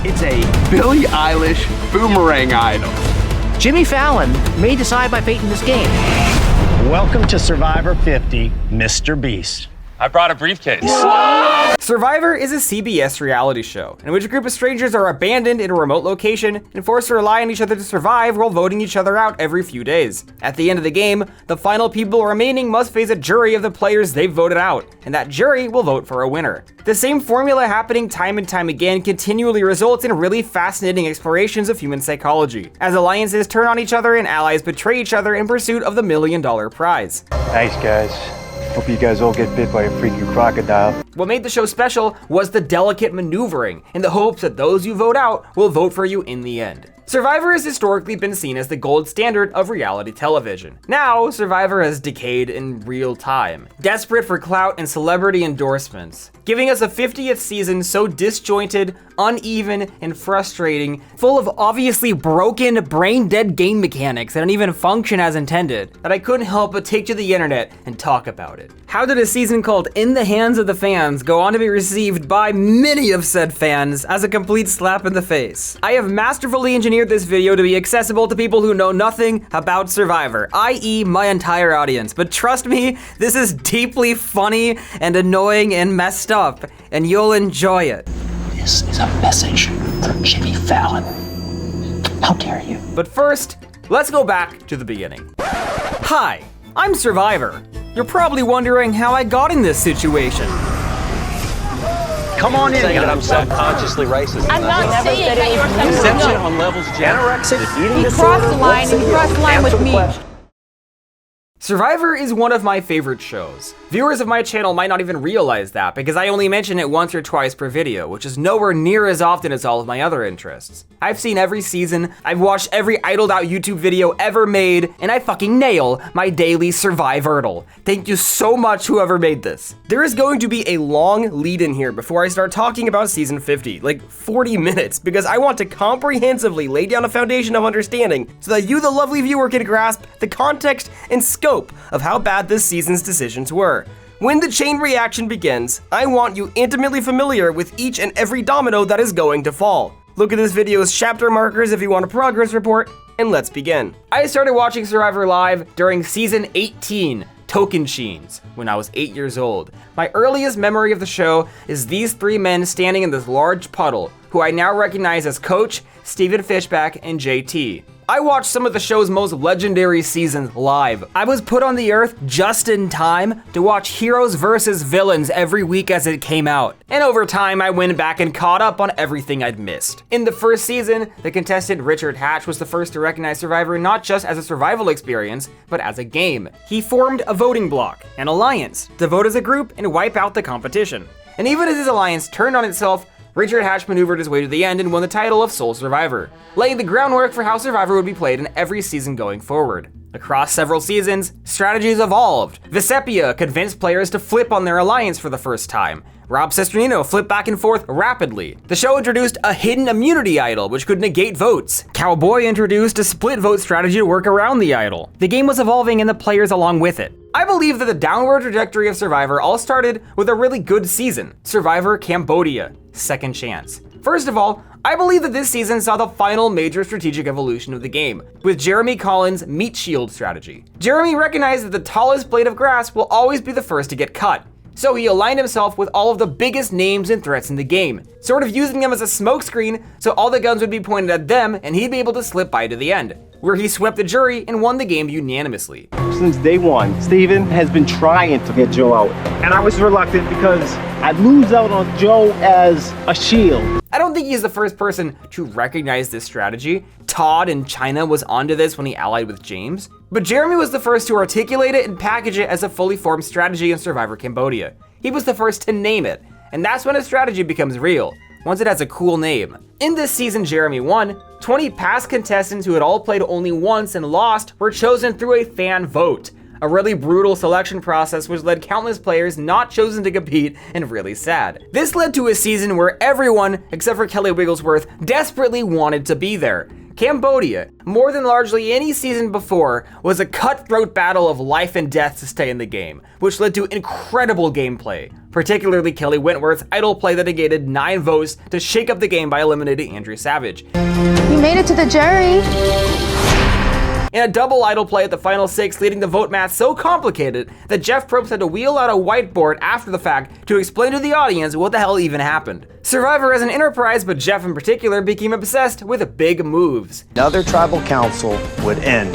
It's a Billie Eilish Boomerang idol. Jimmy Fallon may decide my fate in this game. Welcome to Survivor 50, Mr. Beast. I brought a briefcase. Survivor is a CBS reality show in which a group of strangers are abandoned in a remote location and forced to rely on each other to survive while voting each other out every few days. At the end of the game, the final people remaining must face a jury of the players they've voted out, and that jury will vote for a winner. The same formula happening time and time again continually results in really fascinating explorations of human psychology, as alliances turn on each other and allies betray each other in pursuit of the $1 million prize. Nice, guys. Hope you guys all get bit by a freaking crocodile. What made the show special was the delicate maneuvering, in the hopes that those you vote out will vote for you in the end. Survivor has historically been seen as the gold standard of reality television. Now, Survivor has decayed in real time, desperate for clout and celebrity endorsements, giving us a 50th season so disjointed, uneven, and frustrating, full of obviously broken, brain-dead game mechanics that don't even function as intended, that I couldn't help but take to the internet and talk about it. How did a season called In the Hands of the Fans go on to be received by many of said fans as a complete slap in the face? I have masterfully engineered this video to be accessible to people who know nothing about Survivor, i.e. my entire audience, but trust me, this is deeply funny and annoying and messed up, and you'll enjoy it. This is a message from Jimmy Fallon. How dare you? But first, let's go back to the beginning. Hi, I'm Survivor. You're probably wondering how I got in this situation. Come on in, Saying that I'm subconsciously racist. I'm not saying that you're Deception subconscious. on levels Anorexic, eating He disorder. crossed the line, and he crossed the line with me. Survivor is one of my favorite shows. Viewers of my channel might not even realize that because I only mention it once or twice per video, which is nowhere near as often as all of my other interests. I've seen every season, I've watched every idled out YouTube video ever made, and I fucking nail my daily Survivordle. Thank you so much whoever made this. There is going to be a long lead in here before I start talking about season 50, like 40 minutes, because I want to comprehensively lay down a foundation of understanding so that you, the lovely viewer, can grasp the context and scope of how bad this season's decisions were. When the chain reaction begins, I want you intimately familiar with each and every domino that is going to fall. Look at this video's chapter markers if you want a progress report, and let's begin. I started watching Survivor Live during season 18, Token Sheens, when I was 8 years old. My earliest memory of the show is these three men standing in this large puddle, who I now recognize as Coach, Steven Fishback, and JT. I watched some of the show's most legendary seasons live. I was put on the earth just in time to watch heroes versus villains every week as it came out. And over time, I went back and caught up on everything I'd missed. In the first season, the contestant Richard Hatch was the first to recognize Survivor not just as a survival experience, but as a game. He formed a voting bloc, an alliance, to vote as a group and wipe out the competition. And even as his alliance turned on itself, Richard Hatch maneuvered his way to the end and won the title of Sole Survivor, laying the groundwork for how Survivor would be played in every season going forward. Across several seasons, strategies evolved. Vesepia convinced players to flip on their alliance for the first time. Rob Cesternino flipped back and forth rapidly. The show introduced a hidden immunity idol, which could negate votes. Cowboy introduced a split vote strategy to work around the idol. The game was evolving and the players along with it. I believe that the downward trajectory of Survivor all started with a really good season, Survivor Cambodia, Second Chance. First of all, I believe that this season saw the final major strategic evolution of the game, with Jeremy Collins' meat shield strategy. Jeremy recognized that the tallest blade of grass will always be the first to get cut, so he aligned himself with all of the biggest names and threats in the game, sort of using them as a smokescreen so all the guns would be pointed at them and he'd be able to slip by to the end, where he swept the jury and won the game unanimously. Since day one, Steven has been trying to get Joe out. And I was reluctant because I'd lose out on Joe as a shield. I don't think he's the first person to recognize this strategy. Todd in China was onto this when he allied with James. But Jeremy was the first to articulate it and package it as a fully formed strategy in Survivor Cambodia. He was the first to name it, and that's when a strategy becomes real, once it has a cool name. In this season Jeremy won, 20 past contestants who had all played only once and lost were chosen through a fan vote. A really brutal selection process which led countless players not chosen to compete and really sad. This led to a season where everyone, except for Kelly Wigglesworth, desperately wanted to be there. Cambodia, more than largely any season before, was a cutthroat battle of life and death to stay in the game, which led to incredible gameplay, particularly Kelly Wentworth's idol play that negated 9 votes to shake up the game by eliminating Andrew Savage. You made it to the jury. In a double idol play at the final 6, leading the vote math so complicated that Jeff Probst had to wheel out a whiteboard after the fact to explain to the audience what the hell even happened. Survivor as an enterprise, but Jeff in particular, became obsessed with big moves. Another tribal council would end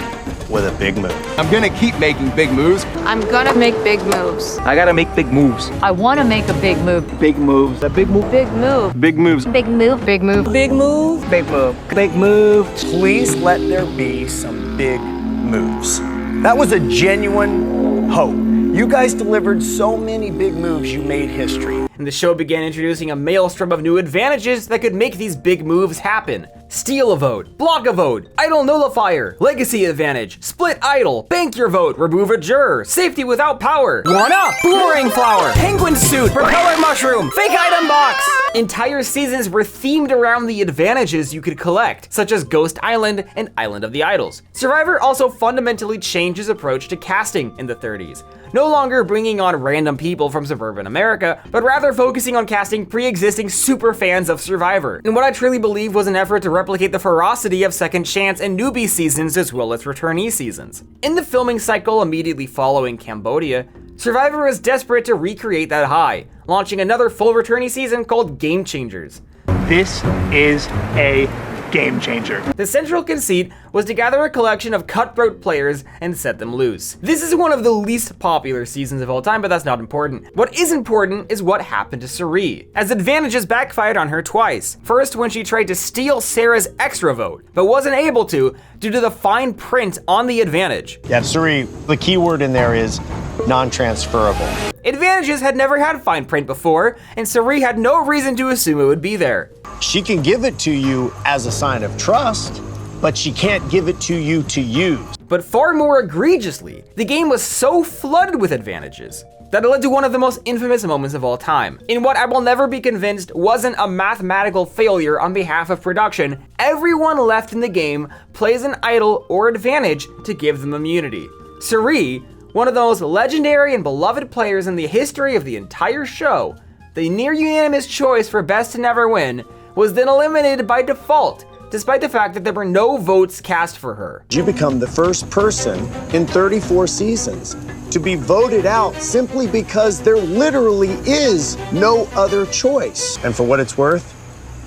with a big move. I'm gonna keep making big moves. I'm gonna make big moves. I gotta make big moves. I wanna make a big move. Big moves. A big move. Big move. Big moves. Big move. Big move. Big move. Big move. Big move. Please let there be some big moves. That was a genuine hope. You guys delivered so many big moves, you made history. And the show began introducing a maelstrom of new advantages that could make these big moves happen. Steal a vote, block a vote, idol nullifier, legacy advantage, split idol, bank your vote, remove a juror, safety without power, one up, boomerang flower, penguin suit, propeller mushroom, fake item box. Entire seasons were themed around the advantages you could collect, such as Ghost Island and Island of the Idols. Survivor also fundamentally changed his approach to casting in the 30s. No longer bringing on random people from suburban America, but rather focusing on casting pre-existing super fans of Survivor, in what I truly believe was an effort to replicate the ferocity of Second Chance and newbie seasons as well as returnee seasons. In the filming cycle immediately following Cambodia, Survivor was desperate to recreate that high, launching another full returnee season called Game Changers. This is a game changer. The central conceit was to gather a collection of cutthroat players and set them loose. This is one of the least popular seasons of all time, but that's not important. What is important is what happened to Cirie, as advantages backfired on her twice. First, when she tried to steal Sarah's extra vote, but wasn't able to due to the fine print on the advantage. Yeah, Cirie, the key word in there is non-transferable. Advantages had never had fine print before, and Cirie had no reason to assume it would be there. She can give it to you as a sign of trust, but she can't give it to you to use. But far more egregiously, the game was so flooded with advantages that it led to one of the most infamous moments of all time. In what I will never be convinced wasn't a mathematical failure on behalf of production, everyone left in the game plays an idol or advantage to give them immunity. Cirie, one of the most legendary and beloved players in the history of the entire show, the near unanimous choice for best to never win, was then eliminated by default, despite the fact that there were no votes cast for her. You become the first person in 34 seasons to be voted out simply because there literally is no other choice. And for what it's worth,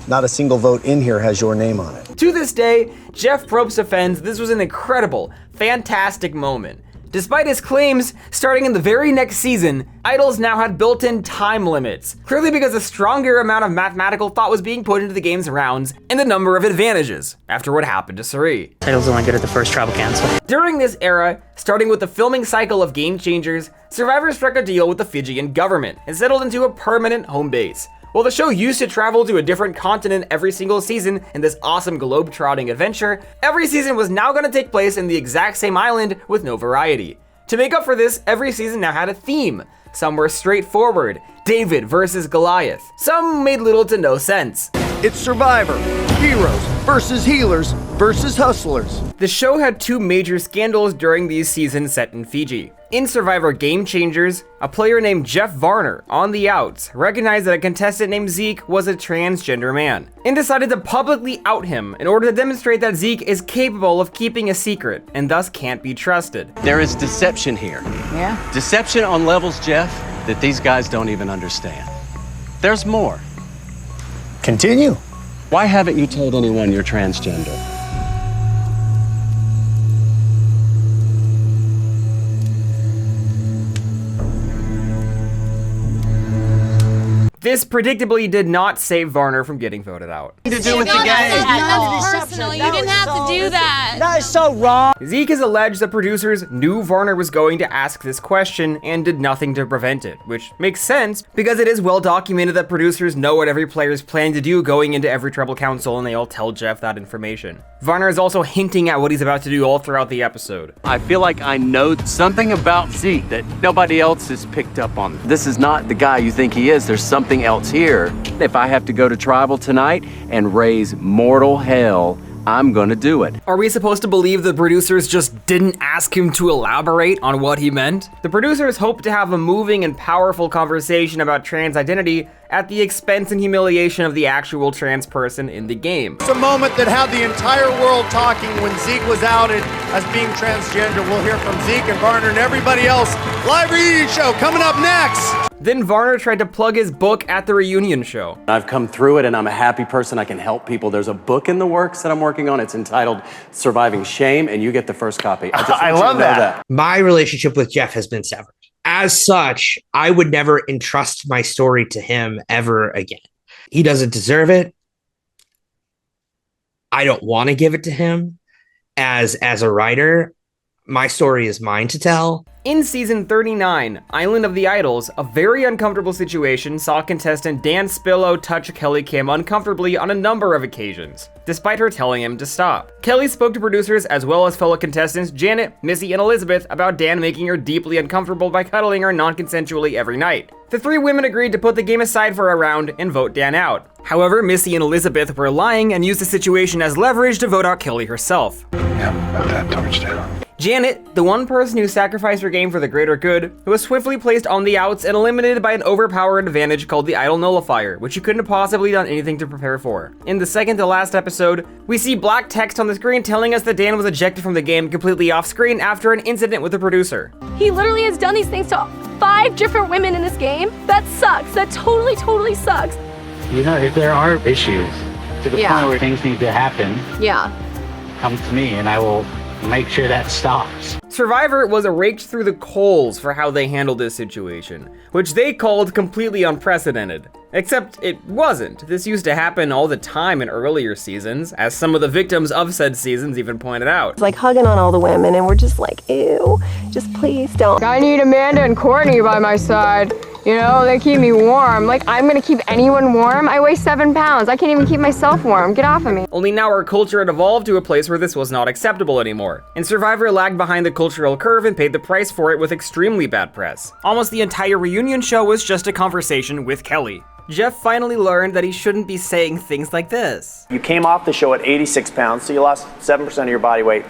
not a single vote in here has your name on it. To this day, Jeff Probst defends this was an incredible, fantastic moment. Despite his claims, starting in the very next season, idols now had built-in time limits, clearly because a stronger amount of mathematical thought was being put into the game's rounds and the number of advantages, after what happened to Cirie. Title's only good at the first tribal cancel. During this era, starting with the filming cycle of Game Changers, Survivor struck a deal with the Fijian government and settled into a permanent home base. While the show used to travel to a different continent every single season in this awesome globe-trotting adventure, every season was now going to take place in the exact same island with no variety. To make up for this, every season now had a theme. Some were straightforward, David versus Goliath. Some made little to no sense. It's Survivor, heroes versus healers versus hustlers. The show had 2 major scandals during these seasons set in Fiji. In Survivor Game Changers, a player named Jeff Varner, on the outs, recognized that a contestant named Zeke was a transgender man, and decided to publicly out him in order to demonstrate that Zeke is capable of keeping a secret, and thus can't be trusted. There is deception here. Yeah. Deception on levels, Jeff, that these guys don't even understand. There's more. Continue. Why haven't you told anyone you're transgender? This predictably did not save Varner from getting voted out. To do with the game. That's personal. You didn't have to do that. That is so wrong. Zeke has alleged that producers knew Varner was going to ask this question and did nothing to prevent it, which makes sense because it is well documented that producers know what every player is planning to do going into every tribal council, and they all tell Jeff that information. Varner is also hinting at what he's about to do all throughout the episode. I feel like I know something about Zeke that nobody else has picked up on. This is not the guy you think he is. There's something else here. If I have to go to tribal tonight and raise mortal hell I'm gonna do it. Are we supposed to believe the producers just didn't ask him to elaborate on what he meant? The producers hoped to have a moving and powerful conversation about trans identity at the expense and humiliation of the actual trans person in the game. It's a moment that had the entire world talking when Zeke was outed as being transgender. We'll hear from Zeke and Varner and everybody else. Live reunion show coming up next. Then Varner tried to plug his book at the reunion show. I've come through it and I'm a happy person. I can help people. There's a book in the works that I'm working on. It's entitled Surviving Shame, and you get the first copy. I love that. My relationship with Jeff has been severed. As such, I would never entrust my story to him ever again. He doesn't deserve it. I don't want to give it to him. As a writer, my story is mine to tell. In season 39, Island of the Idols, a very uncomfortable situation saw contestant Dan Spillo touch Kelly Kim uncomfortably on a number of occasions, despite her telling him to stop. Kelly spoke to producers as well as fellow contestants Janet, Missy, and Elizabeth about Dan making her deeply uncomfortable by cuddling her non-consensually every night. The three women agreed to put the game aside for a round and vote Dan out. However, Missy and Elizabeth were lying and used the situation as leverage to vote out Kelly herself. Yep, put that torch down. Janet, the one person who sacrificed her game for the greater good, was swiftly placed on the outs and eliminated by an overpowered advantage called the Idol Nullifier, which you couldn't have possibly done anything to prepare for. In the second to last episode, we see black text on the screen telling us that Dan was ejected from the game completely off screen after an incident with the producer. He literally has done these things to 5 different women in this game. That sucks. That totally sucks. You know, if there are issues to the point where things need to happen, come to me and I will make sure that stops. Survivor was raked through the coals for how they handled this situation, which they called completely unprecedented. Except it wasn't. This used to happen all the time in earlier seasons, as some of the victims of said seasons even pointed out. It's like hugging on all the women and we're just like, ew, just please don't. I need Amanda and Courtney by my side. You know, they keep me warm. Like, I'm gonna keep anyone warm? I weigh 7 pounds. I can't even keep myself warm. Get off of me. Only now our culture had evolved to a place where this was not acceptable anymore, and Survivor lagged behind the cultural curve and paid the price for it with extremely bad press. Almost the entire reunion show was just a conversation with Kelly. Jeff finally learned that he shouldn't be saying things like this. You came off the show at 86 pounds, so you lost 7% of your body weight.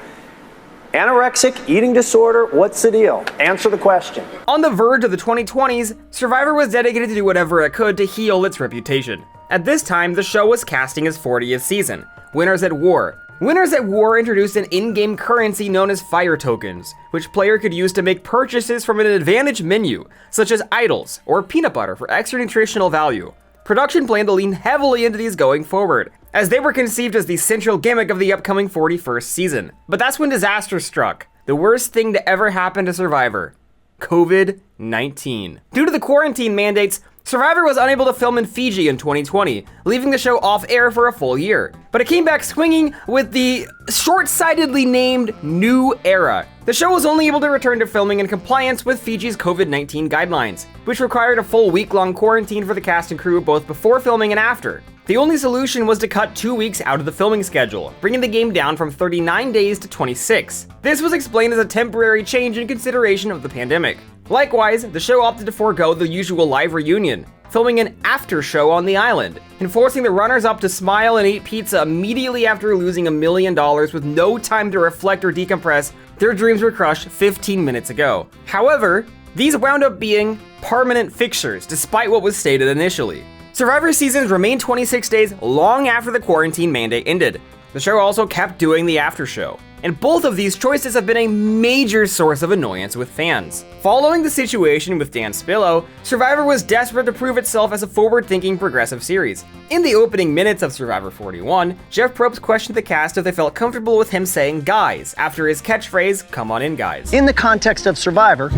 Anorexic, eating disorder, what's the deal? Answer the question. On the verge of the 2020s, Survivor was dedicated to do whatever it could to heal its reputation. At this time, the show was casting its 40th season, Winners at War. Winners at War introduced an in-game currency known as fire tokens, which player could use to make purchases from an advantage menu, such as idols or peanut butter for extra nutritional value. Production planned to lean heavily into these going forward, as they were conceived as the central gimmick of the upcoming 41st season. But that's when disaster struck. The worst thing to ever happen to Survivor: COVID-19. Due to the quarantine mandates, Survivor was unable to film in Fiji in 2020, leaving the show off air for a full year. But it came back swinging with the short-sightedly named New Era. The show was only able to return to filming in compliance with Fiji's COVID-19 guidelines, which required a full week-long quarantine for the cast and crew both before filming and after. The only solution was to cut 2 weeks out of the filming schedule, bringing the game down from 39 days to 26. This was explained as a temporary change in consideration of the pandemic. Likewise, the show opted to forego the usual live reunion, filming an after show on the island, and forcing the runners-up to smile and eat pizza immediately after losing $1 million with no time to reflect or decompress. Their dreams were crushed 15 minutes ago. However, these wound up being permanent fixtures, despite what was stated initially. Survivor seasons remained 26 days long after the quarantine mandate ended. The show also kept doing the after show, and both of these choices have been a major source of annoyance with fans. Following the situation with Dan Spillo, Survivor was desperate to prove itself as a forward-thinking progressive series. In the opening minutes of Survivor 41, Jeff Probst questioned the cast if they felt comfortable with him saying guys after his catchphrase, "Come on in, guys." In the context of Survivor,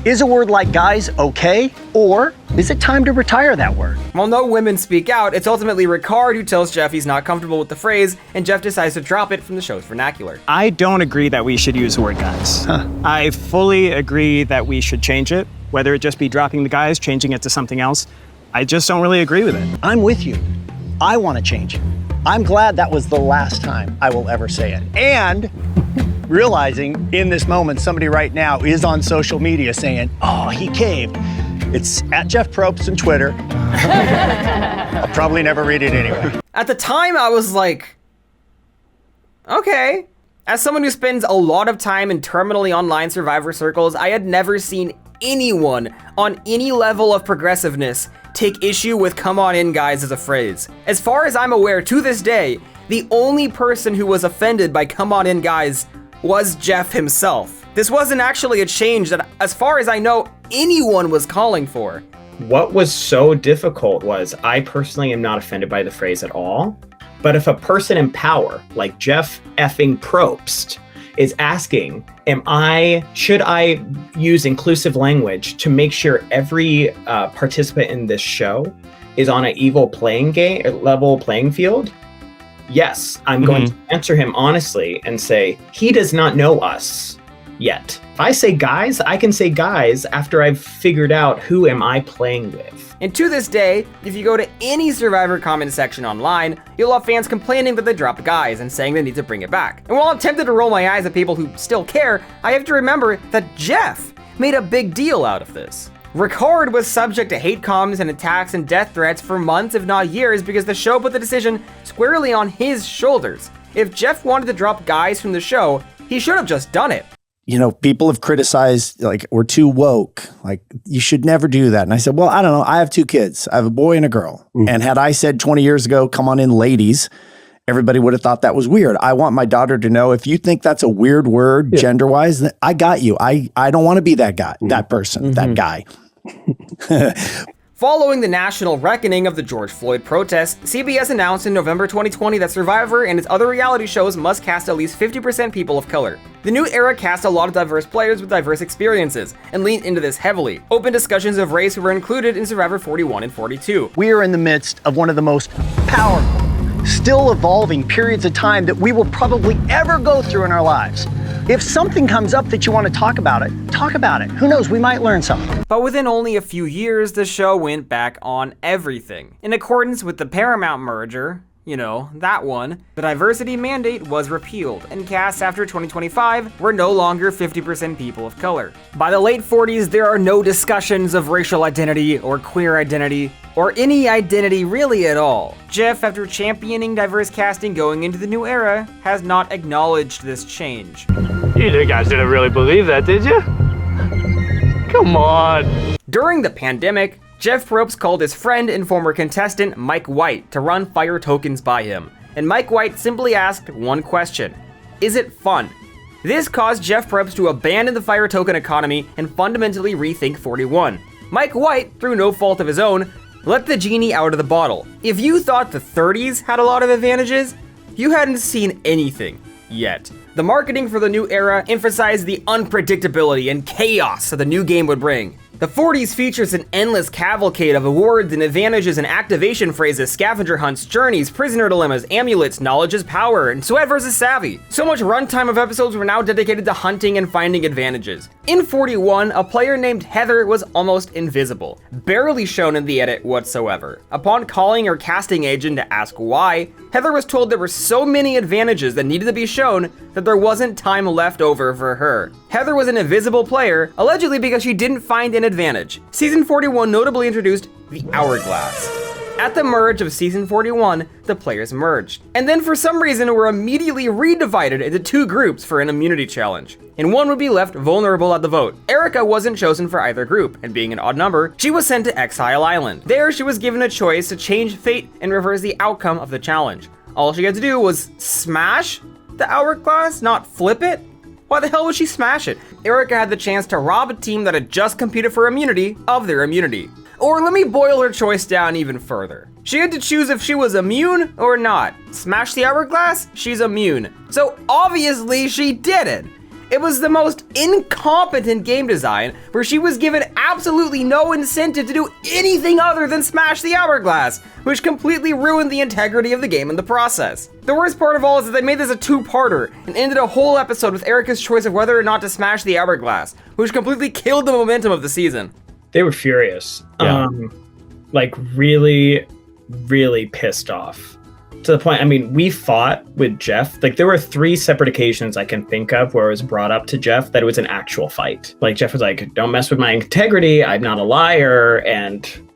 is a word like guys okay? Or is it time to retire that word? While no women speak out, it's ultimately Ricard who tells Jeff he's not comfortable with the phrase, and Jeff decides to drop it from the show's vernacular. I don't agree that we should use the word guys. I fully agree that we should change it, whether it just be dropping the guys, changing it to something else. I just don't really agree with it. I'm with you. I want to change it. I'm glad that was the last time I will ever say it. And realizing in this moment, somebody right now is on social media saying, oh, he caved. It's at Jeff Probst on Twitter. I'll probably never read it anyway. At the time, I was like, Okay. As someone who spends a lot of time in terminally online Survivor circles, I had never seen anyone on any level of progressiveness take issue with "come on in, guys" as a phrase. As far as I'm aware, to this day, the only person who was offended by "come on in, guys" was Jeff himself. This wasn't actually a change that, as far as I know, anyone was calling for. What was so difficult was I personally am not offended by the phrase at all. But if a person in power, like Jeff effing Probst, is asking, should I use inclusive language to make sure every participant in this show is on an level playing field? Yes, I'm going to answer him honestly and say, he does not know us yet. If I say guys, I can say guys after I've figured out who am I playing with. And to this day, if you go to any Survivor comment section online, you'll have fans complaining that they dropped guys and saying they need to bring it back. And while I'm tempted to roll my eyes at people who still care, I have to remember that Jeff made a big deal out of this. Ricard was subject to hate comments and attacks and death threats for months, if not years, because the show put the decision squarely on his shoulders. If Jeff wanted to drop guys from the show, he should have just done it. You know, people have criticized, like, we're too woke. Like, you should never do that. And I said, well, I don't know. I have 2 kids. I have a boy and a girl. And had I said 20 years ago, come on in, ladies, everybody would have thought that was weird. I want my daughter to know, if you think that's a weird word, gender-wise, I got you. I don't want to be that guy, that person, that guy. Following the national reckoning of the George Floyd protests, CBS announced in November 2020 that Survivor and its other reality shows must cast at least 50% people of color. The new era cast a lot of diverse players with diverse experiences, and leaned into this heavily. Open discussions of race were included in Survivor 41 and 42. We are in the midst of one of the most powerful, still evolving periods of time that we will probably ever go through in our lives. If something comes up that you want to talk about it, talk about it. Who knows, we might learn something. But within only a few years, the show went back on everything. In accordance with the Paramount merger, you know, that one, the diversity mandate was repealed, and casts after 2025 were no longer 50% people of color. By the late 40s, there are no discussions of racial identity or queer identity, or any identity really at all. Jeff, after championing diverse casting going into the new era, has not acknowledged this change. You guys didn't really believe that, did you? Come on. During the pandemic, Jeff Probst called his friend and former contestant Mike White to run fire tokens by him, and Mike White simply asked one question: is it fun? This caused Jeff Probst to abandon the fire token economy and fundamentally rethink 41. Mike White, through no fault of his own, let the genie out of the bottle. If you thought the 30s had a lot of advantages, you hadn't seen anything yet. The marketing for the new era emphasized the unpredictability and chaos that the new game would bring. The 40s features an endless cavalcade of awards and advantages and activation phrases, scavenger hunts, journeys, prisoner dilemmas, amulets, knowledge is power, and sweat versus savvy. So much runtime of episodes were now dedicated to hunting and finding advantages. In 41, a player named Heather was almost invisible, barely shown in the edit whatsoever. Upon calling her casting agent to ask why, Heather was told there were so many advantages that needed to be shown that there wasn't time left over for her. Heather was an invisible player, allegedly because she didn't find an advantage. Season 41 notably introduced the Hourglass. At the merge of Season 41, the players merged, and then for some reason were immediately redivided into 2 groups for an immunity challenge, and one would be left vulnerable at the vote. Erica wasn't chosen for either group, and being an odd number, she was sent to Exile Island. There, she was given a choice to change fate and reverse the outcome of the challenge. All she had to do was smash the Hourglass, not flip it? Why the hell would she smash it? Erica had the chance to rob a team that had just competed for immunity of their immunity. Or let me boil her choice down even further. She had to choose if she was immune or not. Smash the Hourglass? She's immune. So obviously she didn't. It was the most incompetent game design where she was given absolutely no incentive to do anything other than smash the Hourglass, which completely ruined the integrity of the game in the process. The worst part of all is that they made this a 2-parter and ended a whole episode with Erica's choice of whether or not to smash the Hourglass, which completely killed the momentum of the season. They were furious. Yeah. Like really, really pissed off. To the point, I mean, we fought with Jeff. Like, there were 3 separate occasions I can think of where it was brought up to Jeff that it was an actual fight. Like, Jeff was like, don't mess with my integrity. I'm not a liar. And,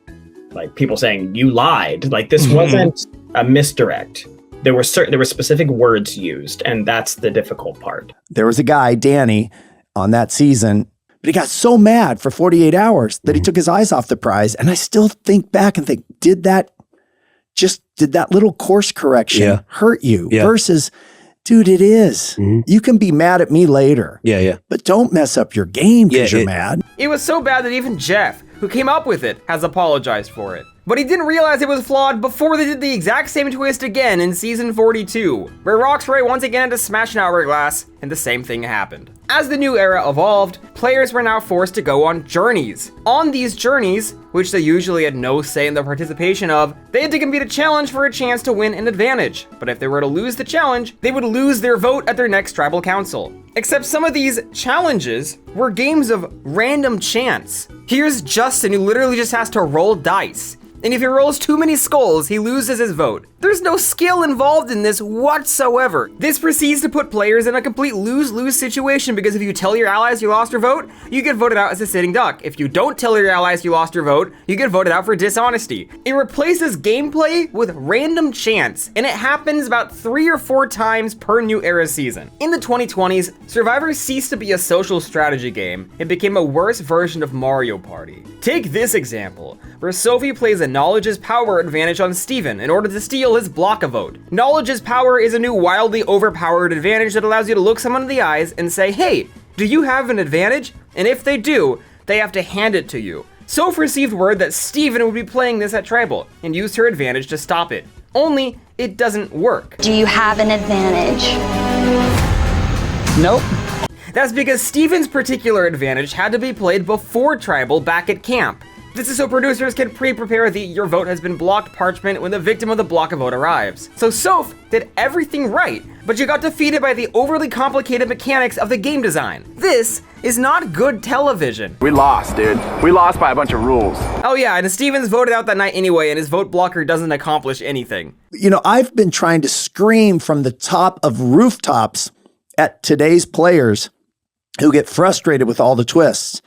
like, people saying, you lied. Like, this wasn't a misdirect. there were specific words used, and that's the difficult part. There was a guy, Danny, on that season, but he got so mad for 48 hours that he took his eyes off the prize. And I still think back and think, did that little course correction hurt you? Versus, dude, it is. You can be mad at me later. But don't mess up your game because you're mad. It was so bad that even Jeff, who came up with it, has apologized for it. But he didn't realize it was flawed before they did the exact same twist again in season 42, where Roxray once again had to smash an hourglass, and the same thing happened. As the new era evolved, players were now forced to go on journeys. On these journeys, which they usually had no say in the participation of, they had to compete a challenge for a chance to win an advantage. But if they were to lose the challenge, they would lose their vote at their next tribal council. Except some of these challenges were games of random chance. Here's Justin, who literally just has to roll dice. And if he rolls too many skulls, he loses his vote. There's no skill involved in this whatsoever. This proceeds to put players in a complete lose-lose situation, because if you tell your allies you lost your vote, you get voted out as a sitting duck. If you don't tell your allies you lost your vote, you get voted out for dishonesty. It replaces gameplay with random chance, and it happens about 3 or 4 times per New Era season. In the 2020s, Survivor ceased to be a social strategy game. It became a worse version of Mario Party. Take this example, where Sophie plays a knowledge is power advantage on Steven in order to steal his block a vote. Knowledge is power is a new wildly overpowered advantage that allows you to look someone in the eyes and say, hey, do you have an advantage? And if they do, they have to hand it to you. Soph received word that Steven would be playing this at Tribal and used her advantage to stop it. Only, it doesn't work. Do you have an advantage? Nope. That's because Steven's particular advantage had to be played before Tribal back at camp. This is so producers can pre-prepare the your vote has been blocked parchment when the victim of the block a vote arrives. So Soph did everything right, but you got defeated by the overly complicated mechanics of the game design. This is not good television. We lost, dude. We lost by a bunch of rules. Oh yeah, and Stevens voted out that night anyway, and his vote blocker doesn't accomplish anything. You know, I've been trying to scream from the top of rooftops at today's players who get frustrated with all the twists.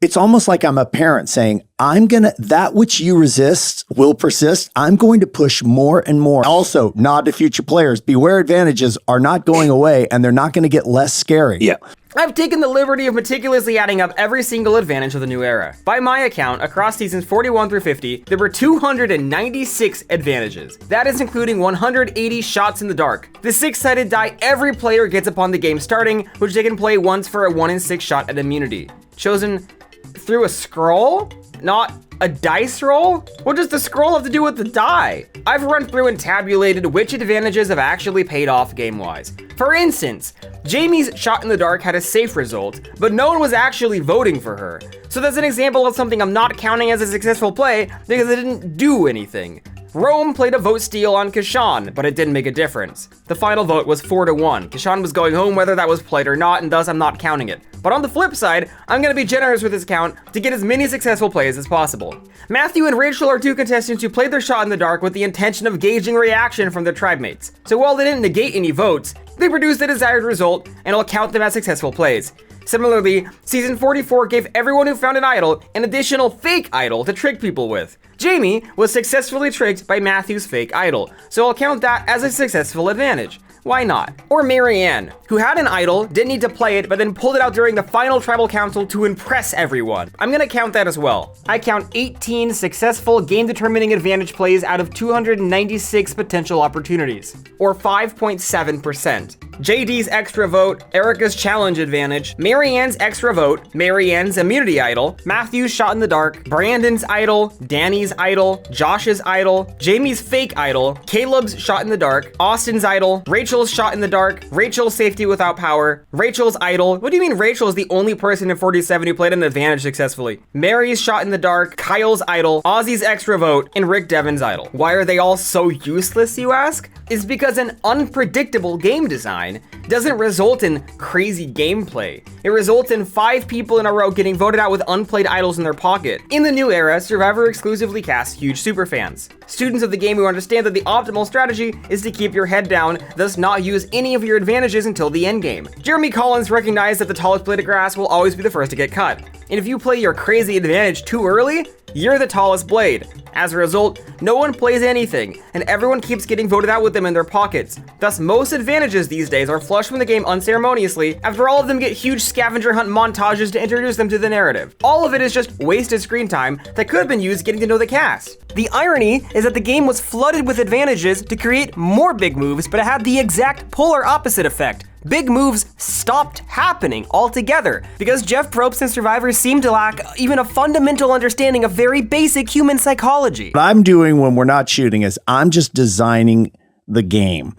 It's almost like I'm a parent saying, that which you resist will persist. I'm going to push more and more. Also, nod to future players. Beware, advantages are not going away and they're not going to get less scary. Yeah. I've taken the liberty of meticulously adding up every single advantage of the new era. By my account, across seasons 41 through 50, there were 296 advantages. That is including 180 shots in the dark. The 6-sided die every player gets upon the game starting, which they can play once for a 1 in 6 shot at immunity. Chosen through a scroll? Not a dice roll? What does the scroll have to do with the die? I've run through and tabulated which advantages have actually paid off game-wise. For instance, Jamie's shot in the dark had a safe result, but no one was actually voting for her. So that's an example of something I'm not counting as a successful play because it didn't do anything. Rome played a vote steal on Kashan, but it didn't make a difference. The final vote was 4-1. Kashan was going home whether that was played or not, and thus I'm not counting it. But on the flip side, I'm gonna be generous with this count to get as many successful plays as possible. Matthew and Rachel are 2 contestants who played their shot in the dark with the intention of gauging reaction from their tribe mates. So while they didn't negate any votes, they produced the desired result, and I'll count them as successful plays. Similarly, season 44 gave everyone who found an idol an additional fake idol to trick people with. Jamie was successfully tricked by Matthew's fake idol, so I'll count that as a successful advantage. Why not? Or Marianne, who had an idol, didn't need to play it, but then pulled it out during the final tribal council to impress everyone. I'm gonna count that as well. I count 18 successful game-determining advantage plays out of 296 potential opportunities, or 5.7%. JD's extra vote, Erica's challenge advantage, Marianne's extra vote, Marianne's immunity idol, Matthew's shot in the dark, Brandon's idol, Danny's idol, Josh's idol, Jamie's fake idol, Caleb's shot in the dark, Austin's idol, Rachel's shot in the dark, Rachel's safety without power, Rachel's idol. What do you mean Rachel is the only person in 47 who played an advantage successfully? Mary's shot in the dark, Kyle's idol, Ozzy's extra vote, and Rick Devon's idol. Why are they all so useless, you ask? It's because an unpredictable game design doesn't result in crazy gameplay. It results in 5 people in a row getting voted out with unplayed idols in their pocket. In the new era, Survivor exclusively casts huge superfans. Students of the game who understand that the optimal strategy is to keep your head down, thus not use any of your advantages until the end game. Jeremy Collins recognized that the tallest blade of grass will always be the first to get cut. And if you play your crazy advantage too early, you're the tallest blade. As a result, no one plays anything, and everyone keeps getting voted out with them in their pockets. Thus, most advantages these days are flushed from the game unceremoniously, after all of them get huge scavenger hunt montages to introduce them to the narrative. All of it is just wasted screen time that could have been used getting to know the cast. The irony is that the game was flooded with advantages to create more big moves, but it had the exact polar opposite effect. Big moves stopped happening altogether because Jeff Probst and Survivor seem to lack even a fundamental understanding of very basic human psychology. What I'm doing when we're not shooting is I'm just designing the game.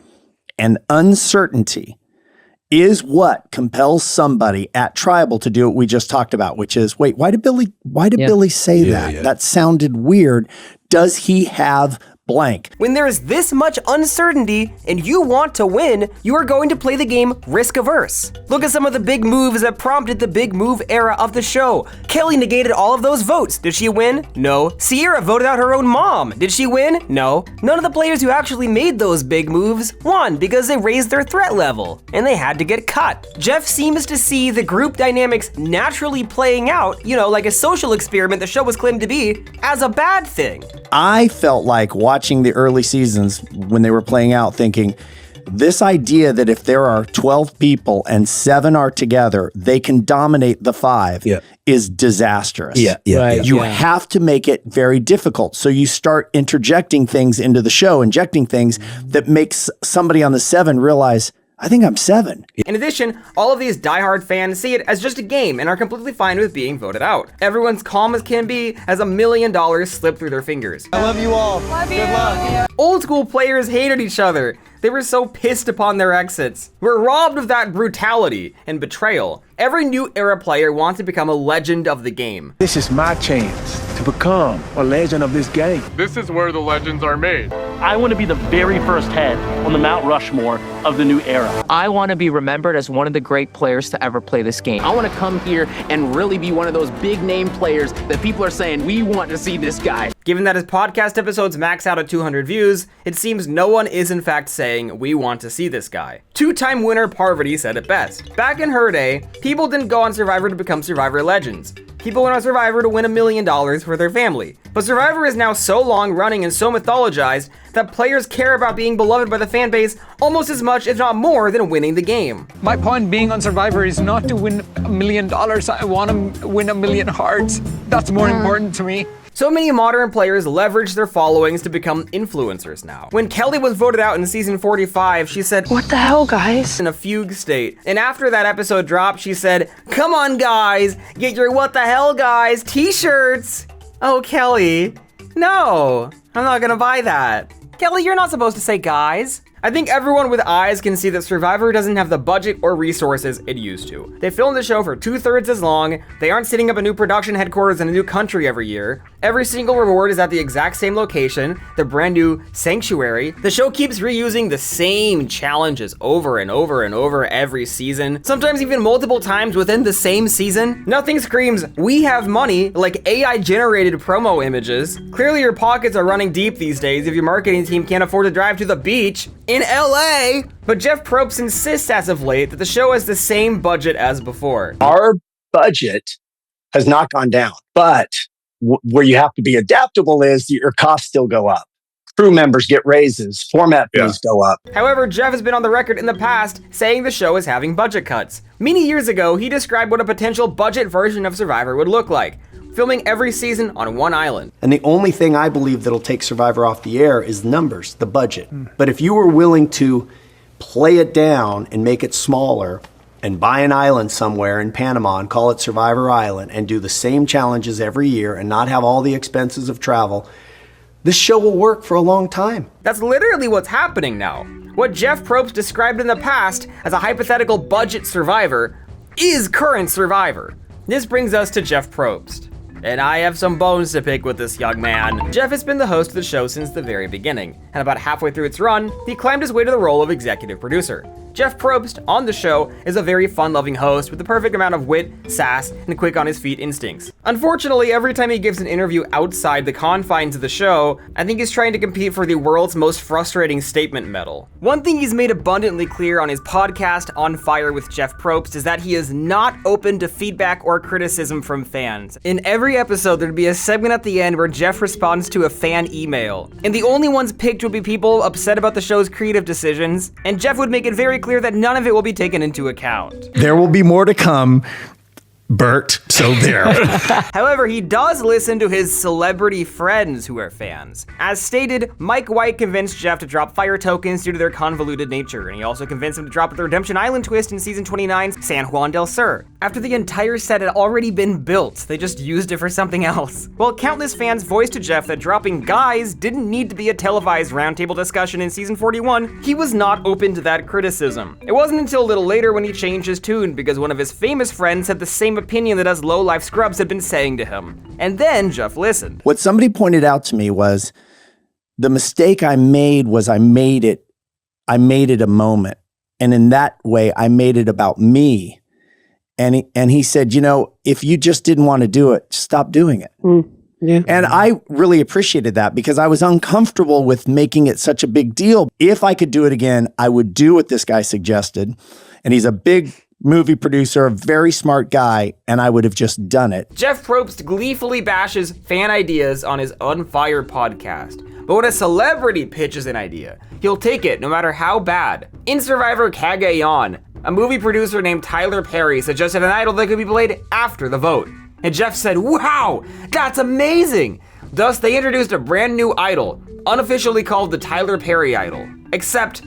And uncertainty is what compels somebody at Tribal to do what we just talked about, which is, wait, why did Billy say that? Yeah. That sounded weird. Does he have blank? When there is this much uncertainty and you want to win, you are going to play the game risk averse. Look at some of the big moves that prompted the big move era of the show. Kelly negated all of those votes. Did she win? No. Sierra voted out her own mom. Did she win? No. None of the players who actually made those big moves won because they raised their threat level and they had to get cut. Jeff seems to see the group dynamics naturally playing out, like a social experiment the show was claimed to be, as a bad thing. I felt like watching the early seasons when they were playing out thinking, this idea that if there are 12 people and 7 are together, they can dominate the 5 is disastrous. You have to make it very difficult. So you start interjecting things into the show, injecting things that makes somebody on the 7 realize, I think I'm 7. In addition, all of these diehard fans see it as just a game and are completely fine with being voted out. Everyone's calm as can be as $1 million slip through their fingers. I love you all. Love you. Good luck. Old school players hated each other. They were so pissed upon their exits. We're robbed of that brutality and betrayal. Every new era player wants to become a legend of the game. This is my chance to become a legend of this game. This is where the legends are made. I want to be the very first head on the Mount Rushmore of the new era. I want to be remembered as one of the great players to ever play this game. I want to come here and really be one of those big name players that people are saying, we want to see this guy. Given that his podcast episodes max out at 200 views, it seems no one is in fact saying, we want to see this guy. Two-time winner Parvati said it best. Back in her day, people didn't go on Survivor to become Survivor legends. People went on Survivor to win $1 million for their family. But Survivor is now so long running and so mythologized that players care about being beloved by the fan base almost as much, if not more, than winning the game. My point being on Survivor is not to win $1 million. I want to win 1 million hearts. That's more important to me. So many modern players leverage their followings to become influencers now. When Kelly was voted out in season 45, she said, "What the hell, guys?" in a fugue state. And after that episode dropped, she said, "Come on, guys, get your what the hell, guys t-shirts." Oh, Kelly, no, I'm not gonna buy that. Kelly, you're not supposed to say guys. I think everyone with eyes can see that Survivor doesn't have the budget or resources it used to. They filmed the show for 2/3 as long, they aren't setting up a new production headquarters in a new country every year, every single reward is at the exact same location, the brand new sanctuary, the show keeps reusing the same challenges over and over and over every season, sometimes even multiple times within the same season. Nothing screams, we have money, like AI generated promo images. Clearly your pockets are running deep these days if your marketing team can't afford to drive to the beach in LA. But Jeff Probst insists as of late that the show has the same budget as before. Our budget has not gone down, but where you have to be adaptable is your costs still go up. Crew members get raises, format fees go up. However, Jeff has been on the record in the past saying the show is having budget cuts. Many years ago, he described what a potential budget version of Survivor would look like, filming every season on one island. And the only thing I believe that'll take Survivor off the air is numbers, the budget. But if you were willing to play it down and make it smaller and buy an island somewhere in Panama and call it Survivor Island and do the same challenges every year and not have all the expenses of travel, this show will work for a long time. That's literally what's happening now. What Jeff Probst described in the past as a hypothetical budget Survivor is current Survivor. This brings us to Jeff Probst. And I have some bones to pick with this young man. Jeff has been the host of the show since the very beginning, and about halfway through its run, he climbed his way to the role of executive producer. Jeff Probst, on the show, is a very fun-loving host with the perfect amount of wit, sass, and quick-on-his-feet instincts. Unfortunately, every time he gives an interview outside the confines of the show, I think he's trying to compete for the world's most frustrating statement medal. One thing he's made abundantly clear on his podcast, On Fire with Jeff Probst, is that he is not open to feedback or criticism from fans. In every episode, there'd be a segment at the end where Jeff responds to a fan email, and the only ones picked would be people upset about the show's creative decisions, and Jeff would make it very clear that none of it will be taken into account. There will be more to come, Bert, so there. However, he does listen to his celebrity friends who are fans. As stated, Mike White convinced Jeff to drop fire tokens due to their convoluted nature, and he also convinced him to drop the Redemption Island twist in season 29's San Juan del Sur. After the entire set had already been built, they just used it for something else. While countless fans voiced to Jeff that dropping guys didn't need to be a televised roundtable discussion in season 41, he was not open to that criticism. It wasn't until a little later when he changed his tune because one of his famous friends had the same opinion that us low-life scrubs had been saying to him. And then Jeff listened. What somebody pointed out to me was the mistake I made was I made it a moment. And in that way, I made it about me. And he said, you know, if you just didn't want to do it, stop doing it. Yeah. And I really appreciated that because I was uncomfortable with making it such a big deal. If I could do it again, I would do what this guy suggested. And he's a big movie producer, a very smart guy, and I would have just done it. Jeff Probst gleefully bashes fan ideas on his On Fire podcast. But when a celebrity pitches an idea, he'll take it no matter how bad. In Survivor Cagayan, a movie producer named Tyler Perry suggested an idol that could be played after the vote. And Jeff said, wow, that's amazing! Thus, they introduced a brand new idol, unofficially called the Tyler Perry Idol. Except,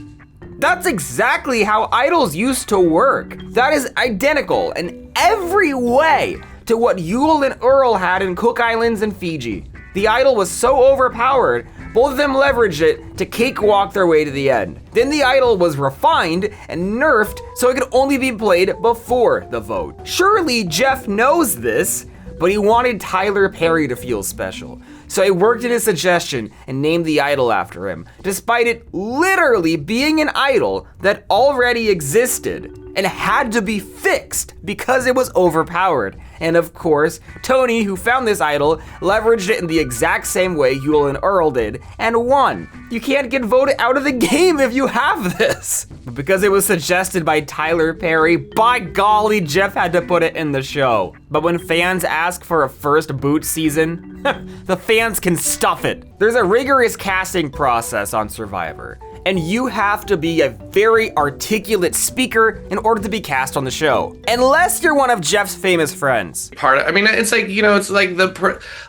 that's exactly how idols used to work. That is identical in every way to what Yule and Earl had in Cook Islands and Fiji. The idol was so overpowered, both of them leveraged it to cakewalk their way to the end. Then the idol was refined and nerfed so it could only be played before the vote. Surely Jeff knows this, but he wanted Tyler Perry to feel special. So he worked in his suggestion and named the idol after him, despite it literally being an idol that already existed and had to be fixed because it was overpowered. And of course, Tony, who found this idol, leveraged it in the exact same way Yule and Earl did, and won. You can't get voted out of the game if you have this. But because it was suggested by Tyler Perry, by golly, Jeff had to put it in the show. But when fans ask for a first boot season, the fans can stuff it. There's a rigorous casting process on Survivor, and you have to be a very articulate speaker in order to be cast on the show, unless you're one of Jeff's famous friends. Part of, I mean, it's like, you know, it's like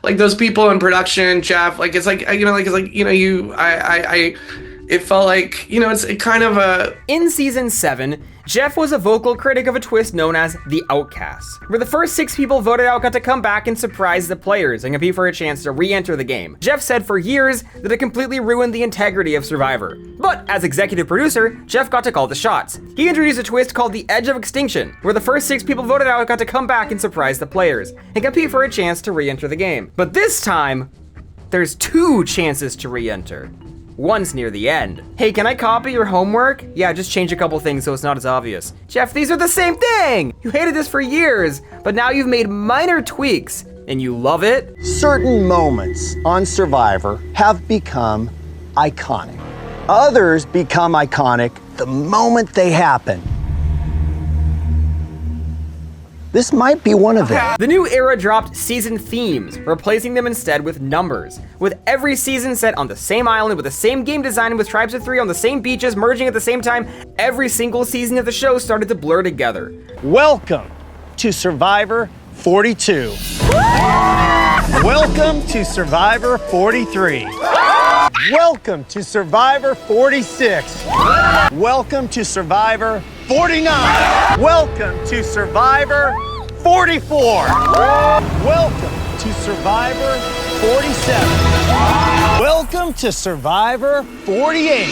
like those people in production, Jeff, like, it's like, you know, like, it's like, you know, it felt like, you know, it's kind of a... In season 7, Jeff was a vocal critic of a twist known as The Outcasts, where the first 6 people voted out got to come back and surprise the players and compete for a chance to re-enter the game. Jeff said for years that it completely ruined the integrity of Survivor. But as executive producer, Jeff got to call the shots. He introduced a twist called The Edge of Extinction, where the first 6 people voted out got to come back and surprise the players and compete for a chance to re-enter the game. But this time, there's 2 chances to re-enter. One's near the end. Hey, can I copy your homework? Yeah, just change a couple things so it's not as obvious. Jeff, these are the same thing! You hated this for years, but now you've made minor tweaks, and you love it? Certain moments on Survivor have become iconic. Others become iconic the moment they happen. This might be one of them. The new era dropped season themes, replacing them instead with numbers, with every season set on the same island with the same game design with tribes of 3 on the same beaches merging at the same time. Every single season of the show started to blur together. Welcome to Survivor 42. Welcome to Survivor 43. Welcome to Survivor 46. Welcome to Survivor 49. Welcome to Survivor 44. Welcome to Survivor 47. Welcome Welcome to Survivor 48.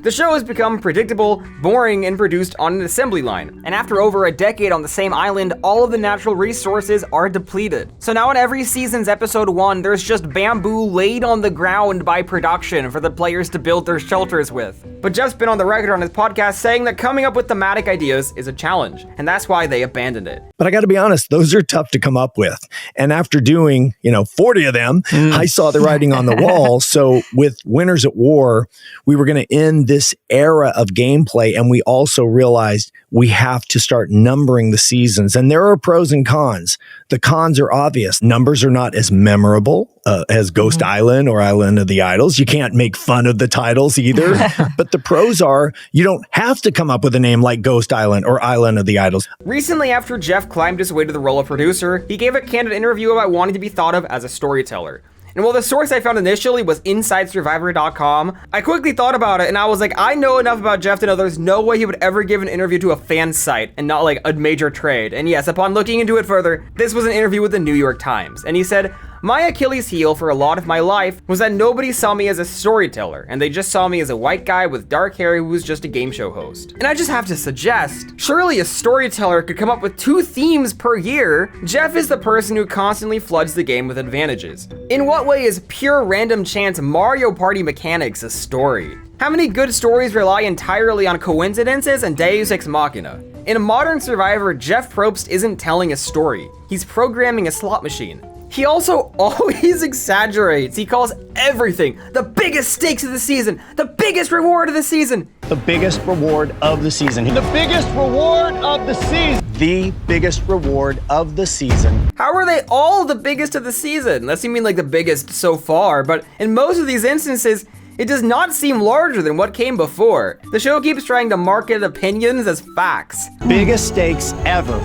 The show has become predictable, boring, and produced on an assembly line. And after over a decade on the same island, all of the natural resources are depleted. So now in every season's episode 1, there's just bamboo laid on the ground by production for the players to build their shelters with. But Jeff's been on the record on his podcast saying that coming up with thematic ideas is a challenge, and that's why they abandoned it. But I got to be honest, those are tough to come up with. And after doing, 40 of them, I saw the writing on the wall. So with Winners at War, we were going to end this era of gameplay. And we also realized we have to start numbering the seasons. And there are pros and cons. The cons are obvious. Numbers are not as memorable as Ghost Island or Island of the Idols. You can't make fun of the titles either. But the pros are you don't have to come up with a name like Ghost Island or Island of the Idols. Recently, after Jeff climbed his way to the role of producer, he gave a candid interview about wanting to be thought of as a storyteller. And while the source I found initially was InsideSurvivor.com, I quickly thought about it and I was like, I know enough about Jeff to know there's no way he would ever give an interview to a fan site and not like a major trade. And yes, upon looking into it further, this was an interview with the New York Times. And he said, "My Achilles heel for a lot of my life was that nobody saw me as a storyteller, and they just saw me as a white guy with dark hair who was just a game show host." And I just have to suggest, surely a storyteller could come up with 2 themes per year. Jeff is the person who constantly floods the game with advantages. In what way is pure random chance Mario Party mechanics a story? How many good stories rely entirely on coincidences and Deus Ex Machina? In a modern Survivor, Jeff Probst isn't telling a story. He's programming a slot machine. He also always exaggerates. He calls everything the biggest stakes of the season, the biggest reward of the season. The biggest reward of the season. The biggest reward of the season. The biggest reward of the season. How are they all the biggest of the season? Unless you mean like the biggest so far, but in most of these instances, it does not seem larger than what came before. The show keeps trying to market opinions as facts. Biggest stakes ever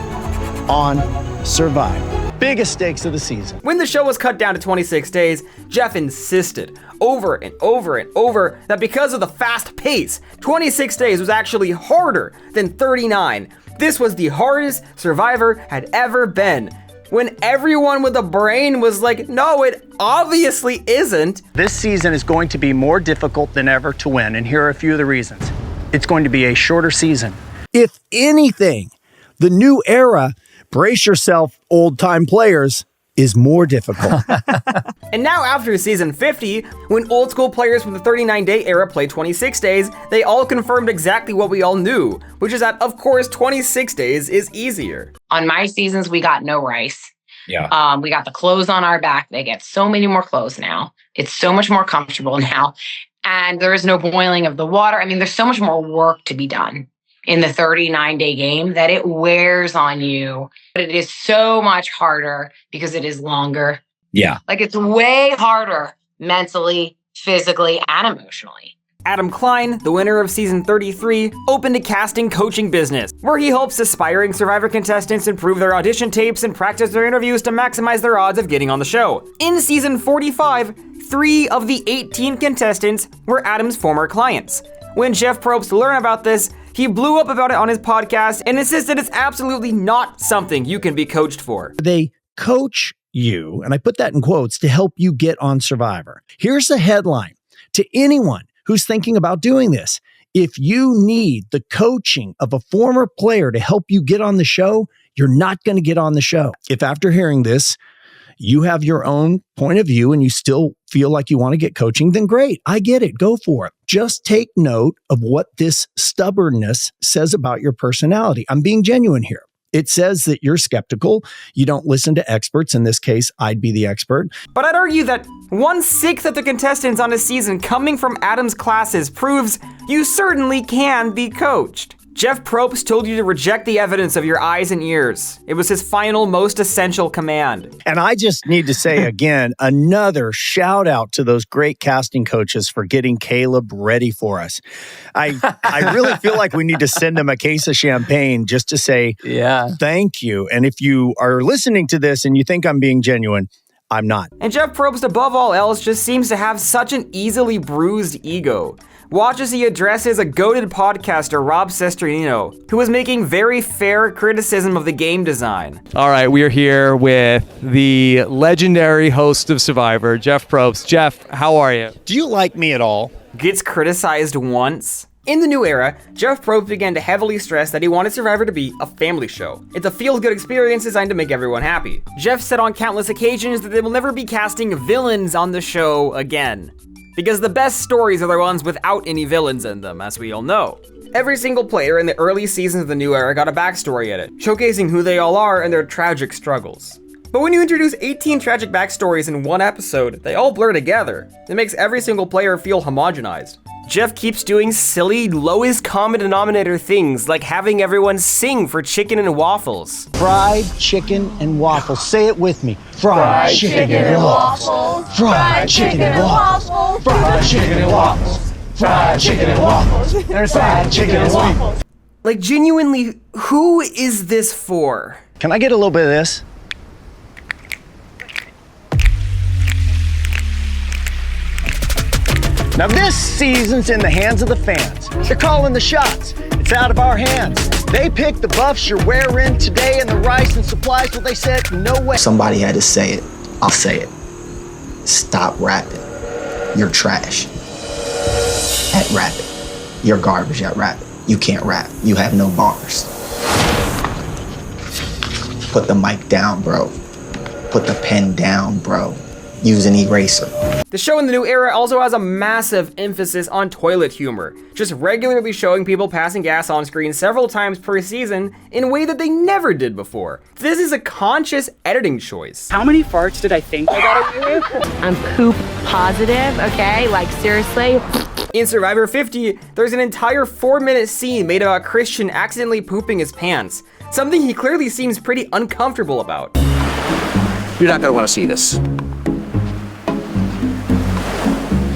on Survivor. Biggest stakes of the season. When the show was cut down to 26 days, Jeff insisted over and over and over that because of the fast pace, 26 days was actually harder than 39. This was the hardest Survivor had ever been. When everyone with a brain was like, no, it obviously isn't. This season is going to be more difficult than ever to win, and here are a few of the reasons. It's going to be a shorter season. If anything, the new era, brace yourself, old-time players, is more difficult. And now after season 50, when old school players from the 39-day era played 26 days, they all confirmed exactly what we all knew, which is that, of course, 26 days is easier. On my seasons, we got no rice. Yeah. We got the clothes on our back. They get so many more clothes now. It's so much more comfortable now. And there is no boiling of the water. I mean, there's so much more work to be done in the 39-day game that it wears on you. But it is so much harder because it is longer. Yeah. Like it's way harder mentally, physically, and emotionally. Adam Klein, the winner of season 33, opened a casting coaching business where he helps aspiring Survivor contestants improve their audition tapes and practice their interviews to maximize their odds of getting on the show. In season 45, 3 of the 18 contestants were Adam's former clients. When Jeff Probst learned about this, he blew up about it on his podcast and insisted it's absolutely not something you can be coached for. They coach you, and I put that in quotes, to help you get on Survivor. Here's a headline to anyone who's thinking about doing this. If you need the coaching of a former player to help you get on the show, you're not going to get on the show. If after hearing this, you have your own point of view and you still feel like you want to get coaching, then great. I get it. Go for it. Just take note of what this stubbornness says about your personality. I'm being genuine here. It says that you're skeptical. You don't listen to experts. In this case, I'd be the expert. But I'd argue that 1/6 of the contestants on a season coming from Adam's classes proves you certainly can be coached. Jeff Probst told you to reject the evidence of your eyes and ears. It was his final, most essential command. And I just need to say again, another shout out to those great casting coaches for getting Caleb ready for us. I really feel like we need to send him a case of champagne just to say thank you. And if you are listening to this and you think I'm being genuine, I'm not. And Jeff Probst, above all else, just seems to have such an easily bruised ego. watch as he addresses a goated podcaster, Rob Cesternino, who was making very fair criticism of the game design. All right, we are here with the legendary host of Survivor, Jeff Probst. Jeff, how are you? Do you like me at all? Gets criticized once. In the new era, Jeff Probst began to heavily stress that he wanted Survivor to be a family show. It's a feel-good experience designed to make everyone happy. Jeff said on countless occasions that they will never be casting villains on the show again, because the best stories are the ones without any villains in them, as we all know. Every single player in the early seasons of the new era got a backstory in it, showcasing who they all are and their tragic struggles. But when you introduce 18 tragic backstories in one episode, they all blur together. It makes every single player feel homogenized. Jeff keeps doing silly, lowest common denominator things, like having everyone sing for chicken and waffles. Fried chicken and waffles. Say it with me. Fried chicken and waffles. Fried chicken and waffles. Fried chicken and waffles. Fried chicken and waffles. There's fried chicken and waffles. Like, genuinely, who is this for? Can I get a little bit of this? Now this season's in the hands of the fans. They're calling the shots. It's out of our hands. They picked the buffs you're wearing today and the rice and supplies, well, they said, no way. Somebody had to say it. I'll say it. Stop rapping. You're trash. At rapping. You're garbage at rapping. You can't rap. You have no bars. Put the mic down, bro. Put the pen down, bro. Use an eraser. The show in the new era also has a massive emphasis on toilet humor, just regularly showing people passing gas on screen several times per season in a way that they never did before. This is a conscious editing choice. How many farts did I think I got away with? I'm poop positive, okay? Like, seriously? In Survivor 50, there's an entire 4-minute scene made about Christian accidentally pooping his pants, something he clearly seems pretty uncomfortable about. You're not gonna wanna see this.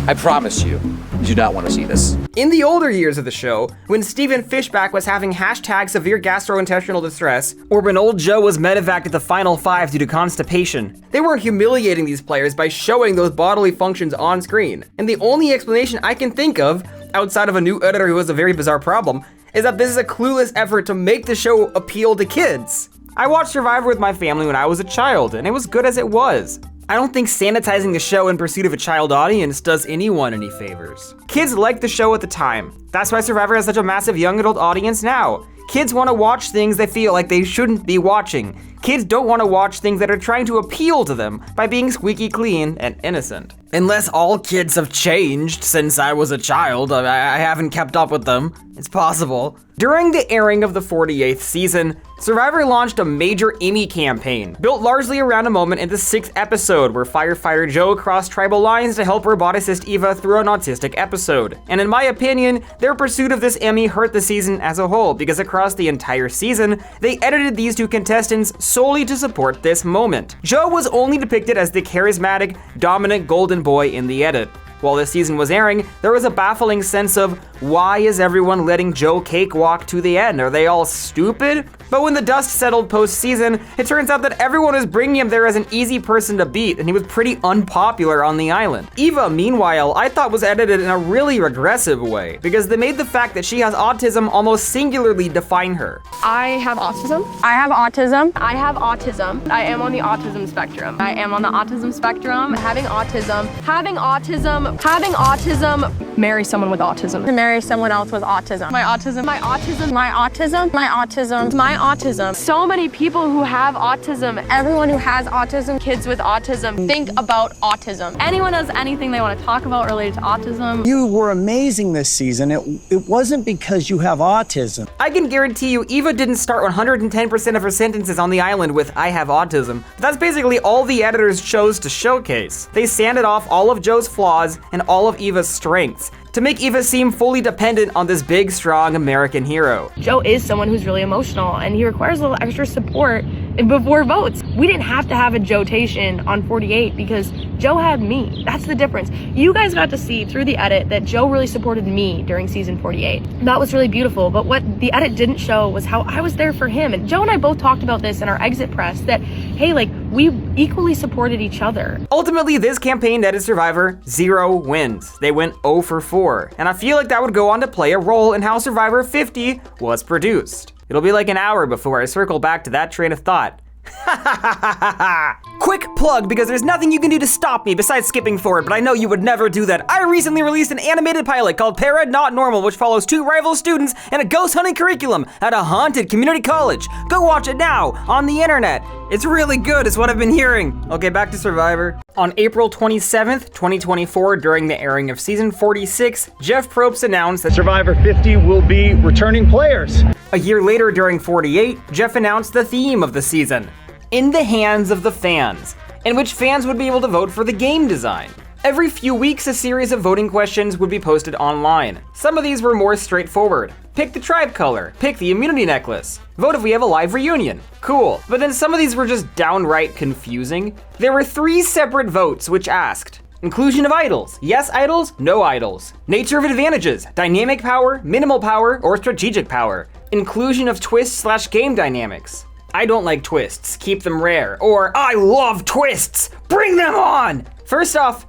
I promise you do not want to see this. In the older years of the show, when Stephen Fishback was having hashtag severe gastrointestinal distress, or when old Joe was medevaced at the final 5 due to constipation, they weren't humiliating these players by showing those bodily functions on screen. And the only explanation I can think of, outside of a new editor who has a very bizarre problem, is that this is a clueless effort to make the show appeal to kids. I watched Survivor with my family when I was a child, and it was good as it was. I don't think sanitizing the show in pursuit of a child audience does anyone any favors. Kids liked the show at the time. That's why Survivor has such a massive young adult audience now. Kids want to watch things they feel like they shouldn't be watching. Kids don't want to watch things that are trying to appeal to them by being squeaky clean and innocent. Unless all kids have changed since I was a child, I haven't kept up with them. It's possible. During the airing of the 48th season, Survivor launched a major Emmy campaign, built largely around a moment in the 6th episode where firefighter Joe crossed tribal lines to help roboticist Eva through an autistic episode. And in my opinion, their pursuit of this Emmy hurt the season as a whole, because across the entire season, they edited these two contestants solely to support this moment. Joe was only depicted as the charismatic, dominant golden boy in the edit. While this season was airing, there was a baffling sense of, why is everyone letting Joe cakewalk to the end? Are they all stupid? But when the dust settled post-season, it turns out that everyone was bringing him there as an easy person to beat, and he was pretty unpopular on the island. Eva, meanwhile, I thought was edited in a really regressive way, because they made the fact that she has autism almost singularly define her. I have autism. I have autism. I have autism. I am on the autism spectrum. I am on the autism spectrum. Having autism. Having autism. Having autism. Marry someone with autism. Marry someone else with autism. My autism. My autism. My autism. My autism. My autism. So many people who have autism. Everyone who has autism. Kids with autism. Think about autism. Anyone has anything they want to talk about related to autism. You were amazing this season. It wasn't because you have autism. I can guarantee you Eva didn't start 110% of her sentences on the island with "I have autism." That's basically all the editors chose to showcase. They sanded off all of Joe's flaws and all of Eva's strengths to make Eva seem fully dependent on this big, strong American hero. Joe is someone who's really emotional, and he requires a little extra support before votes. We didn't have to have a Joe-tation on 48 because Joe had me. That's the difference. You guys got to see through the edit that Joe really supported me during season 48. That was really beautiful, but what the edit didn't show was how I was there for him. And Joe and I both talked about this in our exit press, that, hey, like, we equally supported each other. Ultimately, this campaign netted Survivor 0 wins. They went 0 for 4, and I feel like that would go on to play a role in how Survivor 50 was produced. It'll be like an hour before I circle back to that train of thought. Quick plug, because there's nothing you can do to stop me besides skipping forward, but I know you would never do that. I recently released an animated pilot called Para Not Normal, which follows 2 rival students and a ghost hunting curriculum at a haunted community college. Go watch it now on the internet. It's really good, is what I've been hearing. Okay, back to Survivor. On April 27th, 2024, during the airing of season 46, Jeff Probst announced that Survivor 50 will be returning players. A year later, during 48, Jeff announced the theme of the season, In the Hands of the Fans, in which fans would be able to vote for the game design. Every few weeks, a series of voting questions would be posted online. Some of these were more straightforward. Pick the tribe color, pick the immunity necklace, vote if we have a live reunion. Cool. But then some of these were just downright confusing. There were 3 separate votes which asked, inclusion of idols, yes idols, no idols. Nature of advantages, dynamic power, minimal power, or strategic power. Inclusion of twist/game dynamics. I don't like twists, keep them rare. Or I love twists, bring them on! First off,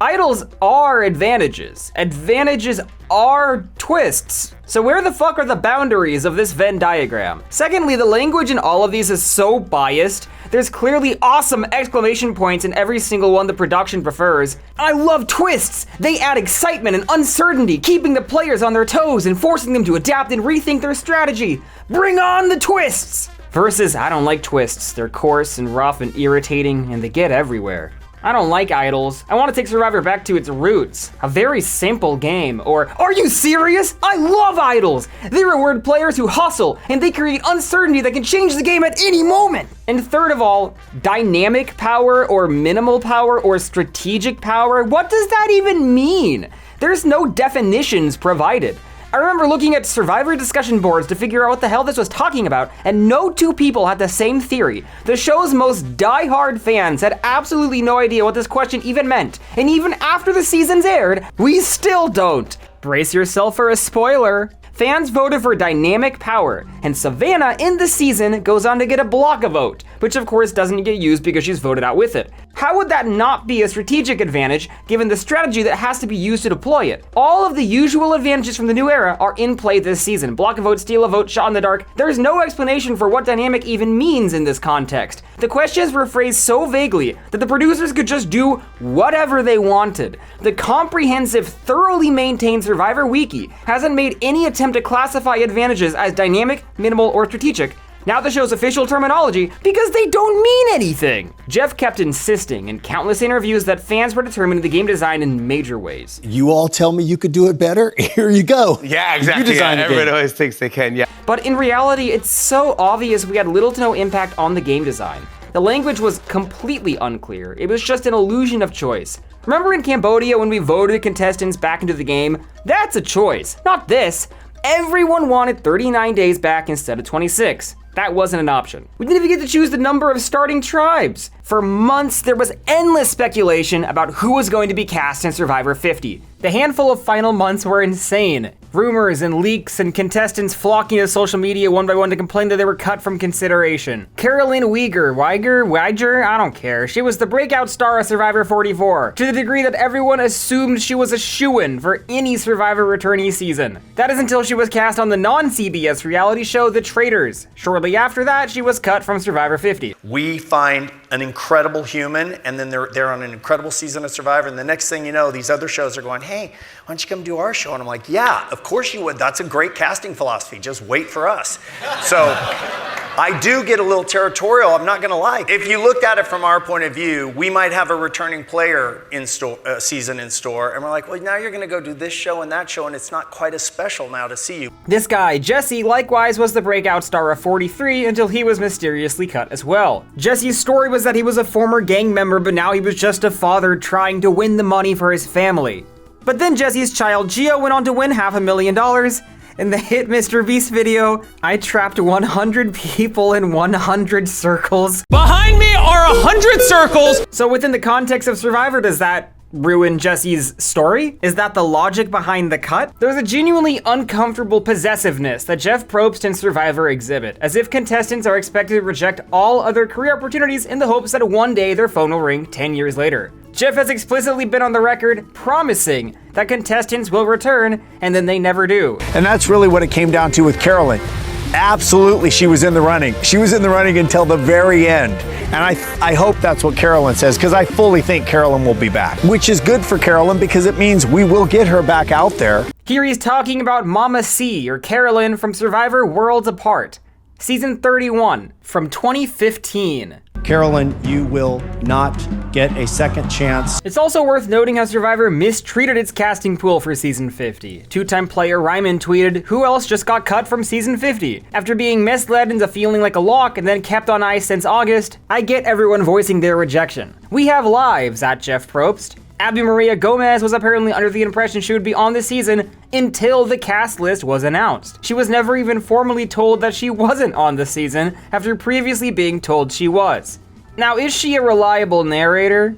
idols are advantages. Advantages are twists. So where the fuck are the boundaries of this Venn diagram? Secondly, the language in all of these is so biased. There's clearly awesome exclamation points in every single one the production prefers. I love twists! They add excitement and uncertainty, keeping the players on their toes and forcing them to adapt and rethink their strategy. Bring on the twists! Versus, I don't like twists. They're coarse and rough and irritating, and they get everywhere. I don't like idols. I want to take Survivor back to its roots. A very simple game. Or, are you serious? I love idols! They reward players who hustle, and they create uncertainty that can change the game at any moment! And third of all, dynamic power or minimal power or strategic power, what does that even mean? There's no definitions provided. I remember looking at Survivor discussion boards to figure out what the hell this was talking about, and no 2 people had the same theory. The show's most die-hard fans had absolutely no idea what this question even meant, and even after the seasons aired, we still don't. Brace yourself for a spoiler. Fans voted for dynamic power, and Savannah in the season goes on to get a block a vote, which of course doesn't get used because she's voted out with it. How would that not be a strategic advantage given the strategy that has to be used to deploy it? All of the usual advantages from the new era are in play this season. Block a vote, steal a vote, shot in the dark. There's no explanation for what dynamic even means in this context. The questions were phrased so vaguely that the producers could just do whatever they wanted. The comprehensive, thoroughly maintained Survivor Wiki hasn't made any attempt to classify advantages as dynamic, minimal, or strategic. Now the show's official terminology because they don't mean anything. Jeff kept insisting in countless interviews that fans were determining the game design in major ways. You all tell me you could do it better? Here you go. Yeah, exactly. You designed the game. Everyone always thinks they can, yeah. But in reality, it's so obvious we had little to no impact on the game design. The language was completely unclear. It was just an illusion of choice. Remember in Cambodia when we voted contestants back into the game? That's a choice, not this. Everyone wanted 39 days back instead of 26. That wasn't an option. We didn't even get to choose the number of starting tribes. For months, there was endless speculation about who was going to be cast in Survivor 50. The handful of final months were insane. Rumors and leaks and contestants flocking to social media one by one to complain that they were cut from consideration. Carolyn Weiger, I don't care. She was the breakout star of Survivor 44, to the degree that everyone assumed she was a shoo-in for any Survivor returnee season. That is until she was cast on the non-CBS reality show The Traitors. Shortly after that, she was cut from Survivor 50. We find an incredible human, and then they're on an incredible season of Survivor, and the next thing you know, these other shows are going, hey, why don't you come do our show? And I'm like, yeah, of course you would. That's a great casting philosophy. Just wait for us. So I do get a little territorial, I'm not gonna lie. If you looked at it from our point of view, we might have a returning player in season in store, and we're like, well, now you're gonna go do this show and that show, and it's not quite as special now to see you. This guy, Jesse, likewise was the breakout star of 43 until he was mysteriously cut as well. Jesse's story was that he was a former gang member, but now he was just a father trying to win the money for his family. But then Jesse's child, Gio, went on to win $500,000. In the hit Mr. Beast video, I trapped 100 people in 100 circles. Behind me are 100 circles! So within the context of Survivor, does that ruin Jesse's story? Is that the logic behind the cut? There's a genuinely uncomfortable possessiveness that Jeff Probst and Survivor exhibit, as if contestants are expected to reject all other career opportunities in the hopes that one day their phone will ring 10 years later. Jeff has explicitly been on the record promising that contestants will return, and then they never do. And that's really what it came down to with Carolyn. Absolutely, she was in the running. She was in the running until the very end. And I hope that's what Carolyn says, because I fully think Carolyn will be back, which is good for Carolyn because it means we will get her back out there. Here he's talking about Mama C, or Carolyn, from Survivor Worlds Apart, season 31, from 2015. Carolyn, you will not get a second chance. It's also worth noting how Survivor mistreated its casting pool for season 50. Two-time player Ryman tweeted, "Who else just got cut from season 50? After being misled into feeling like a lock and then kept on ice since August, I get everyone voicing their rejection. We have lives," at Jeff Probst. Abby Maria Gomez was apparently under the impression she would be on the season until the cast list was announced. She was never even formally told that she wasn't on the season after previously being told she was. Now, is she a reliable narrator?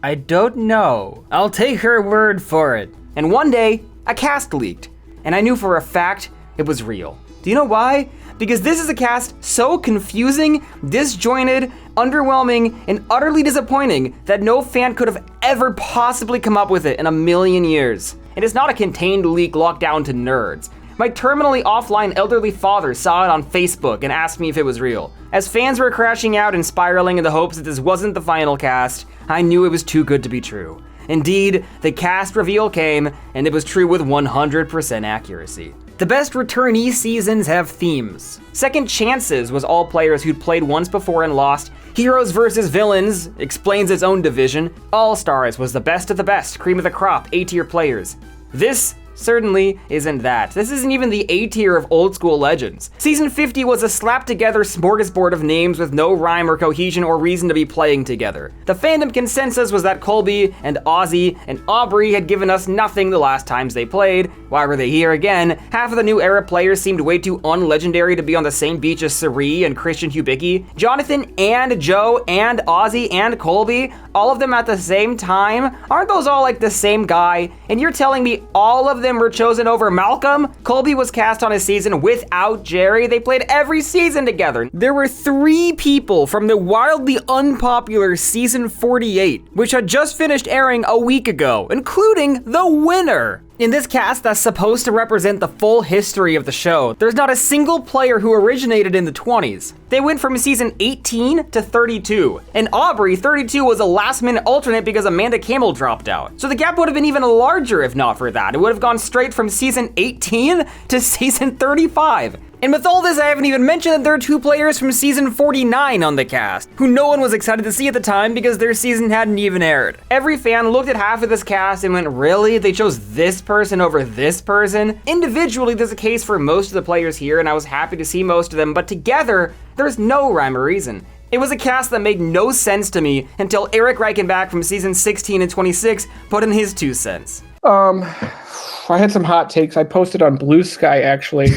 I don't know. I'll take her word for it. And one day, a cast leaked, and I knew for a fact it was real. Do you know why? Because this is a cast so confusing, disjointed, underwhelming, and utterly disappointing that no fan could have ever possibly come up with it in a million years. It is not a contained leak locked down to nerds. My terminally offline elderly father saw it on Facebook and asked me if it was real. As fans were crashing out and spiraling in the hopes that this wasn't the final cast, I knew it was too good to be true. Indeed, the cast reveal came, and it was true with 100% accuracy. The best returnee seasons have themes. Second Chances was all players who'd played once before and lost. Heroes vs. Villains explains its own division. All Stars was the best of the best, cream of the crop, A-tier players. This certainly isn't that. This isn't even the A tier of old school legends. Season 50 was a slapped together smorgasbord of names with no rhyme or cohesion or reason to be playing together. The fandom consensus was that Colby and Ozzy and Aubrey had given us nothing the last times they played. Why were they here again? Half of the new era players seemed way too unlegendary to be on the same beach as Sari and Christian Hubicki. Jonathan and Joe and Ozzy and Colby, all of them at the same time? Aren't those all like the same guy? And you're telling me all of them were chosen over Malcolm? Colby was cast on a season without Jerry. They played every season together. There were 3 people from the wildly unpopular season 48, which had just finished airing a week ago, including the winner. In this cast that's supposed to represent the full history of the show, there's not a single player who originated in the 20s. They went from season 18 to 32. And Aubrey, 32, was a last-minute alternate because Amanda Campbell dropped out. So the gap would have been even larger if not for that. It would have gone straight from season 18 to season 35. And with all this, I haven't even mentioned that there are 2 players from season 49 on the cast, who no one was excited to see at the time because their season hadn't even aired. Every fan looked at half of this cast and went, really? They chose this person over this person? Individually, there's a case for most of the players here, and I was happy to see most of them, but together, there's no rhyme or reason. It was a cast that made no sense to me until Eric Reichenbach from season 16 and 26 put in his 2 cents. I had some hot takes. I posted on Blue Sky, actually.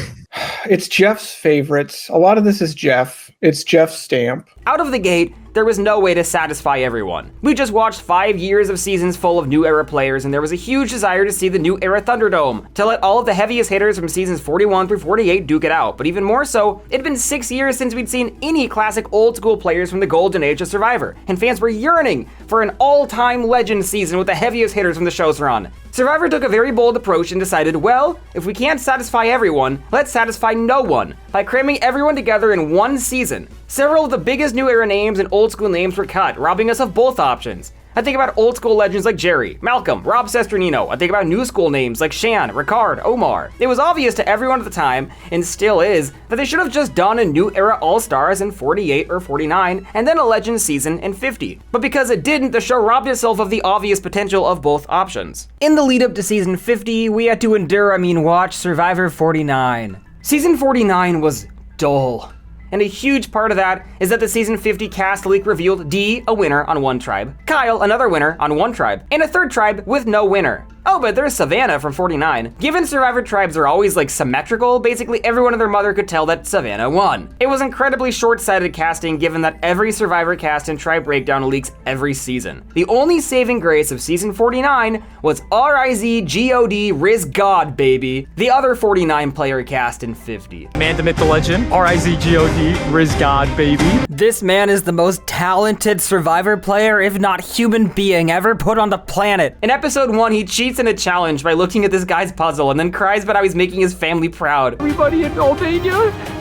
It's Jeff's favorites. A lot of this is Jeff. It's Jeff's stamp. Out of the gate, there was no way to satisfy everyone. We just watched 5 years of seasons full of new era players, and there was a huge desire to see the new era Thunderdome, to let all of the heaviest hitters from seasons 41 through 48 duke it out. But even more so, it'd been 6 years since we'd seen any classic old school players from the golden age of Survivor, and fans were yearning for an all-time legend season with the heaviest hitters from the show's run. Survivor took a very bold approach and decided, well, if we can't satisfy everyone, let's satisfy no one, by cramming everyone together in one season. Several of the biggest new era names and old school names were cut, robbing us of both options. I think about old school legends like Jerry, Malcolm, Rob Sesternino. I think about new school names like Shan, Ricard, Omar. It was obvious to everyone at the time, and still is, that they should have just done a new era All-Stars in 48 or 49, and then a Legends season in 50. But because it didn't, the show robbed itself of the obvious potential of both options. In the lead up to season 50, we had to watch Survivor 49. Season 49 was dull. And a huge part of that is that the season 50 cast leak revealed Dee, a winner on one tribe, Kyle, another winner on one tribe, and a third tribe with no winner. Oh, but there's Savannah from 49. Given Survivor tribes are always like symmetrical, basically everyone and their mother could tell that Savannah won. It was incredibly short-sighted casting given that every Survivor cast and tribe breakdown leaks every season. The only saving grace of season 49 was R-I-Z-G-O-D Riz God, baby. The other 49 player cast in 50. Man, the myth, the legend, R-I-Z-G-O-D, Riz God, baby. This man is the most talented Survivor player, if not human being, ever put on the planet. In episode 1, he cheats in a challenge by looking at this guy's puzzle and then cries about how he's making his family proud. Everybody in Albania,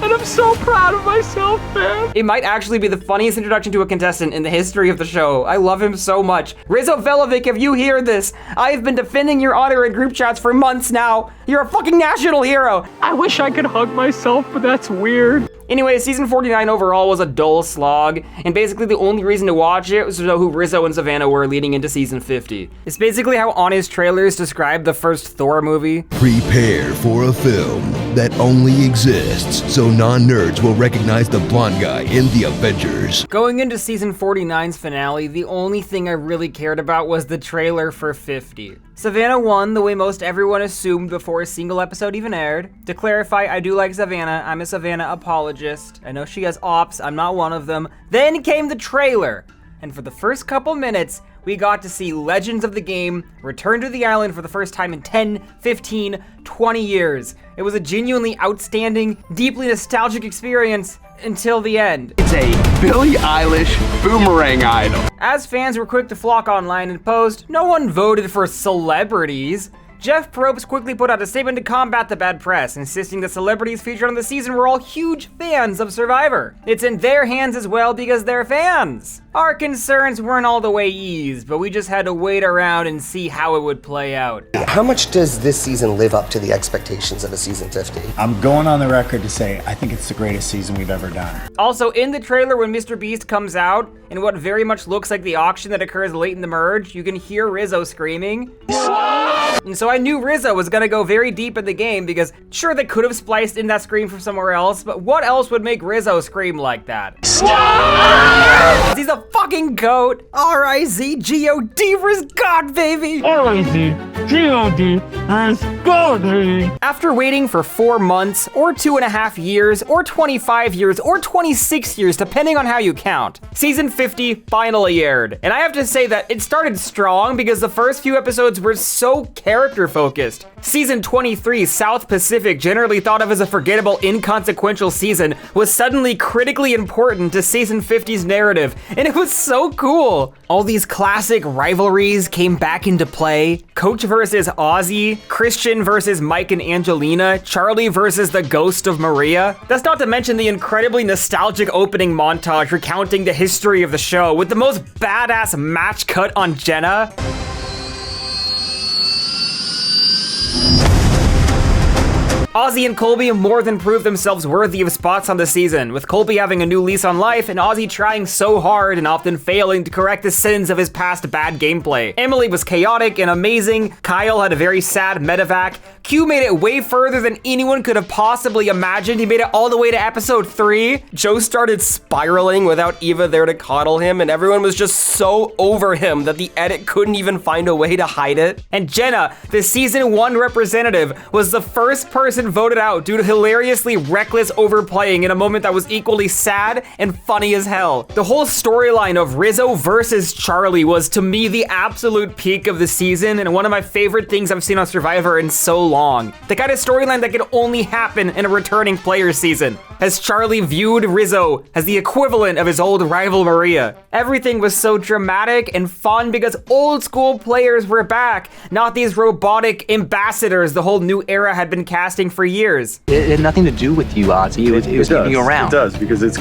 and I'm so proud of myself, man. It might actually be the funniest introduction to a contestant in the history of the show. I love him so much. Rizzo Velovic, if you hear this, I have been defending your honor in group chats for months now. You're a fucking national hero. I wish I could hug myself, but that's weird. Anyway, season 49 overall was a dull slog, and basically the only reason to watch it was to know who Rizzo and Savannah were leading into season 50. It's basically how honest trailers describe the first Thor movie. Prepare for a film that only exists so non-nerds will recognize the blonde guy in the Avengers. Going into season 49's finale, the only thing I really cared about was the trailer for 50. Savannah won the way most everyone assumed before a single episode even aired. To clarify, I do like Savannah. I'm a Savannah apologist. I know she has ops, I'm not one of them. Then came the trailer, and for the first couple minutes, we got to see legends of the game return to the island for the first time in 10, 15, 20 years. It was a genuinely outstanding, deeply nostalgic experience until the end. It's a Billie Eilish boomerang idol. As fans were quick to flock online and post, no one voted for celebrities. Jeff Probst quickly put out a statement to combat the bad press, insisting the celebrities featured on the season were all huge fans of Survivor. It's in their hands as well because they're fans. Our concerns weren't all the way eased, but we just had to wait around and see how it would play out. How much does this season live up to the expectations of a season 50? I'm going on the record to say I think it's the greatest season we've ever done. Also, in the trailer when Mr. Beast comes out, in what very much looks like the auction that occurs late in the merge, you can hear Rizzo screaming. And so I knew Rizzo was gonna go very deep in the game because sure, they could have spliced in that scream from somewhere else, but what else would make Rizzo scream like that? He's a fucking goat. R-I-Z-G-O-D Riz God, baby. R-I-Z-G-O-D Riz God, baby. After waiting for 4 months, or 2.5 years, or 25 years, or 26 years, depending on how you count, season 50 finally aired. And I have to say that it started strong because the first few episodes were so character focused. Season 23, South Pacific, generally thought of as a forgettable, inconsequential season, was suddenly critically important to season 50's narrative, and it was so cool. All these classic rivalries came back into play. Coach versus Ozzy, Christian versus Mike and Angelina, Charlie versus the ghost of Maria. That's not to mention the incredibly nostalgic opening montage recounting the history of the show with the most badass match cut on Jenna. Ozzy and Colby more than proved themselves worthy of spots on the season, with Colby having a new lease on life and Ozzy trying so hard and often failing to correct the sins of his past bad gameplay. Emily was chaotic and amazing, Kyle had a very sad medevac, Q made it way further than anyone could have possibly imagined. He made it all the way to episode 3. Joe started spiraling without Eva there to coddle him, and everyone was just so over him that the edit couldn't even find a way to hide it. And Jenna, the season 1 representative, was the first person voted out due to hilariously reckless overplaying in a moment that was equally sad and funny as hell. The whole storyline of Rizzo versus Charlie was, to me, the absolute peak of the season and one of my favorite things I've seen on Survivor in so long. The kind of storyline that could only happen in a returning player season, as Charlie viewed Rizzo as the equivalent of his old rival Maria. Everything was so dramatic and fun because old school players were back, not these robotic ambassadors the whole new era had been casting for years. It had nothing to do with you, Ozzy. It was keeping you around. It does, because it's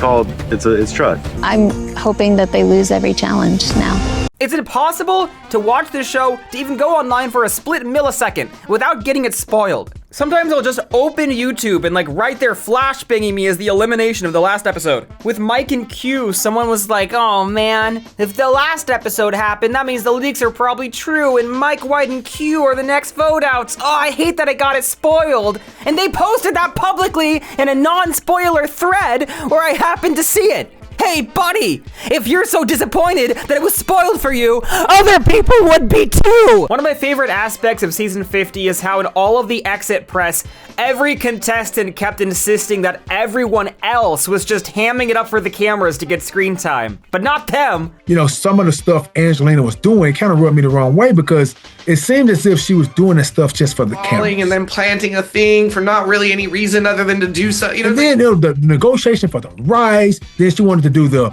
trust. I'm hoping that they lose every challenge now. Is it possible to watch this show, to even go online for a split millisecond without getting it spoiled? Sometimes I'll just open YouTube and like right there flash banging me as the elimination of the last episode. With Mike and Q, someone was like, oh man, if the last episode happened, that means the leaks are probably true and Mike White and Q are the next vote outs. Oh, I hate that I got it spoiled. And they posted that publicly in a non-spoiler thread where I happened to see it. Hey, buddy! If you're so disappointed that it was spoiled for you, other people would be too! One of my favorite aspects of season 50 is how in all of the exit press, every contestant kept insisting that everyone else was just hamming it up for the cameras to get screen time, but not them. You know, some of the stuff Angelina was doing kind of rubbed me the wrong way because it seemed as if she was doing that stuff just for the camera. And then planting a thing for not really any reason other than to do so. You know, and then the negotiation for the rights. Then she wanted to do the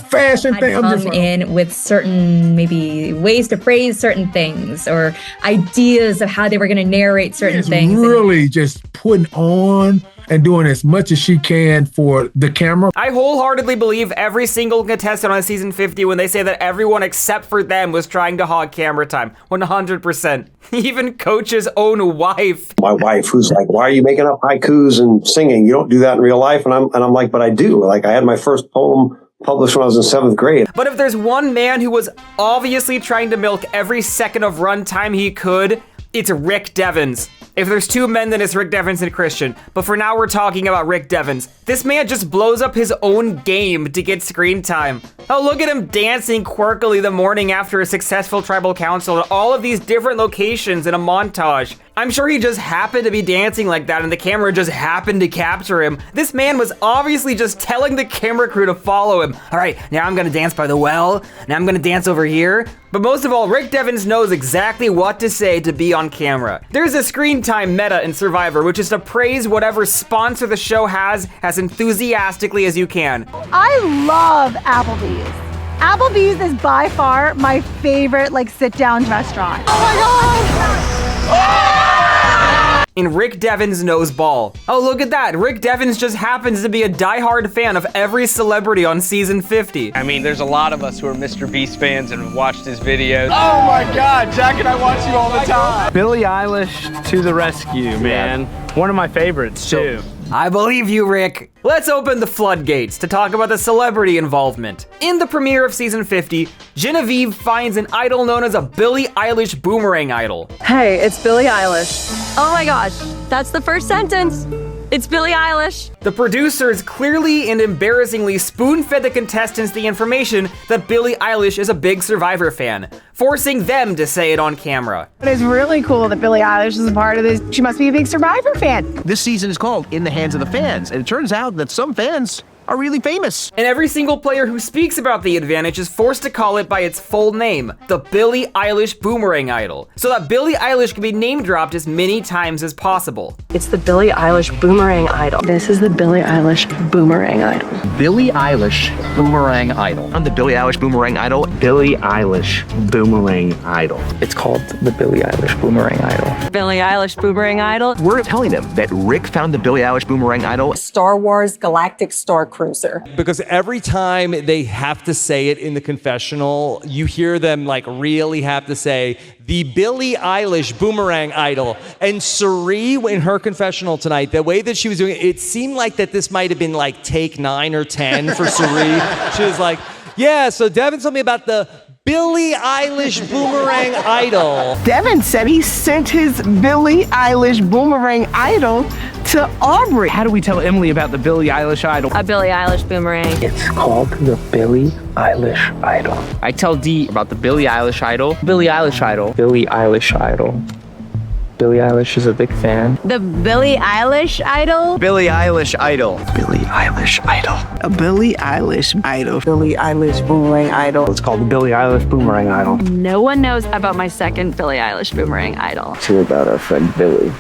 fashion thing. Come in with certain maybe ways to phrase certain things or ideas of how they were going to narrate certain things. Really just putting on and doing as much as she can for the camera. I wholeheartedly believe every single contestant on season 50 when they say that everyone except for them was trying to hog camera time. 100%. Even Coach's own wife. My wife, who's like, "Why are you making up haikus and singing? You don't do that in real life." And I'm like, "But I do." Like, I had my first poem published when I was in 7th grade. But if there's one man who was obviously trying to milk every second of runtime he could, it's Rick Devens. If there's two men, then it's Rick Devens and Christian. But for now, we're talking about Rick Devens. This man just blows up his own game to get screen time. Oh, look at him dancing quirkily the morning after a successful tribal council at all of these different locations in a montage. I'm sure he just happened to be dancing like that and the camera just happened to capture him. This man was obviously just telling the camera crew to follow him. All right, now I'm gonna dance by the well. Now I'm gonna dance over here. But most of all, Rick Devens knows exactly what to say to be on camera. There's a screen time meta in Survivor, which is to praise whatever sponsor the show has as enthusiastically as you can. I love Applebee's. Applebee's is by far my favorite sit-down restaurant. Oh my God! And Rick Devens knows ball. Oh, look at that. Rick Devens just happens to be a diehard fan of every celebrity on season 50. I mean, there's a lot of us who are Mr. Beast fans and have watched his videos. Oh my God, Jack and I watch you all the time. Billie Eilish to the rescue, man. One of my favorites too. I believe you, Rick. Let's open the floodgates to talk about the celebrity involvement. In the premiere of season 50, Genevieve finds an idol known as a Billie Eilish boomerang idol. Hey, it's Billie Eilish. Oh my gosh, that's the first sentence. It's Billie Eilish. The producers clearly and embarrassingly spoon-fed the contestants the information that Billie Eilish is a big Survivor fan, forcing them to say it on camera. It's really cool that Billie Eilish is a part of this. She must be a big Survivor fan. This season is called In the Hands of the Fans, and it turns out that some fans are really famous. And every single player who speaks about the advantage is forced to call it by its full name, the Billie Eilish Boomerang Idol, so that Billie Eilish can be name dropped as many times as possible. It's the Billie Eilish Boomerang Idol. This is the Billie Eilish Boomerang Idol. Billie Eilish Boomerang Idol. I'm the Billie Eilish Boomerang Idol. Billie Eilish Boomerang Idol. It's called the Billie Eilish Boomerang Idol. Billie Eilish Boomerang Idol. We're telling them that Rick found the Billie Eilish Boomerang Idol. Star Wars Galactic Star Cruiser. Because every time they have to say it in the confessional, you hear them really have to say the Billie Eilish Boomerang Idol. And Suri, in her confessional tonight, the way that she was doing it, it seemed like that this might have been take 9 or 10 for Suri. She was like, yeah, so Devin told me about the Billie Eilish Boomerang Idol. Devin said he sent his Billie Eilish Boomerang Idol to Aubrey. How do we tell Emily about the Billie Eilish Idol? A Billie Eilish Boomerang. It's called the Billie Eilish Idol. I tell Dee about the Billie Eilish Idol. Billie Eilish Idol. Billie Eilish Idol. Billie Eilish is a big fan. The Billie Eilish Idol. Billie Eilish Idol. Billie Eilish Idol. A Billie Eilish Idol. Billie Eilish Boomerang Idol. It's called the Billie Eilish Boomerang Idol. No one knows about my second Billie Eilish Boomerang Idol. It's about our friend Billie.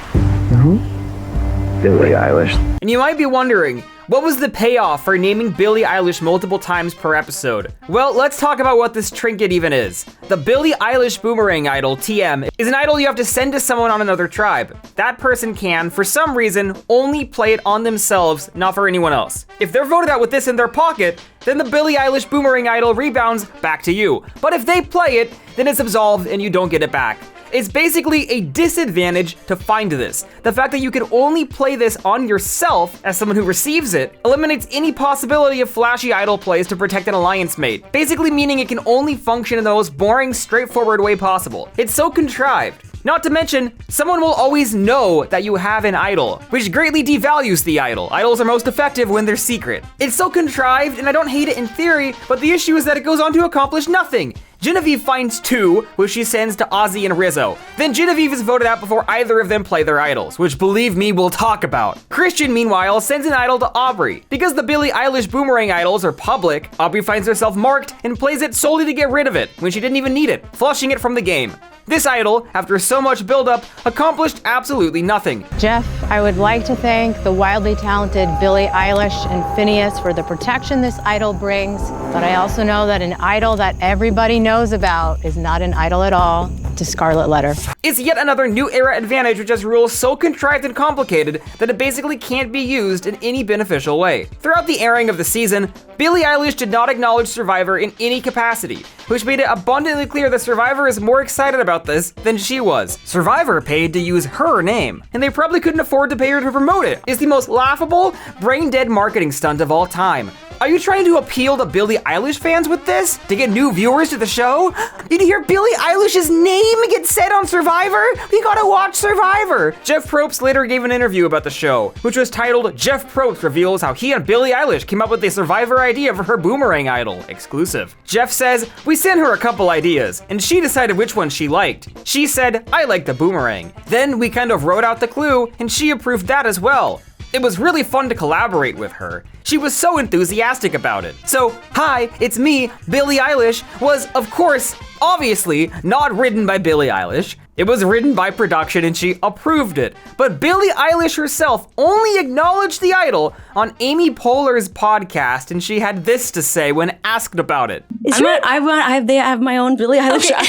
Billie Eilish. And you might be wondering, what was the payoff for naming Billie Eilish multiple times per episode? Well, let's talk about what this trinket even is. The Billie Eilish Boomerang Idol, TM, is an idol you have to send to someone on another tribe. That person can, for some reason, only play it on themselves, not for anyone else. If they're voted out with this in their pocket, then the Billie Eilish Boomerang Idol rebounds back to you. But if they play it, then it's absolved and you don't get it back. It's basically a disadvantage to find this. The fact that you can only play this on yourself as someone who receives it eliminates any possibility of flashy idol plays to protect an alliance mate, basically meaning it can only function in the most boring, straightforward way possible. It's so contrived. Not to mention, someone will always know that you have an idol, which greatly devalues the idol. Idols are most effective when they're secret. It's so contrived, and I don't hate it in theory, but the issue is that it goes on to accomplish nothing. Genevieve finds 2, which she sends to Ozzy and Rizzo. Then Genevieve is voted out before either of them play their idols, which believe me, we'll talk about. Christian, meanwhile, sends an idol to Aubrey. Because the Billie Eilish Boomerang idols are public, Aubrey finds herself marked and plays it solely to get rid of it, when she didn't even need it, flushing it from the game. This idol, after so much buildup, accomplished absolutely nothing. Jeff, I would like to thank the wildly talented Billie Eilish and Phineas for the protection this idol brings, but I also know that an idol that everybody knows about is not an idol at all. It's a scarlet letter. It's yet another new era advantage which has rules so contrived and complicated that it basically can't be used in any beneficial way. Throughout the airing of the season, Billie Eilish did not acknowledge Survivor in any capacity, which made it abundantly clear that Survivor is more excited about this than she was. Survivor paid to use her name, and they probably couldn't afford to pay her to promote it. It's the most laughable, brain-dead marketing stunt of all time. Are you trying to appeal to Billie Eilish fans with this? To get new viewers to the show? Did you hear Billie Eilish's name get said on Survivor? We gotta watch Survivor! Jeff Probst later gave an interview about the show, which was titled Jeff Probst Reveals How He and Billie Eilish Came Up with the Survivor Idea for Her Boomerang Idol, exclusive. Jeff says, we sent her a couple ideas, and she decided which one she liked. She said, I like the boomerang. Then we kind of wrote out the clue, and she approved that as well. It was really fun to collaborate with her. She was so enthusiastic about it. So, hi, it's me, Billie Eilish, was, of course, obviously not written by Billie Eilish. It was written by production and she approved it. But Billie Eilish herself only acknowledged the idol on Amy Poehler's podcast, and she had this to say when asked about it. They have my own Billie Eilish idol.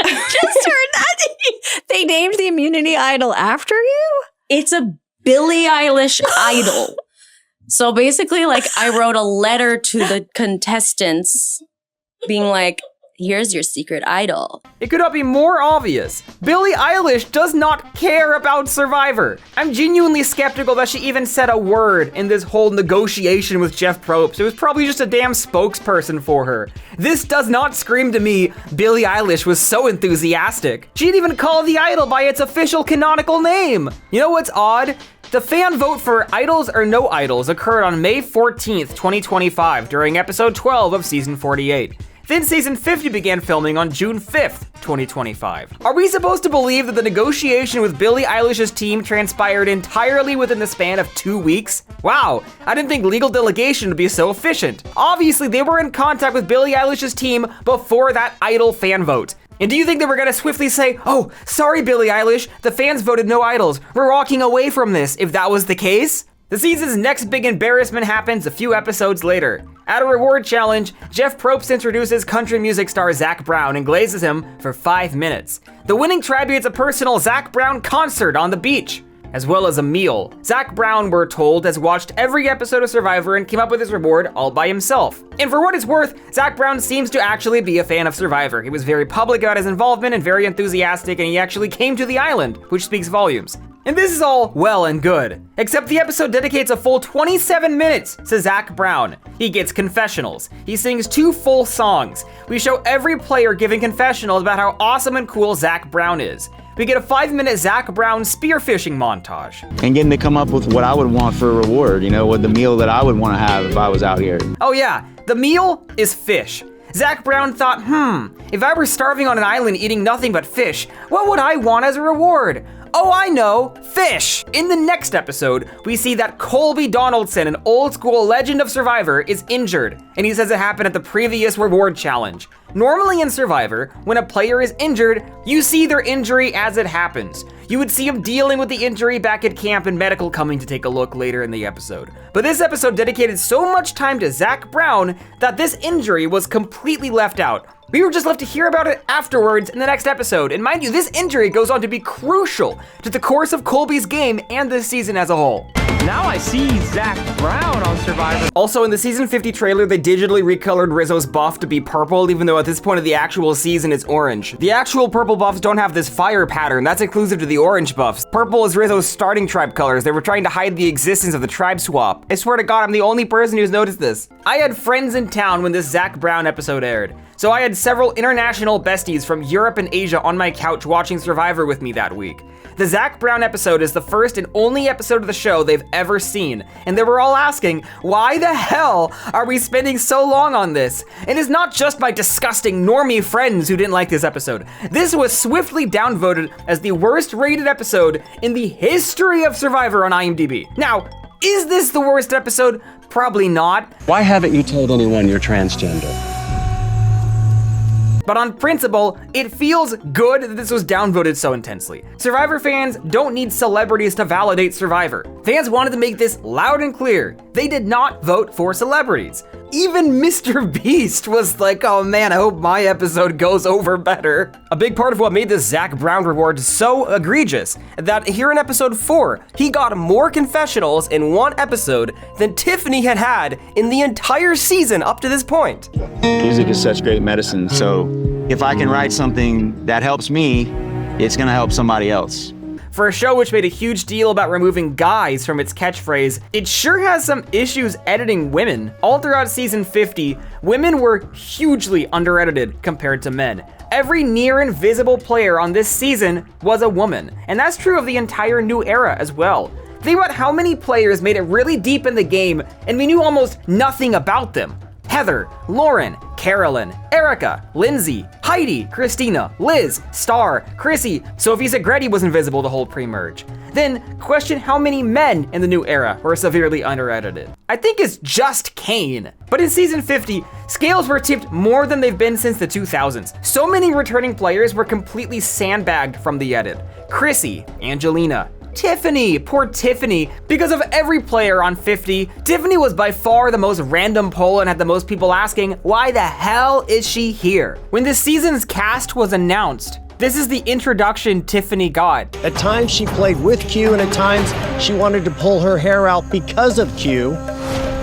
Just heard that. They named the immunity idol after you? It's a Billie Eilish idol. So basically, like, I wrote a letter to the contestants being like, here's your secret idol. It could not be more obvious. Billie Eilish does not care about Survivor. I'm genuinely skeptical that she even said a word in this whole negotiation with Jeff Probst. It was probably just a damn spokesperson for her. This does not scream to me Billie Eilish was so enthusiastic. She didn't even call the idol by its official canonical name. You know what's odd? The fan vote for Idols or No Idols occurred on May 14th, 2025 during episode 12 of season 48. Then season 50 began filming on June 5th, 2025. Are we supposed to believe that the negotiation with Billie Eilish's team transpired entirely within the span of 2 weeks? Wow, I didn't think legal delegation would be so efficient. Obviously, they were in contact with Billie Eilish's team before that idol fan vote. And do you think they were gonna swiftly say, oh, sorry Billie Eilish, the fans voted no idols, we're walking away from this, if that was the case? The season's next big embarrassment happens a few episodes later. At a reward challenge, Jeff Probst introduces country music star Zac Brown and glazes him for 5 minutes. The winning tribe gets a personal Zac Brown concert on the beach, as well as a meal. Zac Brown, we're told, has watched every episode of Survivor and came up with his reward all by himself. And for what it's worth, Zac Brown seems to actually be a fan of Survivor. He was very public about his involvement and very enthusiastic, and he actually came to the island, which speaks volumes. And this is all well and good, except the episode dedicates a full 27 minutes to Zac Brown. He gets confessionals. He sings 2 full songs. We show every player giving confessionals about how awesome and cool Zac Brown is. We get a 5-minute Zac Brown spearfishing montage. And getting to come up with what I would want for a reward, you know, with the meal that I would want to have if I was out here. Oh yeah, the meal is fish. Zac Brown thought, if I were starving on an island eating nothing but fish, what would I want as a reward? Oh, I know, fish! In the next episode, we see that Colby Donaldson, an old school legend of Survivor, is injured, and he says it happened at the previous reward challenge. Normally in Survivor, when a player is injured, you see their injury as it happens. You would see him dealing with the injury back at camp and medical coming to take a look later in the episode. But this episode dedicated so much time to Zac Brown that this injury was completely left out. We were just left to hear about it afterwards in the next episode, and mind you, this injury goes on to be crucial to the course of Colby's game and this season as a whole. Now I see Zac Brown on Survivor. Also, in the season 50 trailer, they digitally recolored Rizzo's buff to be purple, even though at this point of the actual season it's orange. The actual purple buffs don't have this fire pattern, that's exclusive to the orange buffs. Purple is Rizzo's starting tribe colors. They were trying to hide the existence of the tribe swap. I swear to God, I'm the only person who's noticed this. I had friends in town when this Zach Brown episode aired, so I had several international besties from Europe and Asia on my couch watching Survivor with me that week. The Zach Brown episode is the first and only episode of the show they've ever seen, and they were all asking, why the hell are we spending so long on this? And it's not just my disgusting normie friends who didn't like this episode. This was swiftly downvoted as the worst rated episode in the history of Survivor on IMDb. Now, is this the worst episode? Probably not. Why haven't you told anyone you're transgender? But on principle, it feels good that this was downvoted so intensely. Survivor fans don't need celebrities to validate Survivor. Fans wanted to make this loud and clear. They did not vote for celebrities. Even Mr. Beast was like, oh man, I hope my episode goes over better. A big part of what made this Zach Brown reward so egregious, that here in episode 4, he got more confessionals in one episode than Tiffany had had in the entire season up to this point. Music is such great medicine, so if I can write something that helps me, it's gonna help somebody else. For a show which made a huge deal about removing guys from its catchphrase, it sure has some issues editing women. All throughout season 50, women were hugely under-edited compared to men. Every near invisible player on this season was a woman, and that's true of the entire new era as well. Think about how many players made it really deep in the game and we knew almost nothing about them. Heather, Lauren, Carolyn, Erica, Lindsay, Heidi, Christina, Liz, Star, Chrissy, Sophie Segretti was invisible the whole pre-merge. Then question how many men in the new era were severely under-edited. I think it's just Kane. But in season 50, scales were tipped more than they've been since the 2000s. So many returning players were completely sandbagged from the edit. Chrissy, Angelina, Tiffany, poor Tiffany. Because of every player on 50, Tiffany was by far the most random poll and had the most people asking, why the hell is she here? When this season's cast was announced, this is the introduction Tiffany got. At times she played with Q, and at times she wanted to pull her hair out because of Q.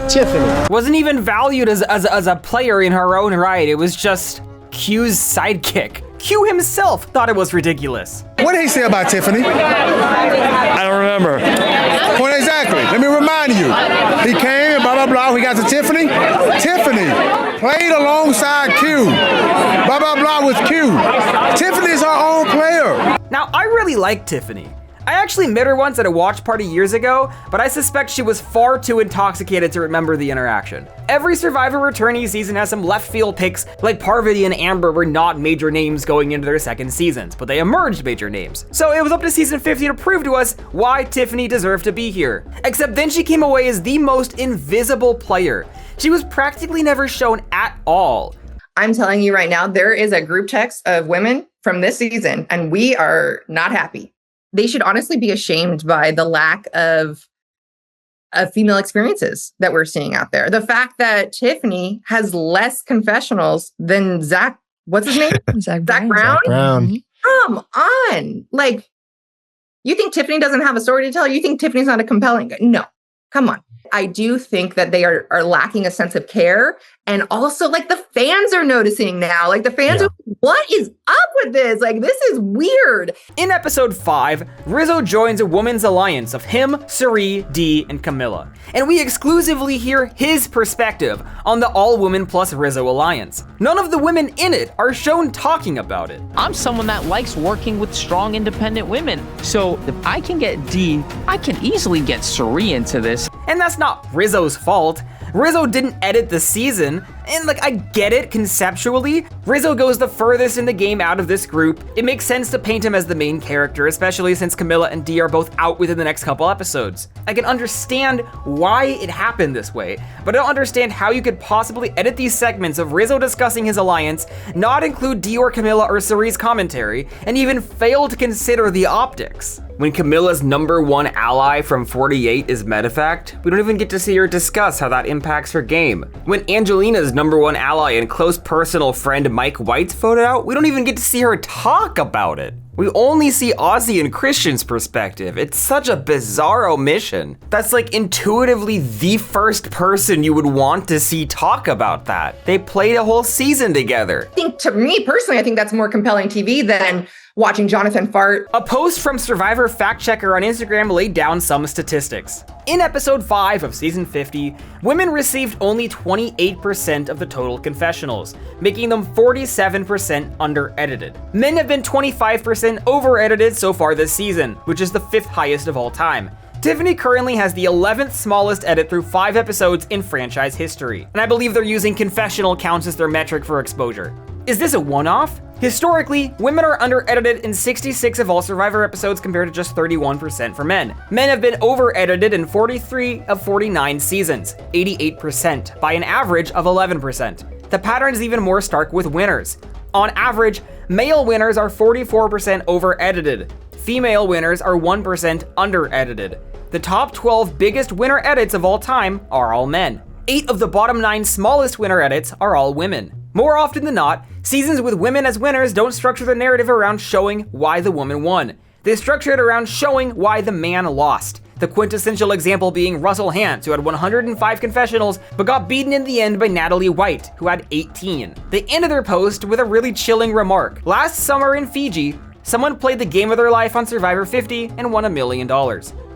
Tiffany wasn't even valued as a player in her own right. It was just Q's sidekick. Q himself thought it was ridiculous. What did he say about Tiffany? I don't remember. Well, exactly. Let me remind you. He came and blah, blah, blah. We got to Tiffany. Tiffany played alongside Q. Blah, blah, blah with Q. Tiffany's her own player. Now, I really like Tiffany. I actually met her once at a watch party years ago, but I suspect she was far too intoxicated to remember the interaction. Every Survivor returnee season has some left field picks, like Parvati and Amber were not major names going into their second seasons, but they emerged major names. So it was up to season 50 to prove to us why Tiffany deserved to be here. Except then she came away as the most invisible player. She was practically never shown at all. I'm telling you right now, there is a group text of women from this season, and we are not happy. They should honestly be ashamed by the lack of female experiences that we're seeing out there. The fact that Tiffany has less confessionals than Zach, what's his name? Zach Brown? Zach Brown. Come on. Like, you think Tiffany doesn't have a story to tell? You think Tiffany's not a compelling? No, come on. I do think that they are lacking a sense of care. And also, like, the fans are noticing now. Like, the fans are, what is up with this? Like, this is weird. In episode 5, Rizzo joins a women's alliance of him, Cirie, Dee, and Camilla. And we exclusively hear his perspective on the all-women plus Rizzo alliance. None of the women in it are shown talking about it. I'm someone that likes working with strong, independent women. So if I can get Dee, I can easily get Cirie into this. And that's not Rizzo's fault. Rizzo didn't edit the season, and like, I get it conceptually. Rizzo goes the furthest in the game out of this group. It makes sense to paint him as the main character, especially since Camilla and Dee are both out within the next couple episodes. I can understand why it happened this way, but I don't understand how you could possibly edit these segments of Rizzo discussing his alliance, not include Dee or Camilla or Cirie's commentary, and even fail to consider the optics. When Camilla's #1 ally from 48 is Medifact, we don't even get to see her discuss how that impacts her game. When Angelina's #1 ally and close personal friend Mike White's voted out, we don't even get to see her talk about it. We only see Ozzy and Christian's perspective. It's such a bizarre omission. That's like intuitively the first person you would want to see talk about that. They played a whole season together. I think, to me personally, I think that's more compelling TV than watching Jonathan fart. A post from Survivor fact checker on Instagram laid down some statistics. In episode 5 of season 50, women received only 28% of the total confessionals, making them 47% under-edited. Men have been 25% over-edited so far this season, which is the 5th highest of all time. Tiffany currently has the 11th smallest edit through 5 episodes in franchise history, and I believe they're using confessional counts as their metric for exposure. Is this a one-off? Historically, women are under-edited in 66 of all Survivor episodes compared to just 31% for men. Men have been over-edited in 43 of 49 seasons, 88%, by an average of 11%. The pattern is even more stark with winners. On average, male winners are 44% over-edited. Female winners are 1% under-edited. The top 12 biggest winner edits of all time are all men. 8 of the bottom 9 smallest winner edits are all women. More often than not, seasons with women as winners don't structure the narrative around showing why the woman won. They structure it around showing why the man lost. The quintessential example being Russell Hantz, who had 105 confessionals, but got beaten in the end by Natalie White, who had 18. They ended their post with a really chilling remark. Last summer in Fiji, someone played the game of their life on Survivor 50 and won $1 million.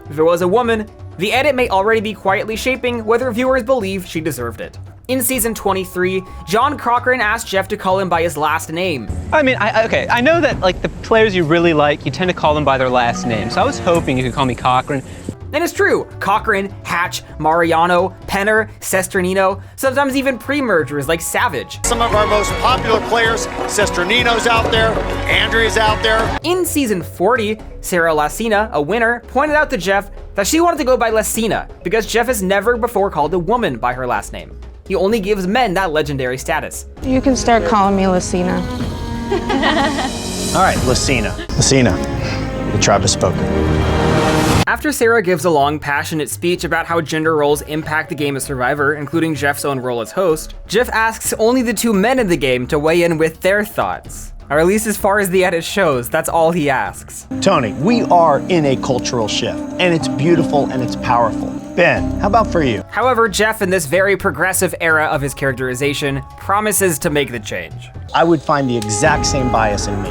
If it was a woman, the edit may already be quietly shaping whether viewers believe she deserved it. In season 23, John Cochran asked Jeff to call him by his last name. I mean, I know that like the players you really like, you tend to call them by their last name. So I was hoping you could call me Cochran. And it's true, Cochran, Hatch, Mariano, Penner, Sesternino, sometimes even pre-mergers like Savage. Some of our most popular players, Sesternino's out there, Andrea's out there. In season 40, Sarah Lacina, a winner, pointed out to Jeff that she wanted to go by Lacina because Jeff has never before called a woman by her last name. He only gives men that legendary status. You can start calling me Lacina. All right, Lacina. Lacina, the tribe has spoken. After Sarah gives a long, passionate speech about how gender roles impact the game of Survivor, including Jeff's own role as host, Jeff asks only the 2 men in the game to weigh in with their thoughts. Or at least as far as the edit shows, that's all he asks. Tony, we are in a cultural shift, and it's beautiful and it's powerful. Ben, how about for you? However, Jeff, in this very progressive era of his characterization, promises to make the change. I would find the exact same bias in me,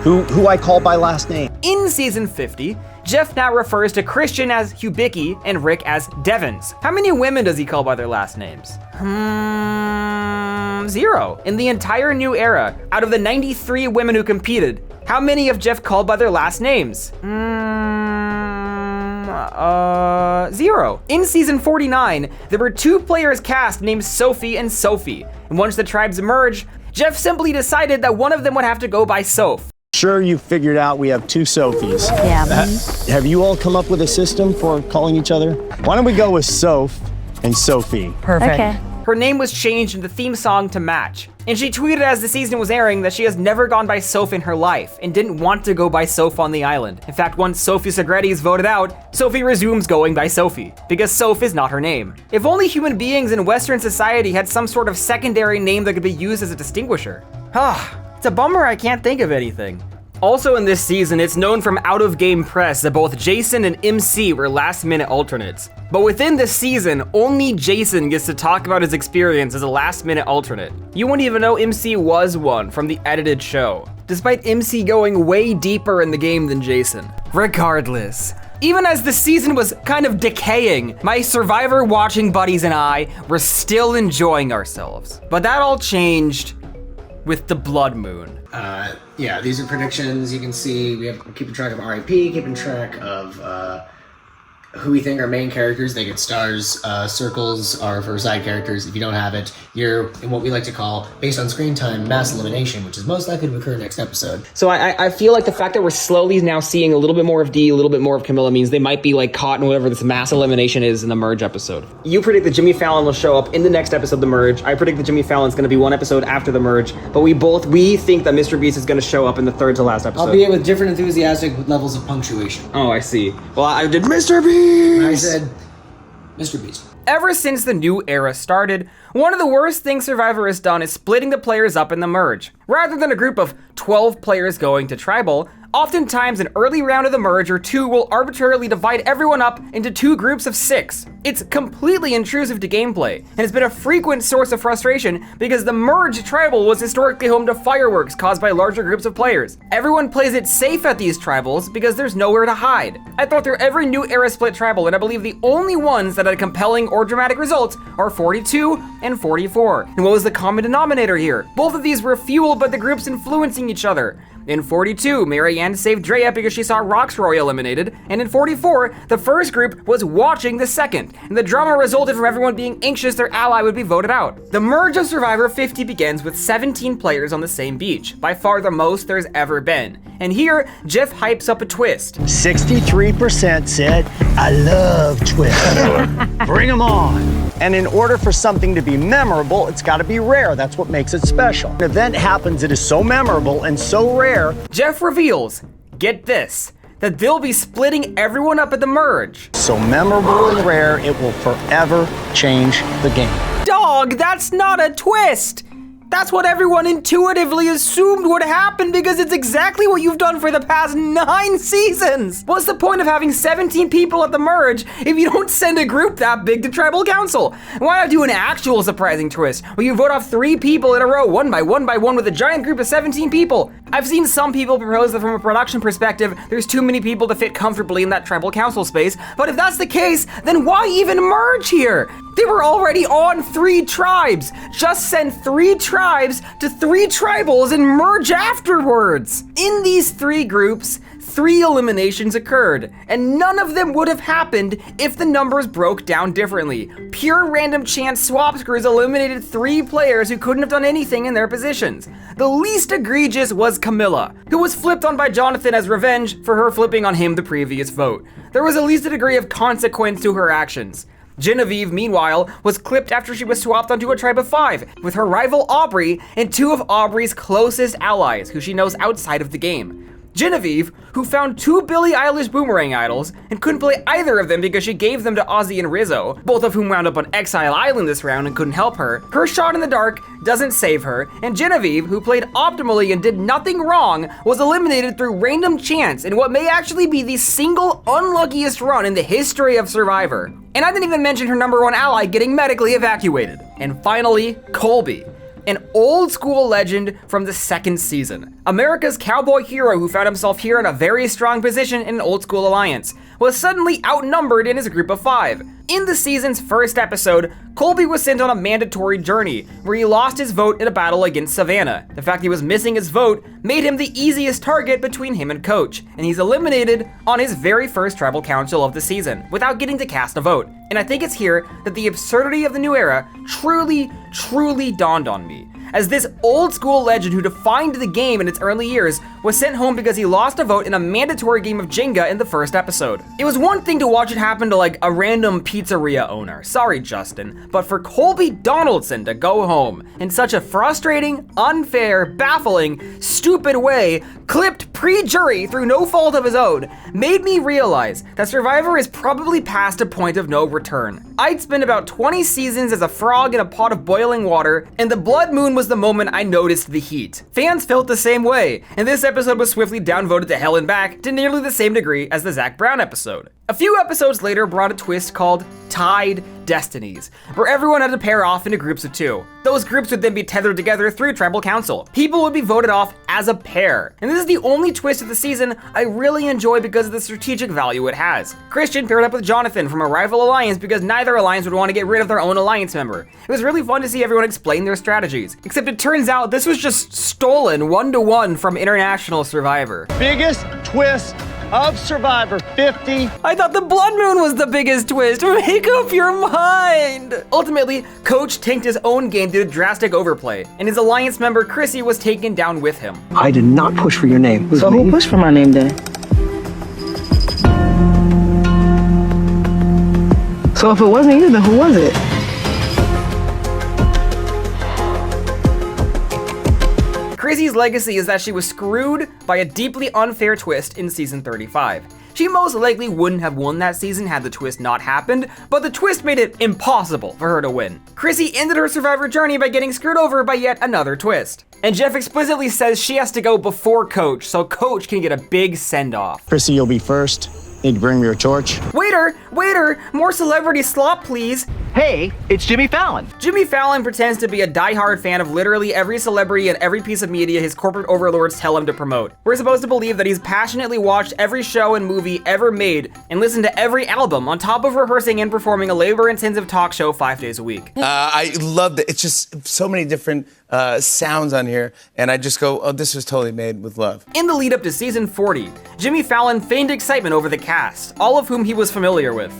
who I call by last name. In season 50, Jeff now refers to Christian as Hubicki and Rick as Devons. How many women does he call by their last names? 0. In the entire new era, out of the 93 women who competed, how many have Jeff called by their last names? 0. In season 49, there were 2 players cast named Sophie and Sophie, and once the tribes merged, Jeff simply decided that one of them would have to go by Soph. Sure, you figured out we have 2 Sophies. Yeah. Have you all come up with a system for calling each other? Why don't we go with Soph and Sophie? Perfect. Okay. Her name was changed in the theme song to match, and she tweeted as the season was airing that she has never gone by Soph in her life and didn't want to go by Soph on the island. In fact, once Sophie Segretti is voted out, Sophie resumes going by Sophie, because Soph is not her name. If only human beings in Western society had some sort of secondary name that could be used as a distinguisher. It's a bummer I can't think of anything. Also in this season, it's known from out-of-game press that both Jason and MC were last-minute alternates. But within this season, only Jason gets to talk about his experience as a last-minute alternate. You wouldn't even know MC was one from the edited show, despite MC going way deeper in the game than Jason. Regardless, even as the season was kind of decaying, my Survivor watching buddies and I were still enjoying ourselves. But that all changed with the Blood Moon. Yeah, these are predictions. You can see we're keeping track of RIP, keeping track of who we think are main characters. They get stars. Circles are for side characters. If you don't have it, you're in what we like to call, based on screen time, mass elimination, which is most likely to occur next episode. So I feel like the fact that we're slowly now seeing a little bit more of Dee, a little bit more of Camilla means they might be like caught in whatever this mass elimination is in the merge episode. You predict that Jimmy Fallon will show up in the next episode of the merge. I predict that Jimmy Fallon's going to be one episode after the merge, but we think that Mr. Beast is going to show up in the third to last episode. Albeit with different enthusiastic levels of punctuation. Oh, I see. Well, I did Mr. Beast! I said Mr. Beast. Ever since the new era started, one of the worst things Survivor has done is splitting the players up in the merge. Rather than a group of 12 players going to tribal, oftentimes an early round of the merge or 2 will arbitrarily divide everyone up into 2 groups of 6. It's completely intrusive to gameplay, and has been a frequent source of frustration because the merge tribal was historically home to fireworks caused by larger groups of players. Everyone plays it safe at these tribals because there's nowhere to hide. I thought through every new era split tribal, and I believe the only ones that had compelling or dramatic results are 42 and 44. And what was the common denominator here? Both of these were fueled by the groups influencing each other. In 42, Marianne saved Drea because she saw Roxroy eliminated, and in 44, the first group was watching the second, and the drama resulted from everyone being anxious their ally would be voted out. The merge of Survivor 50 begins with 17 players on the same beach, by far the most there's ever been. And here, Jeff hypes up a twist. 63% said, I love twists. Bring them on. And in order for something to be memorable, it's got to be rare. That's what makes it special. An event happens that is so memorable and so rare. Jeff reveals, get this, that they'll be splitting everyone up at the merge. So memorable and rare, it will forever change the game. Dog, that's not a twist. That's what everyone intuitively assumed would happen because it's exactly what you've done for the past 9 seasons. What's the point of having 17 people at the merge if you don't send a group that big to tribal council? Why not do an actual surprising twist where you vote off 3 people in a row, one by one with a giant group of 17 people? I've seen some people propose that from a production perspective, there's too many people to fit comfortably in that tribal council space, but if that's the case, then why even merge here? They were already on 3 tribes. Just send 3 tribes to 3 tribals and merge afterwards. In these 3 groups, 3 eliminations occurred, and none of them would have happened if the numbers broke down differently. Pure random chance swap screws eliminated 3 players who couldn't have done anything in their positions. The least egregious was Camilla, who was flipped on by Jonathan as revenge for her flipping on him the previous vote. There was at least a degree of consequence to her actions. Genevieve, meanwhile, was clipped after she was swapped onto a tribe of 5, with her rival Aubrey and 2 of Aubrey's closest allies, who she knows outside of the game. Genevieve, who found 2 Billie Eilish Boomerang idols and couldn't play either of them because she gave them to Ozzy and Rizzo, both of whom wound up on Exile Island this round and couldn't help her. Her shot in the dark doesn't save her, and Genevieve, who played optimally and did nothing wrong, was eliminated through random chance in what may actually be the single unluckiest run in the history of Survivor. And I didn't even mention her #1 ally getting medically evacuated. And finally, Colby, an old school legend from the 2nd season. America's cowboy hero who found himself here in a very strong position in an old school alliance, was suddenly outnumbered in his group of 5. In the season's first episode, Colby was sent on a mandatory journey where he lost his vote in a battle against Savannah. The fact he was missing his vote made him the easiest target between him and Coach, and he's eliminated on his very first tribal council of the season without getting to cast a vote. And I think it's here that the absurdity of the new era truly dawned on me, as this old school legend who defined the game in its early years was sent home because he lost a vote in a mandatory game of Jenga in the first episode. It was one thing to watch it happen to like a random pizzeria owner, sorry Justin, but for Colby Donaldson to go home in such a frustrating, unfair, baffling, stupid way, clipped pre-jury through no fault of his own, made me realize that Survivor is probably past a point of no return. I'd spent about 20 seasons as a frog in a pot of boiling water, and the blood moon was the moment I noticed the heat. Fans felt the same way, and this episode was swiftly downvoted to hell and back to nearly the same degree as the Zach Brown episode. A few episodes later brought a twist called Tied Destinies, where everyone had to pair off into groups of 2. Those groups would then be tethered together through tribal council. People would be voted off as a pair. And this is the only twist of the season I really enjoy because of the strategic value it has. Christian paired up with Jonathan from a rival alliance because neither alliance would want to get rid of their own alliance member. It was really fun to see everyone explain their strategies, except it turns out this was just stolen 1-to-1 from International Survivor. Biggest twist of Survivor 50. I thought the blood moon was the biggest twist. Make up your mind. Ultimately, Coach tanked his own game due to drastic overplay, and his alliance member Chrissy was taken down with him. I did not push for your name. So who pushed for my name then? So if it wasn't you, then who was it? Chrissy's legacy is that she was screwed by a deeply unfair twist in season 35. She most likely wouldn't have won that season had the twist not happened, but the twist made it impossible for her to win. Chrissy ended her Survivor journey by getting screwed over by yet another twist. And Jeff explicitly says she has to go before Coach so Coach can get a big send-off. Chrissy, you'll be first. Need to bring me your torch. Waiter Waiter, more celebrity slop, please. Hey, it's Jimmy Fallon. Jimmy Fallon pretends to be a diehard fan of literally every celebrity and every piece of media his corporate overlords tell him to promote. We're supposed to believe that he's passionately watched every show and movie ever made and listened to every album on top of rehearsing and performing a labor-intensive talk show 5 days a week. I love it. It's just so many different sounds on here, and I just go, oh, this was totally made with love. In the lead up to season 40, Jimmy Fallon feigned excitement over the cast, all of whom he was familiar with.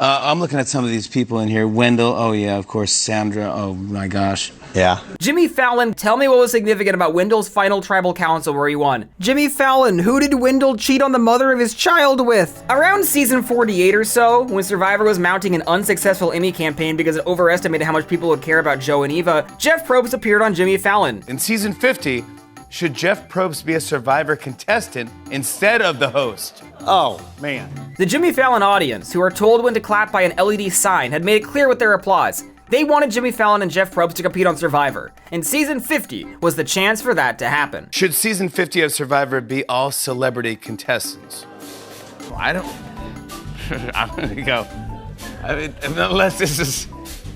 I'm looking at some of these people in here. Wendell, oh yeah, of course. Sandra, oh my gosh. Yeah. Jimmy Fallon, tell me what was significant about Wendell's final tribal council where he won. Jimmy Fallon, who did Wendell cheat on the mother of his child with? Around season 48 or so, when Survivor was mounting an unsuccessful Emmy campaign because it overestimated how much people would care about Joe and Eva, Jeff Probst appeared on Jimmy Fallon. In season 50, should Jeff Probst be a Survivor contestant instead of the host? Oh, man. The Jimmy Fallon audience, who are told when to clap by an LED sign, had made it clear with their applause. They wanted Jimmy Fallon and Jeff Probst to compete on Survivor, and season 50 was the chance for that to happen. Should season 50 of Survivor be all celebrity contestants? I don't... I'm gonna go. I mean, unless this is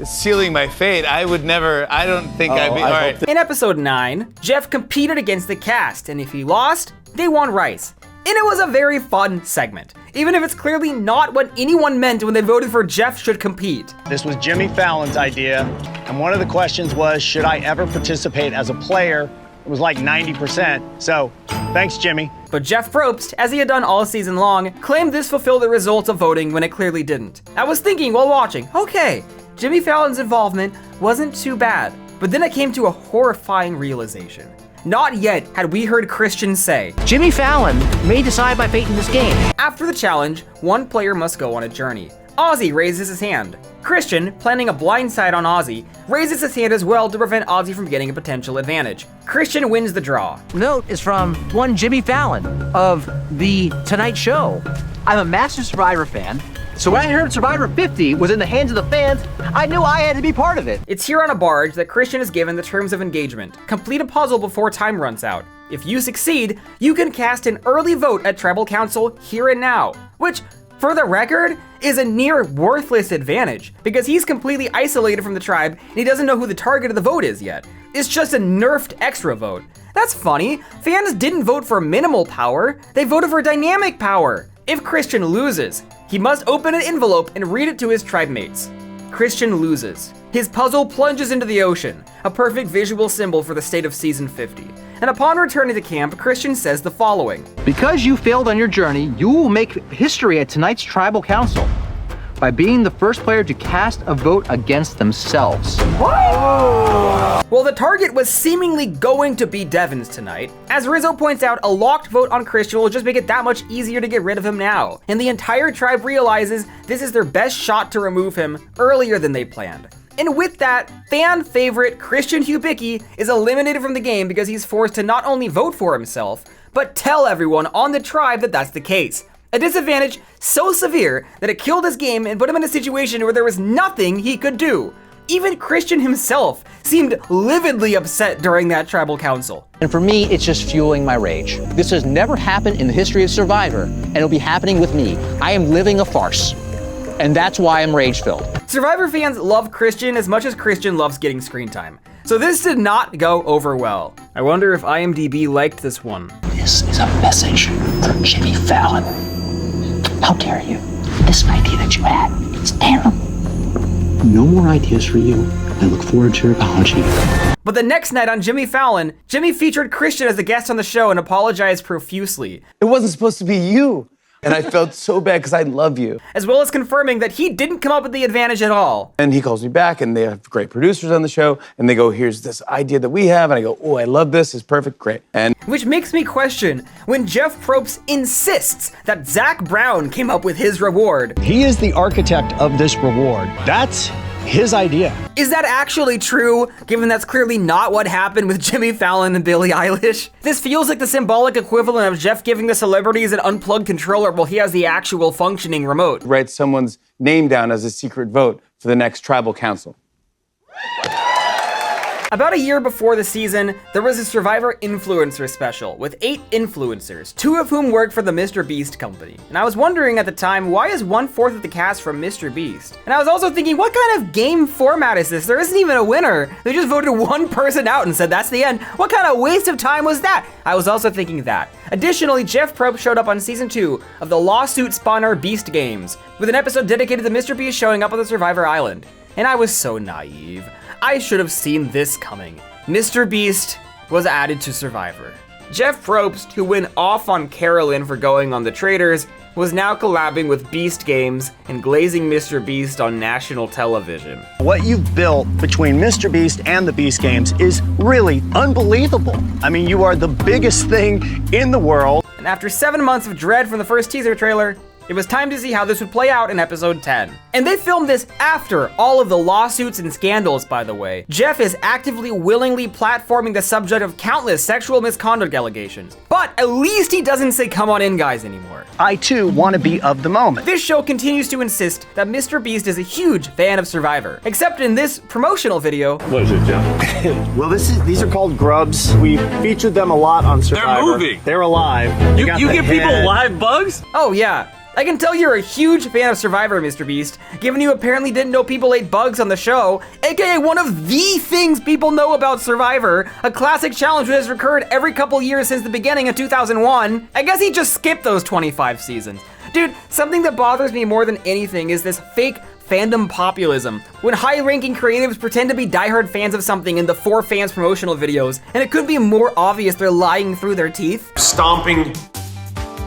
sealing my fate, I would never, I don't think I'd be, all right. In episode 9, Jeff competed against the cast, and if he lost, they won rice. And it was a very fun segment, even if it's clearly not what anyone meant when they voted for Jeff should compete. This was Jimmy Fallon's idea, and one of the questions was, should I ever participate as a player? It was like 90%, so thanks, Jimmy. But Jeff Probst, as he had done all season long, claimed this fulfilled the results of voting when it clearly didn't. I was thinking while watching, okay, Jimmy Fallon's involvement wasn't too bad, but then I came to a horrifying realization. Not yet had we heard Christian say, Jimmy Fallon may decide my fate in this game. After the challenge, one player must go on a journey. Ozzy raises his hand. Christian, planning a blindside on Ozzy, raises his hand as well to prevent Ozzy from getting a potential advantage. Christian wins the draw. Note is from one Jimmy Fallon of The Tonight Show. I'm a massive Survivor fan, so when I heard Survivor 50 was in the hands of the fans, I knew I had to be part of it. It's here on a barge that Christian is given the terms of engagement. Complete a puzzle before time runs out. If you succeed, you can cast an early vote at Tribal Council here and now, which, for the record, is a near worthless advantage because he's completely isolated from the tribe and he doesn't know who the target of the vote is yet. It's just a nerfed extra vote. That's funny. Fans didn't vote for minimal power, they voted for dynamic power. If Christian loses, he must open an envelope and read it to his tribe mates. Christian loses. His puzzle plunges into the ocean, a perfect visual symbol for the state of season 50. And upon returning to camp, Christian says the following. Because you failed on your journey, you will make history at tonight's Tribal Council by being the first player to cast a vote against themselves. Well, the target was seemingly going to be Devon's tonight. As Rizzo points out, a locked vote on Christian will just make it that much easier to get rid of him now. And the entire tribe realizes this is their best shot to remove him earlier than they planned. And with that, fan favorite Christian Hubicki is eliminated from the game because he's forced to not only vote for himself, but tell everyone on the tribe that that's the case. A disadvantage so severe that it killed his game and put him in a situation where there was nothing he could do. Even Christian himself seemed lividly upset during that tribal council. And for me, it's just fueling my rage. This has never happened in the history of Survivor, and it'll be happening with me. I am living a farce, and that's why I'm rage-filled. Survivor fans love Christian as much as Christian loves getting screen time. So this did not go over well. I wonder if IMDb liked this one. This is a message from Jimmy Fallon. How dare you? This idea that you had, it's terrible. No more ideas for you. I look forward to your apology. But the next night on Jimmy Fallon, Jimmy featured Christian as a guest on the show and apologized profusely. It wasn't supposed to be you. And I felt so bad because I love you. As well as confirming that he didn't come up with the advantage at all. And he calls me back and they have great producers on the show and they go, here's this idea that we have. And I go, oh, I love this, it's perfect, great. And which makes me question when Jeff Probst insists that Zach Brown came up with his reward. He is the architect of this reward. That's his idea. Is that actually true, given that's clearly not what happened with Jimmy Fallon and Billie Eilish? This feels like the symbolic equivalent of Jeff giving the celebrities an unplugged controller while he has the actual functioning remote. Write someone's name down as a secret vote for the next tribal council. About a year before the season, there was a Survivor influencer special with 8 influencers, 2 of whom worked for the Mr. Beast company. And I was wondering at the time, why is 1/4 of the cast from Mr. Beast? And I was also thinking, what kind of game format is this? There isn't even a winner. They just voted one person out and said that's the end. What kind of waste of time was that? I was also thinking that. Additionally, Jeff Probst showed up on season 2 of the lawsuit spawner Beast Games, with an episode dedicated to Mr. Beast showing up on the Survivor Island. And I was so naive. I should have seen this coming. Mr. Beast was added to Survivor. Jeff Probst, who went off on Carolyn for going on the Traitors, was now collabing with Beast Games and glazing Mr. Beast on national television. What you've built between Mr. Beast and the Beast Games is really unbelievable. I mean, you are the biggest thing in the world. And after 7 months of dread from the first teaser trailer, it was time to see how this would play out in episode 10. And they filmed this after all of the lawsuits and scandals, by the way. Jeff is actively, willingly platforming the subject of countless sexual misconduct allegations. But at least he doesn't say come on in guys anymore. I too want to be of the moment. This show continues to insist that Mr. Beast is a huge fan of Survivor, except in this promotional video. What is it, Jeff? Well, these are called grubs. We featured them a lot on Survivor. They're moving. They're alive. You give people live bugs? Oh yeah. I can tell you're a huge fan of Survivor, Mr. Beast, given you apparently didn't know people ate bugs on the show, aka one of the things people know about Survivor, a classic challenge that has recurred every couple years since the beginning of 2001. I guess he just skipped those 25 seasons. Dude, something that bothers me more than anything is this fake fandom populism. When high-ranking creatives pretend to be diehard fans of something in the For Fans promotional videos, and it could be more obvious they're lying through their teeth. Stomping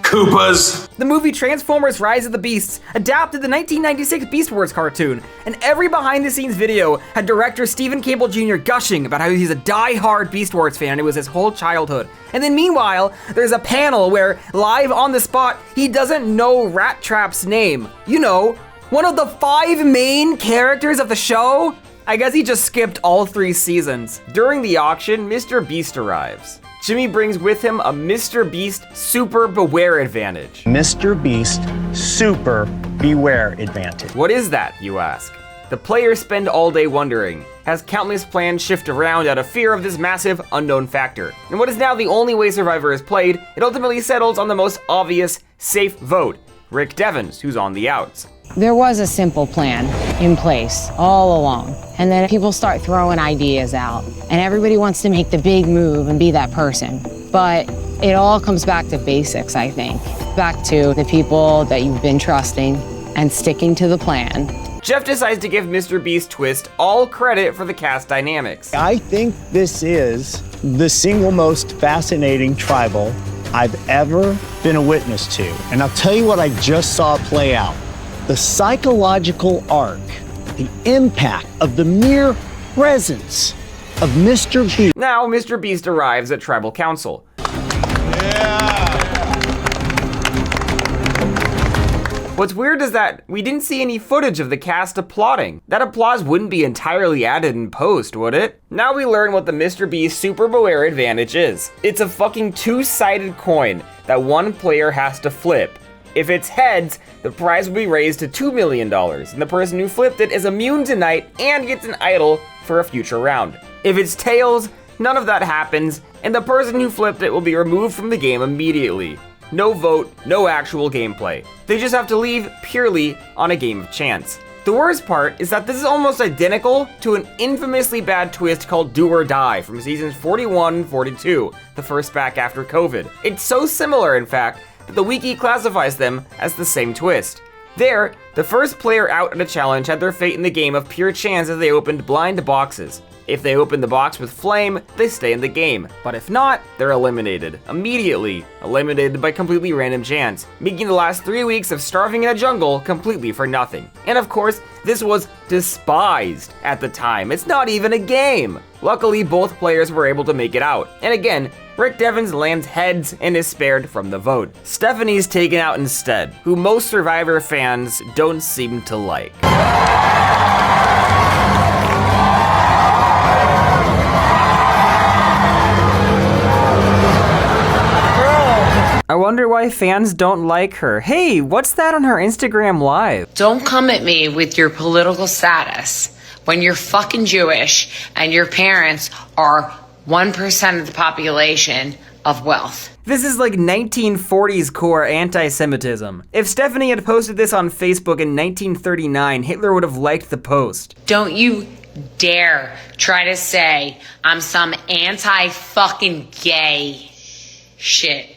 Koopas. The movie Transformers Rise of the Beasts adapted the 1996 Beast Wars cartoon, and every behind-the-scenes video had director Stephen Cable Jr. gushing about how he's a die-hard Beast Wars fan and it was his whole childhood. And then meanwhile, there's a panel where, live on the spot, he doesn't know Rat Trap's name. You know, one of the 5 main characters of the show? I guess he just skipped all 3 seasons. During the auction, Mr. Beast arrives. Jimmy brings with him a Mr. Beast Super Beware Advantage. Mr. Beast Super Beware Advantage. What is that, you ask? The players spend all day wondering, as countless plans shift around out of fear of this massive unknown factor. And what is now the only way Survivor is played, it ultimately settles on the most obvious, safe vote, Rick Devens, who's on the outs. There was a simple plan in place all along. And then people start throwing ideas out. And everybody wants to make the big move and be that person. But it all comes back to basics, I think. Back to the people that you've been trusting and sticking to the plan. Jeff decides to give Mr. Beast Twist all credit for the cast dynamics. I think this is the single most fascinating tribal I've ever been a witness to. And I'll tell you what I just saw play out. The psychological arc, the impact of the mere presence of Mr. Beast. Now, Mr. Beast arrives at Tribal Council. What's weird is that we didn't see any footage of the cast applauding. That applause wouldn't be entirely added in post, would it? Now we learn what the Mr. Beast Super Beware Advantage is. It's a fucking 2-sided coin that one player has to flip. If it's heads, the prize will be raised to $2 million, and the person who flipped it is immune tonight and gets an idol for a future round. If it's tails, none of that happens, and the person who flipped it will be removed from the game immediately. No vote, no actual gameplay. They just have to leave purely on a game of chance. The worst part is that this is almost identical to an infamously bad twist called Do or Die from seasons 41 and 42, the first back after COVID. It's so similar, in fact, that the wiki classifies them as the same twist. There, the first player out at a challenge had their fate in the game of pure chance as they opened blind boxes. If they open the box with flame, they stay in the game. But if not, they're eliminated. Immediately. Eliminated by completely random chance, making the last 3 weeks of starving in a jungle completely for nothing. And of course, this was despised at the time. It's not even a game. Luckily, both players were able to make it out. And again, Rick Devens lands heads and is spared from the vote. Stephanie's taken out instead, who most Survivor fans don't seem to like. I wonder why fans don't like her. Hey, what's that on her Instagram Live? Don't come at me with your political status, when you're fucking Jewish and your parents are 1% of the population of wealth. This is like 1940s core anti-Semitism. If Stephanie had posted this on Facebook in 1939, Hitler would have liked the post. Don't you dare try to say I'm some anti-fucking gay shit.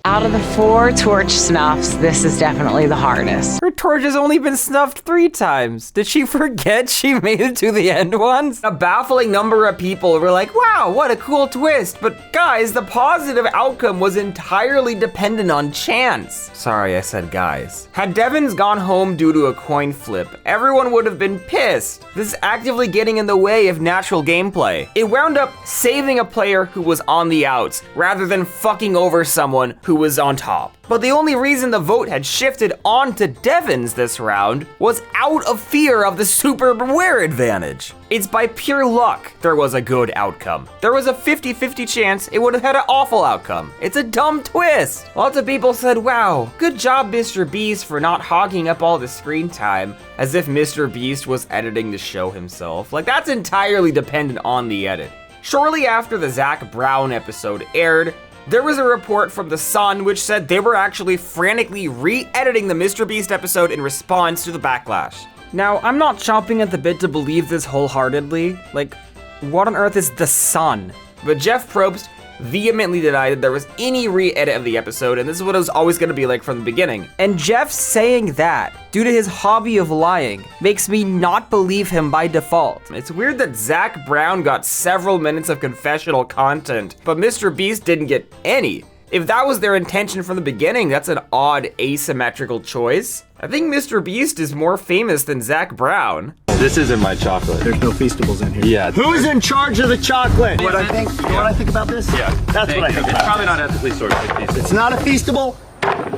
Out of the 4 torch snuffs, this is definitely the hardest. Her torch has only been snuffed 3 times. Did she forget she made it to the end once? A baffling number of people were like, wow, what a cool twist. But guys, the positive outcome was entirely dependent on chance. Sorry, I said guys. Had Devins gone home due to a coin flip, everyone would have been pissed. This is actively getting in the way of natural gameplay. It wound up saving a player who was on the outs, rather than fucking over someone who was on top. But the only reason the vote had shifted onto Devins this round was out of fear of the super beware advantage. It's by pure luck there was a good outcome. There was a 50-50 chance it would have had an awful outcome. It's a dumb twist. Lots of people said, wow, good job Mr. Beast for not hogging up all the screen time, as if Mr. Beast was editing the show himself. Like, that's entirely dependent on the edit. Shortly after the Zach Brown episode aired, there was a report from The Sun which said they were actually frantically re-editing the Mr. Beast episode in response to the backlash. Now, I'm not chomping at the bit to believe this wholeheartedly. Like, what on earth is The Sun? But Jeff Probst vehemently denied that there was any re-edit of the episode, and this is what it was always gonna be like from the beginning. And Jeff saying that, due to his hobby of lying, makes me not believe him by default. It's weird that Zach Brown got several minutes of confessional content, but Mr. Beast didn't get any. If that was their intention from the beginning, that's an odd asymmetrical choice. I think Mr. Beast is more famous than Zach Brown. This isn't my chocolate. There's no Feastables in here. Yeah. Who's in charge of the chocolate? What I think? You know what I think about this? Yeah. That's what I think. It's about probably not ethically sourced like Feastables. It's not a Feastable.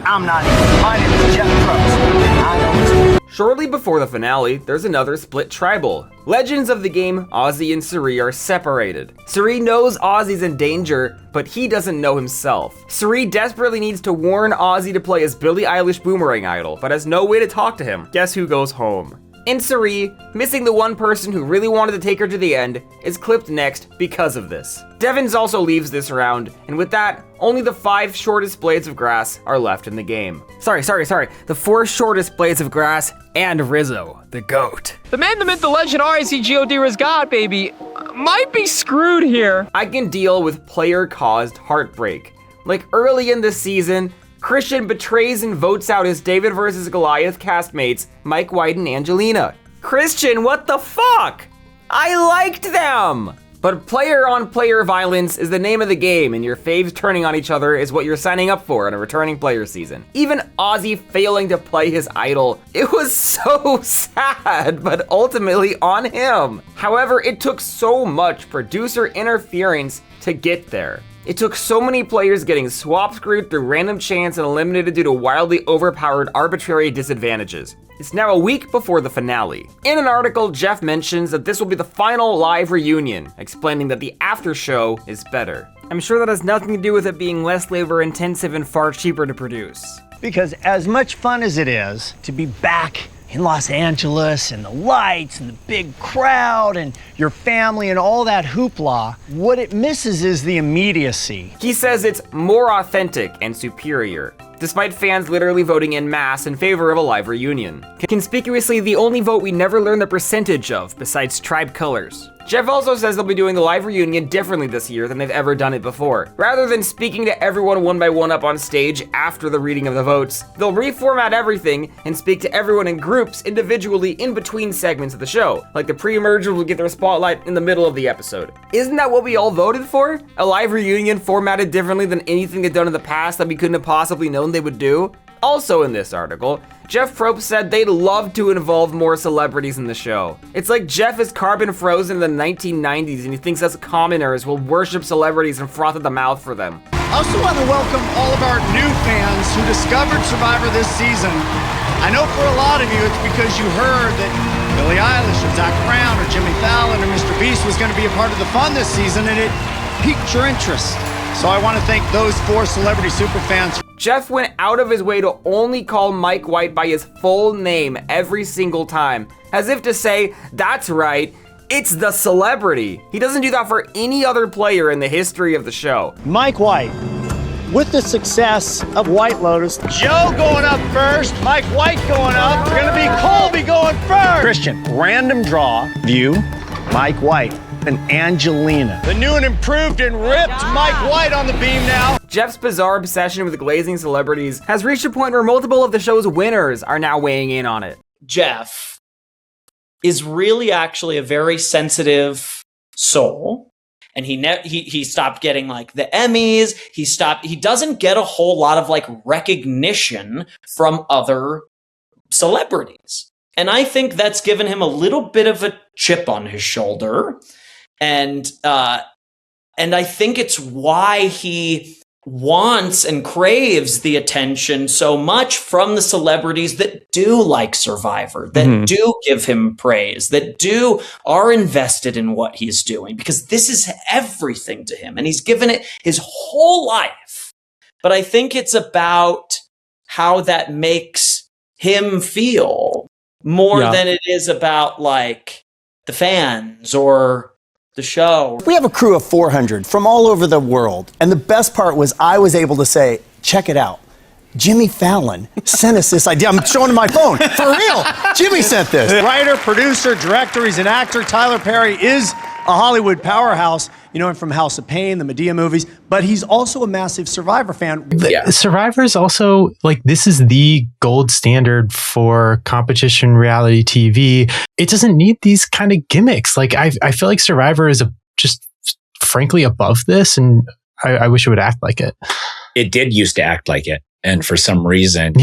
I'm not. My name is Jeff Probst. I know it's Shortly before the finale, there's another split tribal. Legends of the game, Ozzy and Suri are separated. Suri knows Ozzy's in danger, but he doesn't know himself. Suri desperately needs to warn Ozzy to play as Billie Eilish Boomerang Idol, but has no way to talk to him. Guess who goes home? And Suri, missing the one person who really wanted to take her to the end, is clipped next because of this. Devins also leaves this round, and with that, only the 5 shortest blades of grass are left in the game. Sorry. The 4 shortest blades of grass and Rizzo, the GOAT. The man, the myth, the legend, R-I-C-G-O-D is God, baby, might be screwed here. I can deal with player-caused heartbreak. Like early in the season, Christian betrays and votes out his David vs. Goliath castmates, Mike White and Angelina. Christian, what the fuck? I liked them! But player-on-player violence is the name of the game, and your faves turning on each other is what you're signing up for in a returning player season. Even Ozzy failing to play his idol, it was so sad, but ultimately on him. However, it took so much producer interference to get there. It took so many players getting swap screwed through random chance and eliminated due to wildly overpowered arbitrary disadvantages. It's now a week before the finale. In an article, Jeff mentions that this will be the final live reunion, explaining that the after show is better. I'm sure that has nothing to do with it being less labor intensive and far cheaper to produce. Because as much fun as it is to be back in Los Angeles and the lights and the big crowd and your family and all that hoopla, what it misses is the immediacy. He says it's more authentic and superior, despite fans literally voting en masse in favor of a live reunion. Conspicuously, the only vote we never learn the percentage of, besides tribe colors. Jeff also says they'll be doing the live reunion differently this year than they've ever done it before. Rather than speaking to everyone one by one up on stage after the reading of the votes, they'll reformat everything and speak to everyone in groups individually in between segments of the show, like the pre-emergers will get their spotlight in the middle of the episode. Isn't that what we all voted for? A live reunion formatted differently than anything they've done in the past that we couldn't have possibly known they would do? Also in this article, Jeff Probst said they'd love to involve more celebrities in the show. It's like Jeff is carbon frozen in the 1990s and he thinks us commoners will worship celebrities and froth at the mouth for them. I also want to welcome all of our new fans who discovered Survivor this season. I know for a lot of you it's because you heard that Billie Eilish or Zach Brown or Jimmy Fallon or Mr. Beast was going to be a part of the fun this season and it piqued your interest. So I want to thank those 4 celebrity superfans. Jeff went out of his way to only call Mike White by his full name every single time, as if to say, that's right, it's the celebrity. He doesn't do that for any other player in the history of the show. Mike White. With the success of White Lotus, Joe going up first, Mike White going up, it's gonna be Colby going first. Christian, random draw, view, Mike White and Angelina. The new and improved and ripped Mike White on the beam now. Jeff's bizarre obsession with glazing celebrities has reached a point where multiple of the show's winners are now weighing in on it. Jeff is really actually a very sensitive soul. And he stopped getting like the Emmys. He doesn't get a whole lot of like recognition from other celebrities. And I think that's given him a little bit of a chip on his shoulder. And I think it's why he wants and craves the attention so much from the celebrities that do like Survivor, that do give him praise, that are invested in what he's doing, because this is everything to him and he's given it his whole life. But I think it's about how that makes him feel more than it is about like the fans or the show. We have a crew of 400 from all over the world. And the best part was I was able to say, check it out. Jimmy Fallon sent us this idea. I'm showing him my phone. For real. Jimmy sent this. Writer, producer, director, he's an actor. Tyler Perry is a Hollywood powerhouse. You know him from House of Pain, the Medea movies, but he's also a massive Survivor fan. Survivor is also like, this is the gold standard for competition reality TV. It doesn't need these kind of gimmicks. Like I feel like Survivor is just frankly above this, and I wish it would act like it. It did used to act like it. And for some reason,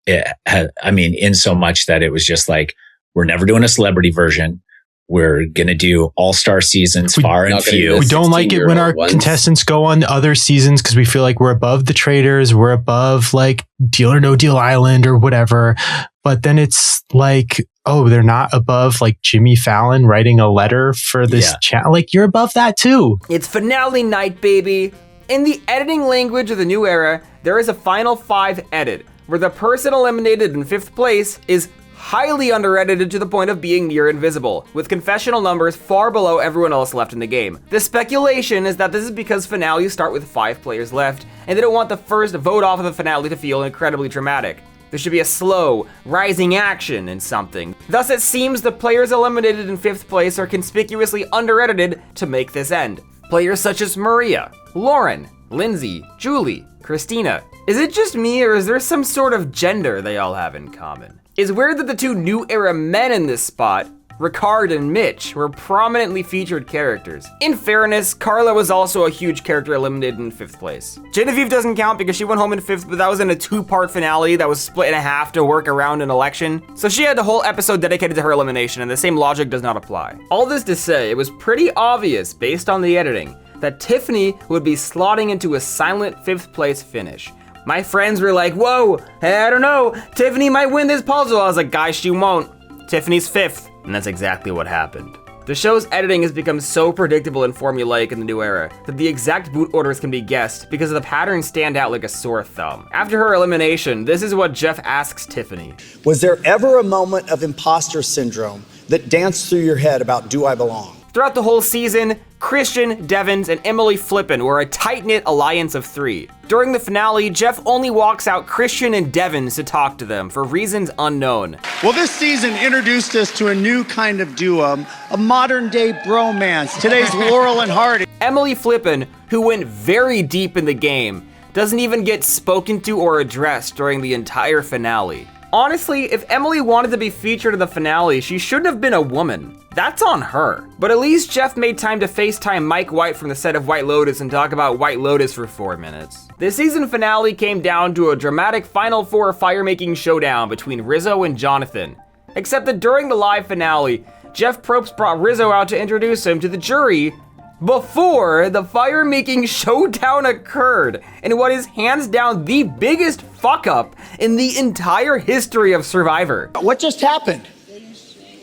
it had, in so much that it was just like, we're never doing a celebrity version. We're going to do all-star seasons, far and few. We don't like it when our contestants go on other seasons because we feel like we're above the traders. We're above like Deal or No Deal Island or whatever. But then it's like, oh, they're not above like Jimmy Fallon writing a letter for this channel. Like, you're above that too. It's finale night, baby. In the editing language of the new era, there is a final 5 edit where the person eliminated in 5th place is highly under-edited to the point of being near invisible, with confessional numbers far below everyone else left in the game. The speculation is that this is because finales start with 5 players left, and they don't want the first vote off of the finale to feel incredibly dramatic. There should be a slow, rising action in something. Thus, it seems the players eliminated in 5th place are conspicuously under-edited to make this end. Players such as Maria, Lauren, Lindsay, Julie, Christina. Is it just me, or is there some sort of gender they all have in common? It's weird that the 2 new era men in this spot, Ricard and Mitch, were prominently featured characters. In fairness, Carla was also a huge character eliminated in 5th place. Genevieve doesn't count because she went home in 5th, but that was in a 2-part finale that was split in half to work around an election. So she had the whole episode dedicated to her elimination, and the same logic does not apply. All this to say, it was pretty obvious, based on the editing, that Tiffany would be slotting into a silent 5th place finish. My friends were like, whoa, hey, I don't know, Tiffany might win this puzzle. I was like, guys, she won't. Tiffany's 5th. And that's exactly what happened. The show's editing has become so predictable and formulaic in the new era that the exact boot orders can be guessed because the patterns stand out like a sore thumb. After her elimination, this is what Jeff asks Tiffany. Was there ever a moment of imposter syndrome that danced through your head about do I belong? Throughout the whole season, Christian, Devins, and Emily Flippin were a tight-knit alliance of 3. During the finale, Jeff only walks out Christian and Devins to talk to them for reasons unknown. Well, this season introduced us to a new kind of duo, a modern-day bromance. Today's Laurel and Hardy. Emily Flippin, who went very deep in the game, doesn't even get spoken to or addressed during the entire finale. Honestly, if Emily wanted to be featured in the finale, she shouldn't have been a woman. That's on her. But at least Jeff made time to FaceTime Mike White from the set of White Lotus and talk about White Lotus for 4 minutes. The season finale came down to a dramatic Final 4 fire-making showdown between Rizzo and Jonathan. Except that during the live finale, Jeff Probst brought Rizzo out to introduce him to the jury before the fire-making showdown occurred in what is hands down the biggest fuck-up in the entire history of Survivor. What just happened?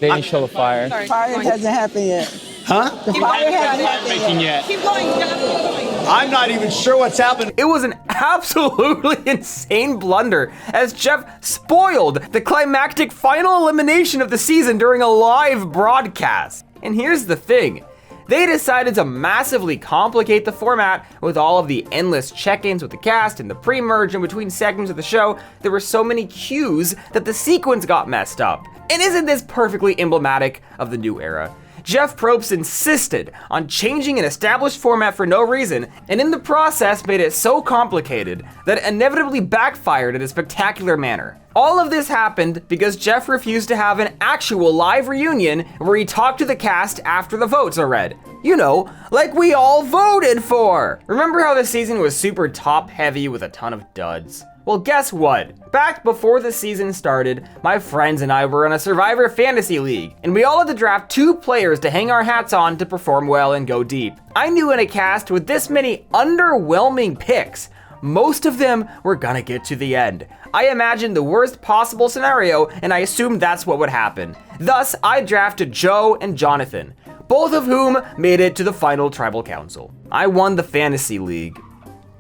They didn't show the fire. Fire hasn't happened yet. Huh? Keep going, Jeff. Keep going, Jeff. I'm not even sure what's happening. It was an absolutely insane blunder as Jeff spoiled the climactic final elimination of the season during a live broadcast. And here's the thing. They decided to massively complicate the format with all of the endless check-ins with the cast and the pre-merge in between segments of the show. There were so many cues that the sequence got messed up. And isn't this perfectly emblematic of the new era? Jeff Probst insisted on changing an established format for no reason, and in the process made it so complicated that it inevitably backfired in a spectacular manner. All of this happened because Jeff refused to have an actual live reunion where he talked to the cast after the votes are read. You know, like we all voted for! Remember how this season was super top heavy with a ton of duds? Well, guess what? Back before the season started, my friends and I were in a Survivor Fantasy League, and we all had to draft 2 players to hang our hats on to perform well and go deep. I knew in a cast with this many underwhelming picks, most of them were gonna get to the end. I imagined the worst possible scenario, and I assumed that's what would happen. Thus, I drafted Joe and Jonathan, both of whom made it to the final tribal council. I won the Fantasy League.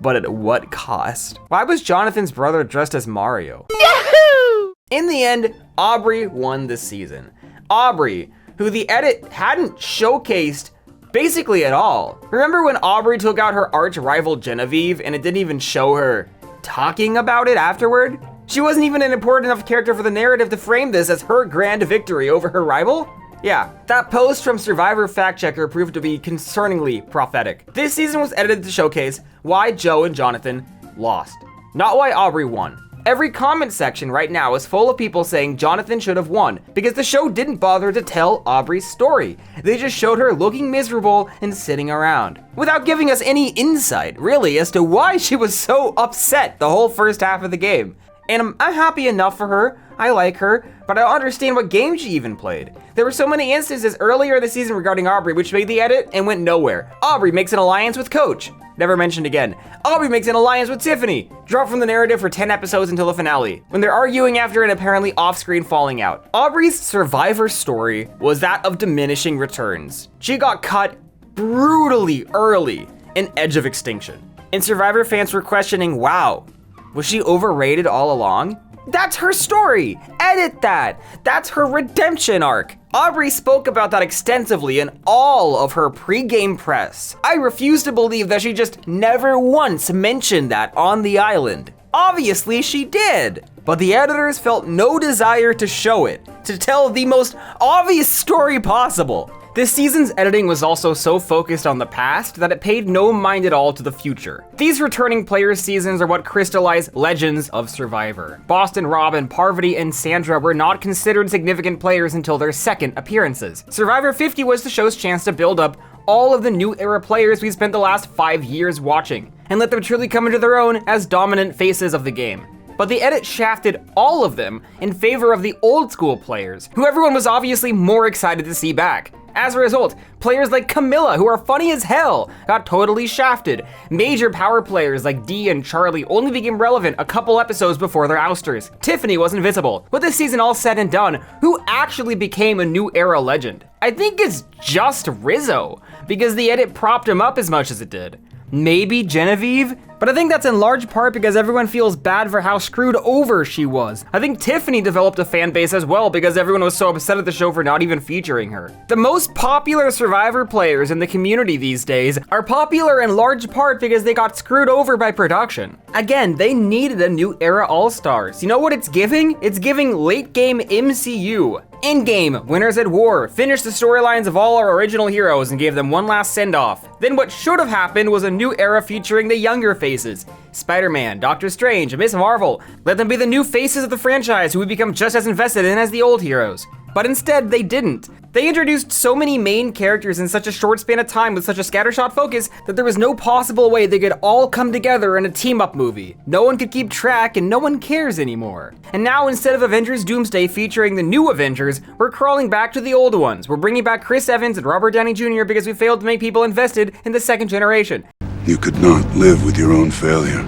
But at what cost? Why was Jonathan's brother dressed as Mario? Yahoo! In the end, Aubrey won the season. Aubrey, who the edit hadn't showcased basically at all. Remember when Aubrey took out her arch rival Genevieve and it didn't even show her talking about it afterward? She wasn't even an important enough character for the narrative to frame this as her grand victory over her rival? Yeah, that post from Survivor Fact Checker proved to be concerningly prophetic. This season was edited to showcase why Joe and Jonathan lost, not why Aubrey won. Every comment section right now is full of people saying Jonathan should have won because the show didn't bother to tell Aubrey's story. They just showed her looking miserable and sitting around, without giving us any insight, really, as to why she was so upset the whole first half of the game. And I'm happy enough for her. I like her, but I don't understand what game she even played. There were so many instances earlier this season regarding Aubrey which made the edit and went nowhere. Aubrey makes an alliance with Coach. Never mentioned again. Aubrey makes an alliance with Tiffany. Dropped from the narrative for 10 episodes until the finale, when they're arguing after an apparently off-screen falling out. Aubrey's Survivor story was that of diminishing returns. She got cut brutally early in Edge of Extinction. And Survivor fans were questioning, wow, was she overrated all along? That's her story. Edit that. That's her redemption arc. Aubrey spoke about that extensively in all of her pre-game press. I refuse to believe that she just never once mentioned that on the island. Obviously she did, but the editors felt no desire to show it, to tell the most obvious story possible. This season's editing was also so focused on the past that it paid no mind at all to the future. These returning players' seasons are what crystallized legends of Survivor. Boston Robin, Parvati, and Sandra were not considered significant players until their second appearances. Survivor 50 was the show's chance to build up all of the new era players we spent the last 5 years watching, and let them truly come into their own as dominant faces of the game. But the edit shafted all of them in favor of the old school players, who everyone was obviously more excited to see back. As a result, players like Camilla, who are funny as hell, got totally shafted. Major power players like Dee and Charlie only became relevant a couple episodes before their ousters. Tiffany was invisible. With this season all said and done, who actually became a new era legend? I think it's just Rizzo, because the edit propped him up as much as it did. Maybe Genevieve? But I think that's in large part because everyone feels bad for how screwed over she was. I think Tiffany developed a fan base as well because everyone was so upset at the show for not even featuring her. The most popular Survivor players in the community these days are popular in large part because they got screwed over by production. Again, they needed a new era all-stars. You know what it's giving? It's giving late game MCU. In-game, Winners at War, finished the storylines of all our original heroes and gave them one last send-off. Then what should have happened was a new era featuring the younger faces. Spider-Man, Doctor Strange, and Miss Marvel. Let them be the new faces of the franchise who we become just as invested in as the old heroes. But instead, they didn't. They introduced so many main characters in such a short span of time with such a scattershot focus that there was no possible way they could all come together in a team-up movie. No one could keep track and no one cares anymore. And now instead of Avengers Doomsday featuring the new Avengers, we're crawling back to the old ones. We're bringing back Chris Evans and Robert Downey Jr. because we failed to make people invested in the second generation. You could not live with your own failure.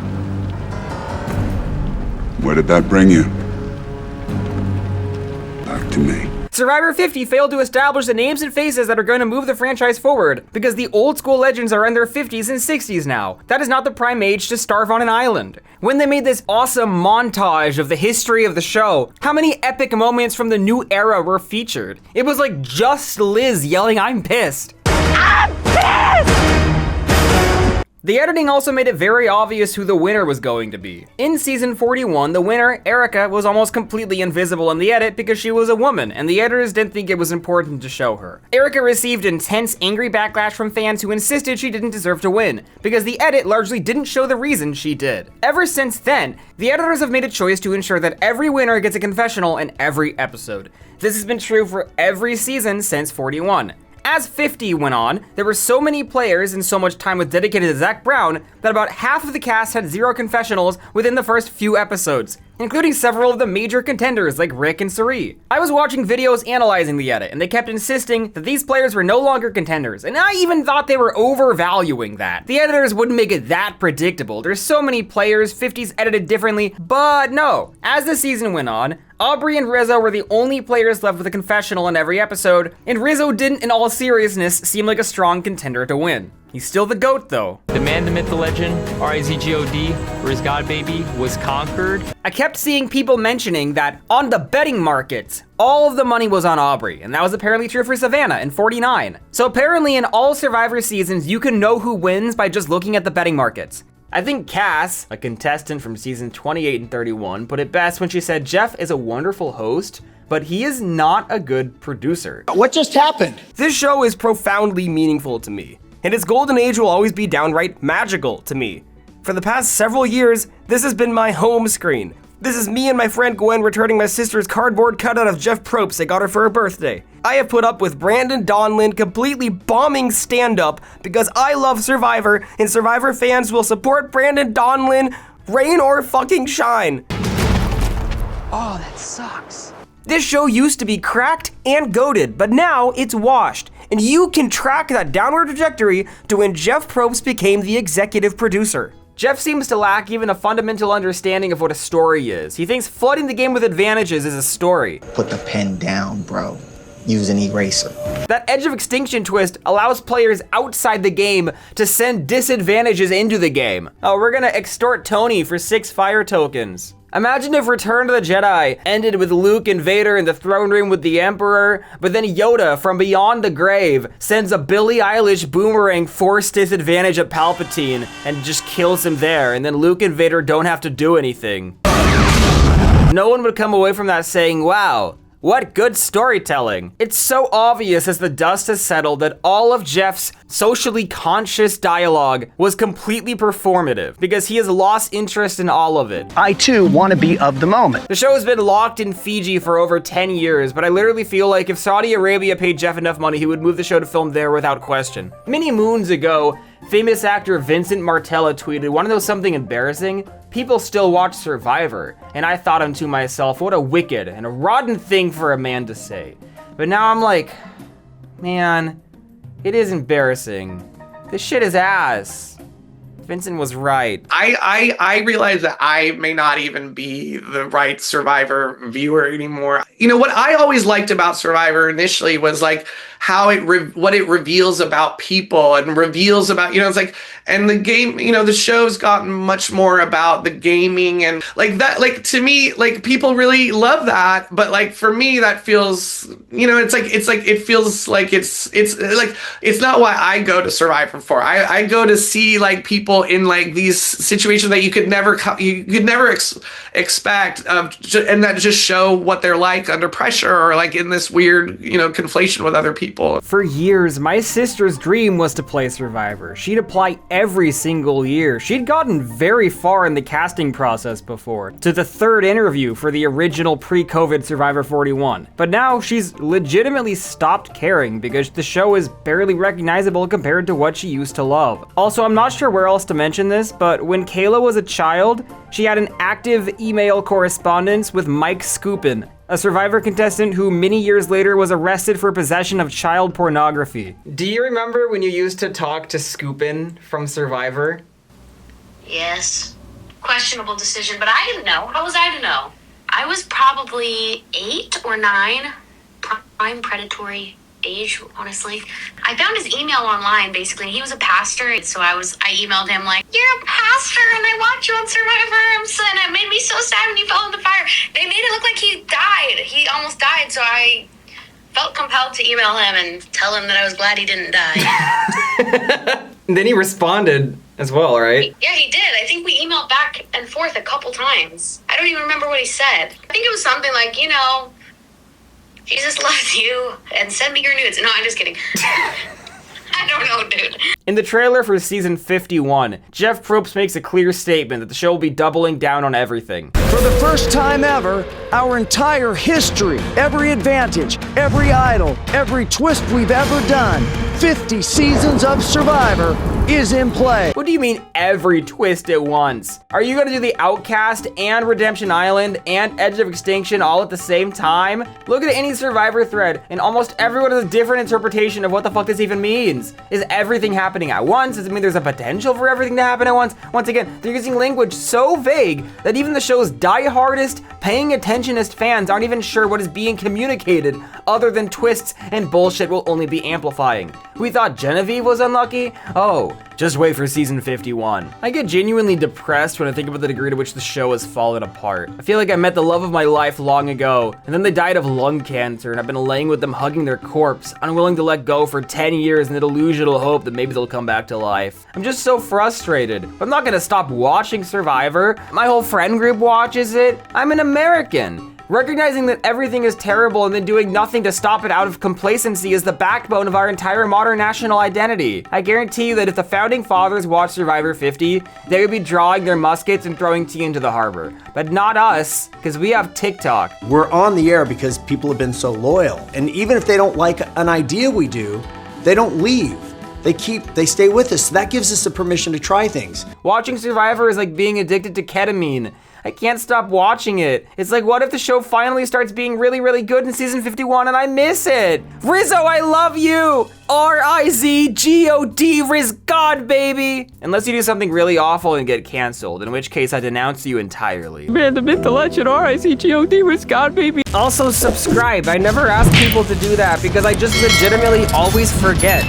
Where did that bring you? Back to me. Survivor 50 failed to establish the names and faces that are going to move the franchise forward, because the old school legends are in their 50s and 60s now. That is not the prime age to starve on an island. When they made this awesome montage of the history of the show, how many epic moments from the new era were featured? It was like just Liz yelling, "I'm pissed." I'm pissed! The editing also made it very obvious who the winner was going to be. In season 41, the winner, Erica, was almost completely invisible in the edit because she was a woman, and the editors didn't think it was important to show her. Erica received intense, angry backlash from fans who insisted she didn't deserve to win, because the edit largely didn't show the reason she did. Ever since then, the editors have made a choice to ensure that every winner gets a confessional in every episode. This has been true for every season since 41. As 50 went on, there were so many players and so much time was dedicated to Zach Brown that about half of the cast had 0 confessionals within the first few episodes, including several of the major contenders like Rick and Sari. I was watching videos analyzing the edit, and they kept insisting that these players were no longer contenders, and I even thought they were overvaluing that. The editors wouldn't make it that predictable. There's so many players, 50's edited differently, but no. As the season went on, Aubrey and Rizzo were the only players left with a confessional in every episode, and Rizzo didn't, in all seriousness, seem like a strong contender to win. He's still the GOAT though. The man, the myth, the legend, R-I-Z-G-O-D, Riz God Baby, was conquered. I kept seeing people mentioning that on the betting markets, all of the money was on Aubrey, and that was apparently true for Savannah in 49. So apparently in all Survivor seasons, you can know who wins by just looking at the betting markets. I think Cass, a contestant from season 28 and 31, put it best when she said, "Jeff is a wonderful host, but he is not a good producer." What just happened? This show is profoundly meaningful to me, and its golden age will always be downright magical to me. For the past several years, this has been my home screen. This is me and my friend Gwen returning my sister's cardboard cutout of Jeff Probst I got her for her birthday. I have put up with Brandon Donlin completely bombing stand-up because I love Survivor, and Survivor fans will support Brandon Donlin, rain or fucking shine. Oh, that sucks. This show used to be cracked and goated, but now it's washed. And you can track that downward trajectory to when Jeff Probst became the executive producer. Jeff seems to lack even a fundamental understanding of what a story is. He thinks flooding the game with advantages is a story. Put the pen down, bro. Use an eraser. That Edge of Extinction twist allows players outside the game to send disadvantages into the game. Oh, we're gonna extort Tony for 6 fire tokens. Imagine if Return to the Jedi ended with Luke and Vader in the throne room with the Emperor, but then Yoda from beyond the grave sends a Billie Eilish boomerang force disadvantage at Palpatine and just kills him there, and then Luke and Vader don't have to do anything. No one would come away from that saying, "Wow, what good storytelling." It's so obvious as the dust has settled that all of Jeff's socially conscious dialogue was completely performative because he has lost interest in all of it. I too want to be of the moment. The show has been locked in Fiji for over 10 years, but I literally feel like if Saudi Arabia paid Jeff enough money, he would move the show to film there without question. Many moons ago, famous actor Vincent Martella tweeted, "Want to know something embarrassing? People still watch Survivor." And I thought unto myself, what a wicked and a rotten thing for a man to say. But now I'm like, man, it is embarrassing. This shit is ass. Vincent was right. I realize that I may not even be the right Survivor viewer anymore. You know, what I always liked about Survivor initially was like how what it reveals about people and reveals about, you know, it's like, and the game, you know, the show's gotten much more about the gaming and like that, like to me, like people really love that. But like for me, that feels, you know, it feels like it's like, it's not what I go to Survivor for. I go to see like people in like these situations that you could never expect, and that just show what they're like under pressure or like in this weird, you know, conflation with other people. For years, my sister's dream was to play Survivor. She'd apply every single year. She'd gotten very far in the casting process before, to the 3rd interview for the original pre-COVID Survivor 41. But now she's legitimately stopped caring because the show is barely recognizable compared to what she used to love. Also, I'm not sure where else to mention this, but when Kayla was a child, she had an active email correspondence with Mike Scoopin, a Survivor contestant who many years later was arrested for possession of child pornography. Do you remember when you used to talk to Scoopin from Survivor? Yes. Questionable decision, but I didn't know. How was I to know? I was probably 8 or 9. prime predatory age, honestly. I found his email online, basically. He was a pastor, so I emailed him like, "You're a pastor and I watch you on Survivor, and it made me so sad when you fell in the fire." They made it look like he died. He almost died, so I felt compelled to email him and tell him that I was glad he didn't die. Then he responded as well, right? Yeah, he did. I think we emailed back and forth a couple times. I don't even remember what he said. I think it was something like, you know, Jesus loves you and send me your nudes. No, I'm just kidding. I don't know, dude. In the trailer for season 51, Jeff Probst makes a clear statement that the show will be doubling down on everything. For the first time ever, our entire history, every advantage, every idol, every twist we've ever done, 50 seasons of Survivor is in play. What do you mean every twist at once? Are you gonna do the Outcast and Redemption Island and Edge of Extinction all at the same time? Look at any Survivor thread and almost everyone has a different interpretation of what the fuck this even means. Is everything happening at once? Does it mean there's a potential for everything to happen at once? Once again, they're using language so vague that even the show's die-hardest, paying attentionist fans aren't even sure what is being communicated other than twists and bullshit will only be amplifying. We thought Genevieve was unlucky? Oh, just wait for season 51. I get genuinely depressed when I think about the degree to which the show has fallen apart. I feel like I met the love of my life long ago, and then they died of lung cancer, and I've been laying with them hugging their corpse, unwilling to let go for 10 years in the delusional hope that maybe they'll come back to life. I'm just so frustrated. But I'm not gonna stop watching Survivor. My whole friend group watches it. I'm an American. Recognizing that everything is terrible and then doing nothing to stop it out of complacency is the backbone of our entire modern national identity. I guarantee you that if the founding fathers watched Survivor 50, they would be drawing their muskets and throwing tea into the harbor. But not us, because we have TikTok. We're on the air because people have been so loyal. And even if they don't like an idea we do, they don't leave. They stay with us. So that gives us the permission to try things. Watching Survivor is like being addicted to ketamine. I can't stop watching it. It's like, what if the show finally starts being really, really good in season 51 and I miss it? Rizzo, I love you! R-I-Z-G-O-D, Riz God, baby! Unless you do something really awful and get canceled, in which case I denounce you entirely. Man, the myth, the legend, R-I-Z-G-O-D, Riz God, baby. Also subscribe. I never ask people to do that because I just legitimately always forget.